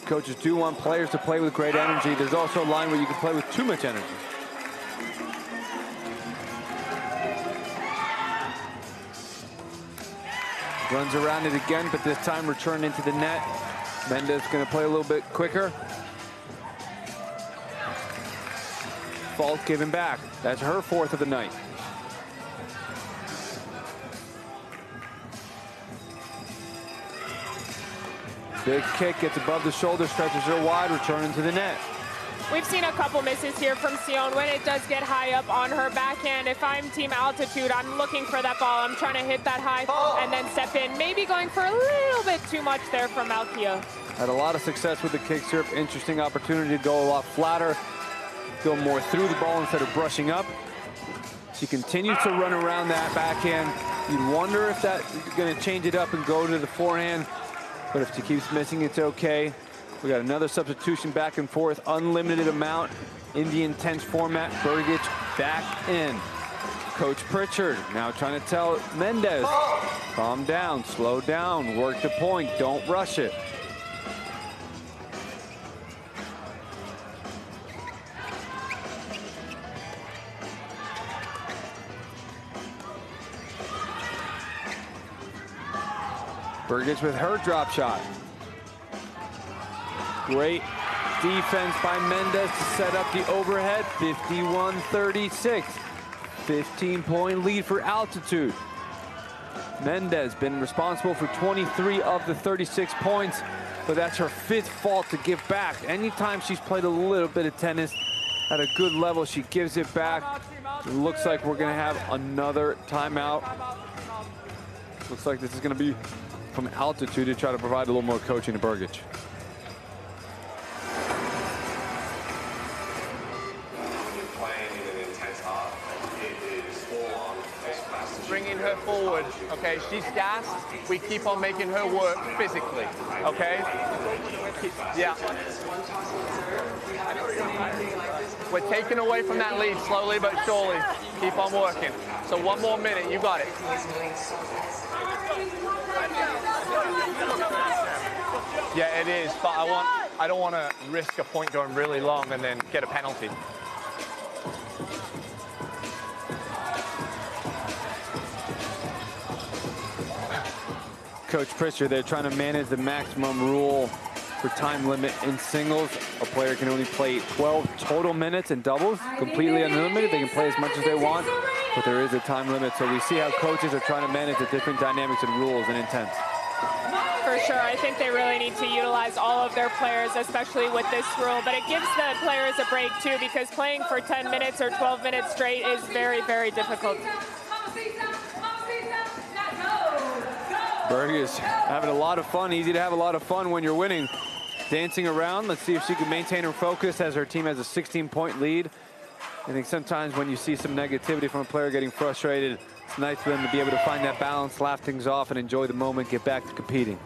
S1: coaches do want players to play with great energy. There's also a line where you can play with too much energy. Runs around it again, but this time return into the net. Mendez going to play a little bit quicker. Fault given back. That's her 4th of the night. Big kick, gets above the shoulder, stretches her wide, return into the net.
S2: We've seen a couple misses here from Sion when it does get high up on her backhand. If I'm team altitude, I'm looking for that ball. I'm trying to hit that high and then step in. Maybe going for a little bit too much there from Malkia.
S1: Had a lot of success with the kick serve. Interesting opportunity to go a lot flatter, go more through the ball instead of brushing up. She continues to run around that backhand. You'd wonder if that's going to change it up and go to the forehand. But if she keeps missing, it's okay. We got another substitution back and forth, unlimited amount in the intense format. Brgic back in. Coach Pritchard now trying to tell Mendez, calm down, slow down, work the point, don't rush it. Brgic with her drop shot. Great defense by Mendez to set up the overhead. 51-36. 15-point lead for Altitude. Mendez been responsible for 23 of the 36 points, but that's her 5th fault to give back. Anytime she's played a little bit of tennis at a good level, she gives it back. It looks like we're going to have another timeout. Looks like this is going to be from Altitude to try to provide a little more coaching to Brgic.
S12: Bringing her forward, okay? She's gassed. We keep on making her work physically, okay? Yeah. We're taking away from that lead slowly but surely. Keep on working. So 1 more minute, you got it. Yeah, it is, but I don't want to risk a point going really long and then get a penalty.
S1: Coach Pritchard, they're trying to manage the maximum rule for time limit in singles. A player can only play 12 total minutes in doubles, completely unlimited. They can play as much as they want, but there is a time limit. So we see how coaches are trying to manage the different dynamics and rules in Intense.
S2: For sure, I think they really need to utilize all of their players, especially with this rule. But it gives the players a break too, because playing for 10 minutes or 12 minutes straight is very, very difficult.
S1: Berg is having a lot of fun. Easy to have a lot of fun when you're winning. Dancing around. Let's see if she can maintain her focus as her team has a 16-point lead. I think sometimes when you see some negativity from a player getting frustrated, it's nice for them to be able to find that balance, laugh things off, and enjoy the moment, get back to competing.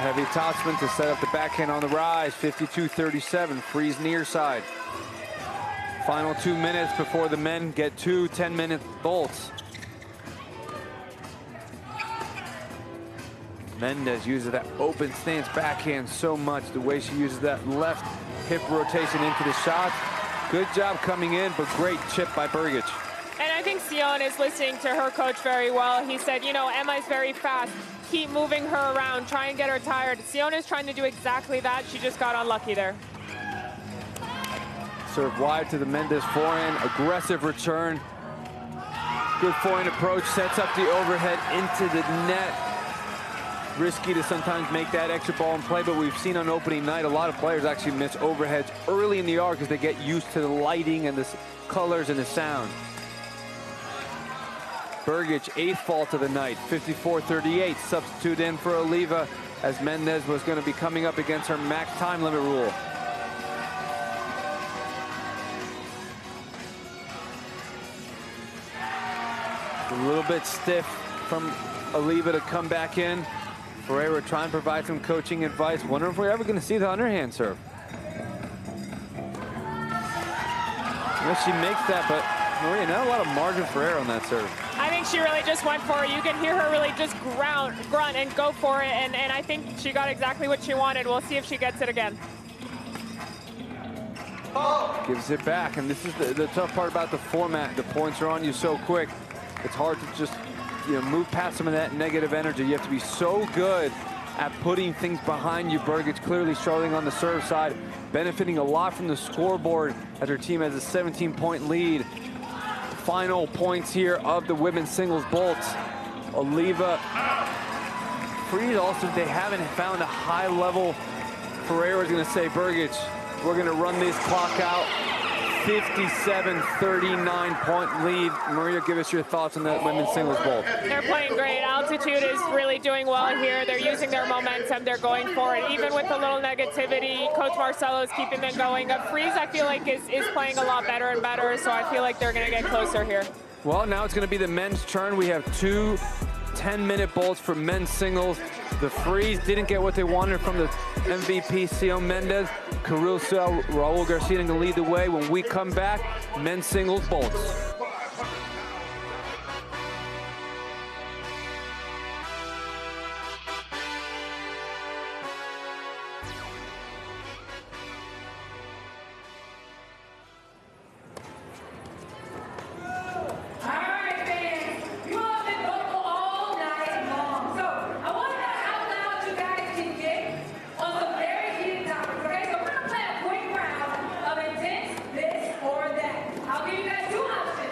S1: Heavy topspin to set up the backhand on the rise. 52-37, freeze near side. Final 2 minutes before the men get 2 10-minute bolts. Mendez uses that open stance backhand so much. The way she uses that left hip rotation into the shot. Good job coming in, but great chip by Brgic.
S2: And I think Sion is listening to her coach very well. He said, you know, Emma's very fast. Keep moving her around, try and get her tired. Sion is trying to do exactly that. She just got unlucky there.
S1: Serve wide to the Mendez forehand, aggressive return. Good forehand approach, sets up the overhead into the net. Risky to sometimes make that extra ball in play, but we've seen on opening night a lot of players actually miss overheads early in the arc because they get used to the lighting and the colors and the sound. Brgic, 8th fault of the night, 54-38. Substitute in for Oliva as Mendez was going to be coming up against her max time limit rule. A little bit stiff from Oliva to come back in. Ferreira trying to provide some coaching advice. Wonder if we're ever going to see the underhand serve. Well, she makes that, but Maria, not a lot of margin for error on that serve.
S2: I think she really just went for it. You can hear her really just grunt and go for it, and I think she got exactly what she wanted. We'll see if she gets it again.
S1: Gives it back, and this is the tough part about the format. The points are on you so quick. It's hard to just move past some of that negative energy. You have to be so good at putting things behind you. Birgit's clearly struggling on the serve side, benefiting a lot from the scoreboard as her team has a 17-point lead. Final points here of the women's singles bolts. Oliva Freed also, they haven't found a high level. Ferreira's gonna say, Birgit, we're gonna run this clock out. 57-39 point lead. Maria, give us your thoughts on that women's singles bowl.
S2: They're playing great. Altitude is really doing well here. They're using their momentum. They're going for it. Even with a little negativity, Coach Marcelo is keeping them going. Freeze, I feel like, is playing a lot better and better, so I feel like they're going to get closer here.
S1: Well, now it's going to be the men's turn. We have two 10-minute bowls for men's singles. The Freeze didn't get what they wanted from the MVP, Cio Mendez. Caruso, Raul Garcia going to lead the way. When we come back, men's singles bolts.
S6: I'll give you guys two options.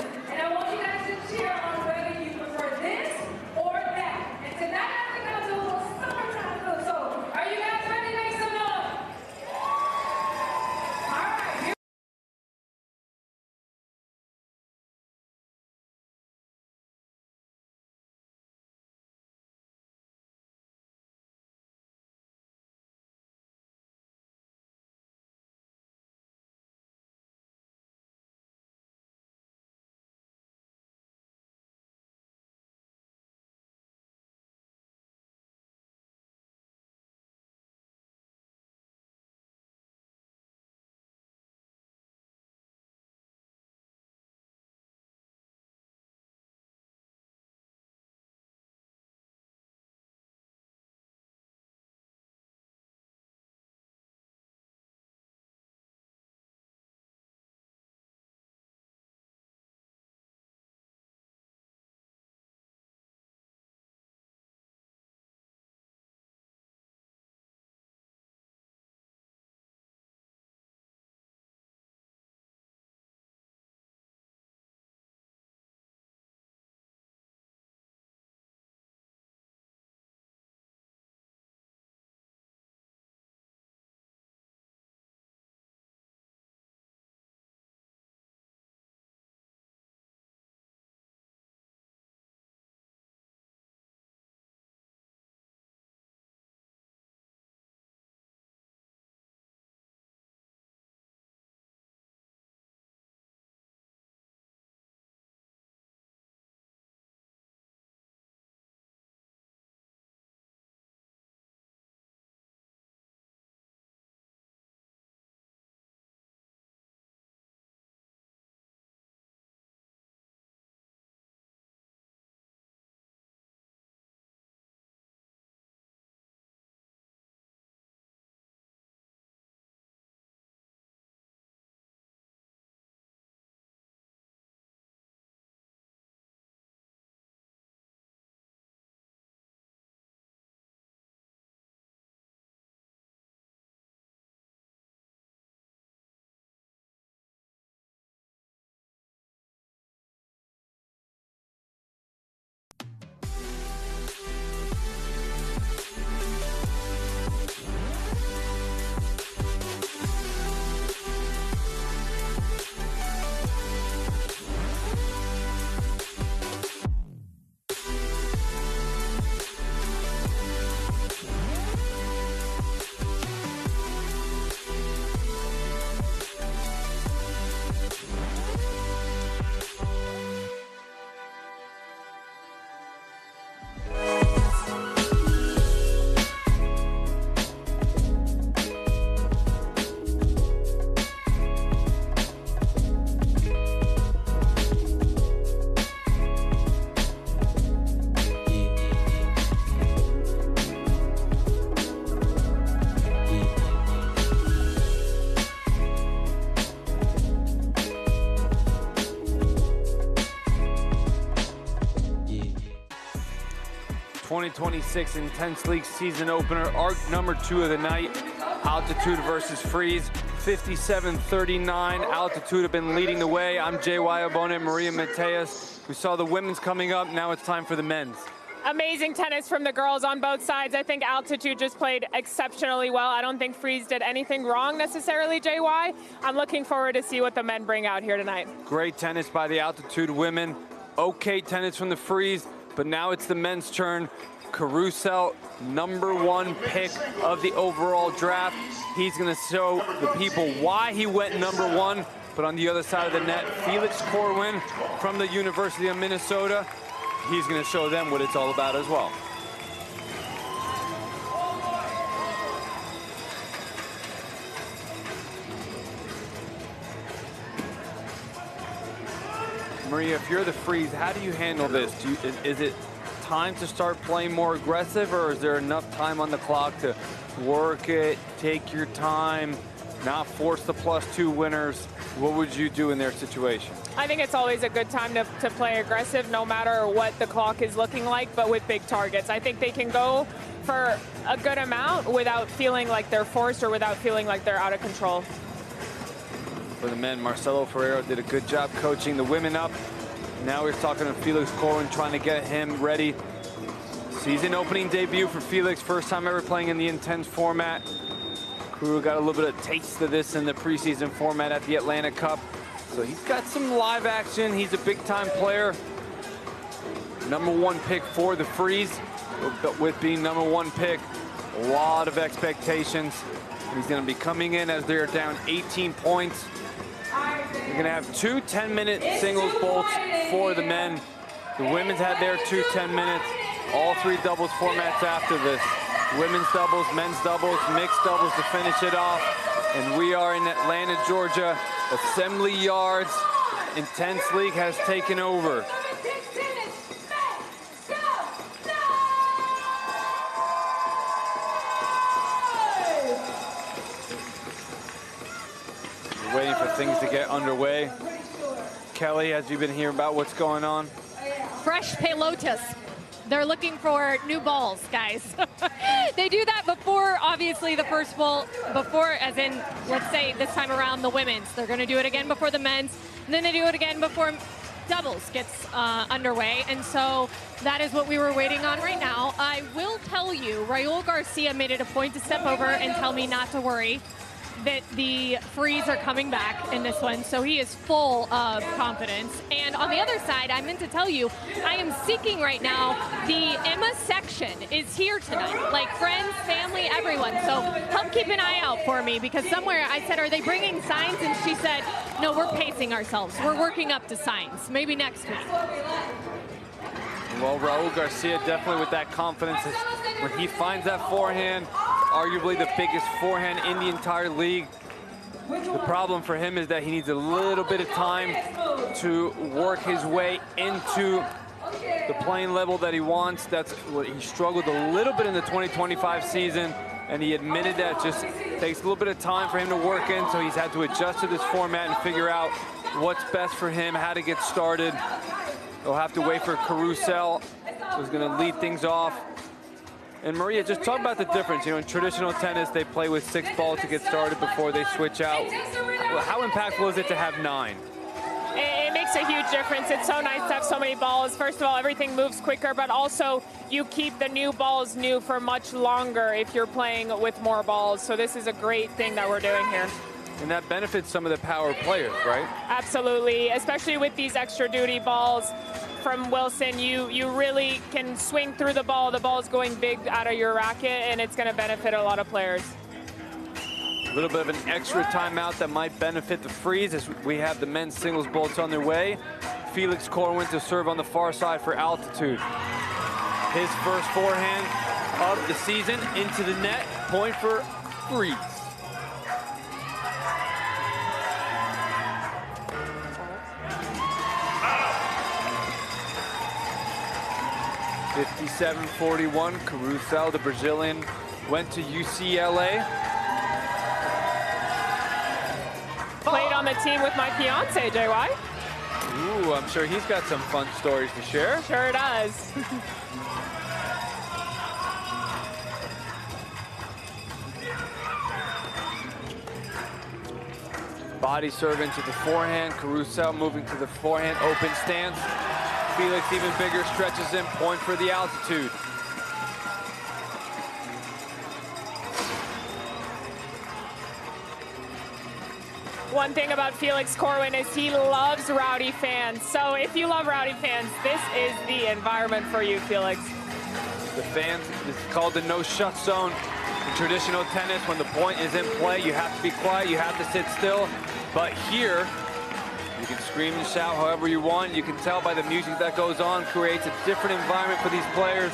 S1: 2026 Intense League season opener, arc number 2 of the night. Altitude versus Freeze, 57-39. Altitude have been leading the way. I'm JY Obone, Maria Mateus. We saw the women's coming up. Now it's time for the men's.
S2: Amazing tennis from the girls on both sides. I think Altitude just played exceptionally well. I don't think Freeze did anything wrong necessarily, JY. I'm looking forward to see what the men bring out here tonight.
S1: Great tennis by the Altitude women. Okay tennis from the Freeze, but now it's the men's turn. Caruso, #1 pick of the overall draft. He's gonna show the people why he went #1. But on the other side of the net, Felix Corwin from the University of Minnesota. He's gonna show them what it's all about as well. Maria, if you're the Freeze, how do you handle this? Is it time to start playing more aggressive, or is there enough time on the clock to work it, take your time, not force the +2 winners? What would you do in their situation?
S2: I think it's always a good time to play aggressive no matter what the clock is looking like, but with big targets. I think they can go for a good amount without feeling like they're forced or without feeling like they're out of control.
S1: For the men, Marcelo Ferreiro did a good job coaching the women up. Now we're talking to Felix Corwin, trying to get him ready. Season opening debut for Felix, first time ever playing in the Intense format. Crew got a little bit of taste of this in the preseason format at the Atlanta Cup. So he's got some live action. He's a big-time player. #1 pick for the Freeze. With being #1 pick, a lot of expectations. He's going to be coming in as they're down 18 points. We're going to have 2 10-minute singles bolts for the men. The women's had their 2 10 minutes. All 3 doubles formats after this. Women's doubles, men's doubles, mixed doubles to finish it off. And we are in Atlanta, Georgia. Assembly Yards. Intense League has taken over. We're waiting for things to get underway. Kelly, has you been hearing about what's going on?
S3: Fresh pelotas. They're looking for new balls, guys. They do that before, obviously, the first ball, before, as in, let's say this time around, the women's. They're going to do it again before the men's, and then they do it again before doubles gets underway. And so that is what we were waiting on right now. I will tell you, Raul Garcia made it a point to step over and tell me not to worry, that the Freeze are coming back in this one, so he is full of confidence. And on the other side, I meant to tell you, I am seeking right now, the Emma section is here tonight, like friends, family, everyone. So help keep an eye out for me, because somewhere I said, are they bringing signs? And she said, no, we're pacing ourselves. We're working up to signs, maybe next week.
S1: Well, Raul Garcia definitely with that confidence. When he finds that forehand, arguably the biggest forehand in the entire league. The problem for him is that he needs a little bit of time to work his way into the playing level that he wants. That's what he struggled a little bit in the 2025 season, and he admitted that just takes a little bit of time for him to work in, so he's had to adjust to this format and figure out what's best for him, how to get started. They'll have to wait for Caruso, who's going to lead things off. And Maria, just talk about the difference. You know, in traditional tennis, they play with 6 balls to get started before they switch out. How impactful is it to have 9?
S2: It makes a huge difference. It's so nice to have so many balls. First of all, everything moves quicker, but also you keep the new balls new for much longer if you're playing with more balls. So this is a great thing that we're doing here.
S1: And that benefits some of the power players, right?
S2: Absolutely, especially with these extra duty balls from Wilson. You really can swing through the ball. The ball's going big out of your racket, and it's going to benefit a lot of players.
S1: A little bit of an extra timeout that might benefit the Freeze as we have the men's singles bolts on their way. Felix Corwin to serve on the far side for Altitude. His first forehand of the season into the net. Point for Freeze. (57-41). Caruso, the Brazilian, went to UCLA.
S2: Played on the team with my fiance, JY.
S1: Ooh, I'm sure he's got some fun stories to share.
S2: Sure does.
S1: Body serve into the forehand. Caruso moving to the forehand, open stance. Felix even bigger, stretches in, point for the altitude.
S2: One thing about Felix Corwin is he loves rowdy fans. So if you love rowdy fans, this is the environment for you, Felix.
S1: The fans, this is called the no-shut zone. In traditional tennis, when the point is in play, you have to be quiet, you have to sit still. But here, you can scream and shout however you want. You can tell by the music that goes on, creates a different environment for these players.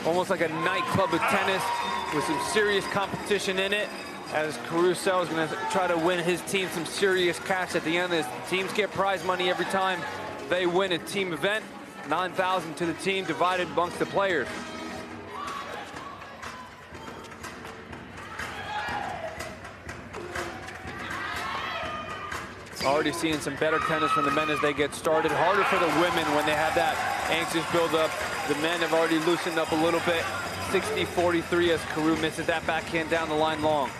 S1: Almost like a nightclub of tennis with some serious competition in it. As Caruso is going to try to win his team some serious cash at the end of this. Teams get prize money every time they win a team event. $9,000 to the team divided amongst the players. Already seeing some better tennis from the men as they get started. Harder for the women when they have that anxious build-up. The men have already loosened up a little bit. 60-43 as Caru misses that backhand down the line long.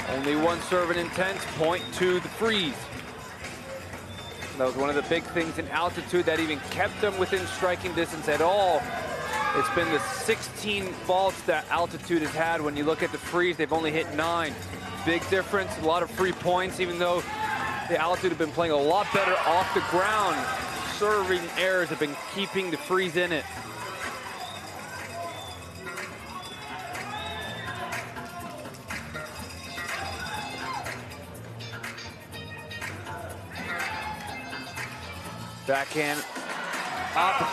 S1: Only one serve in Intense, point to the freeze. That was one of the big things in altitude that even kept them within striking distance at all. It's been the 16 faults that altitude has had. When you look at the freeze, they've only hit 9. Big difference, a lot of free points, even though the altitude have been playing a lot better off the ground. Serving errors have been keeping the freeze in it. Backhand, opposite.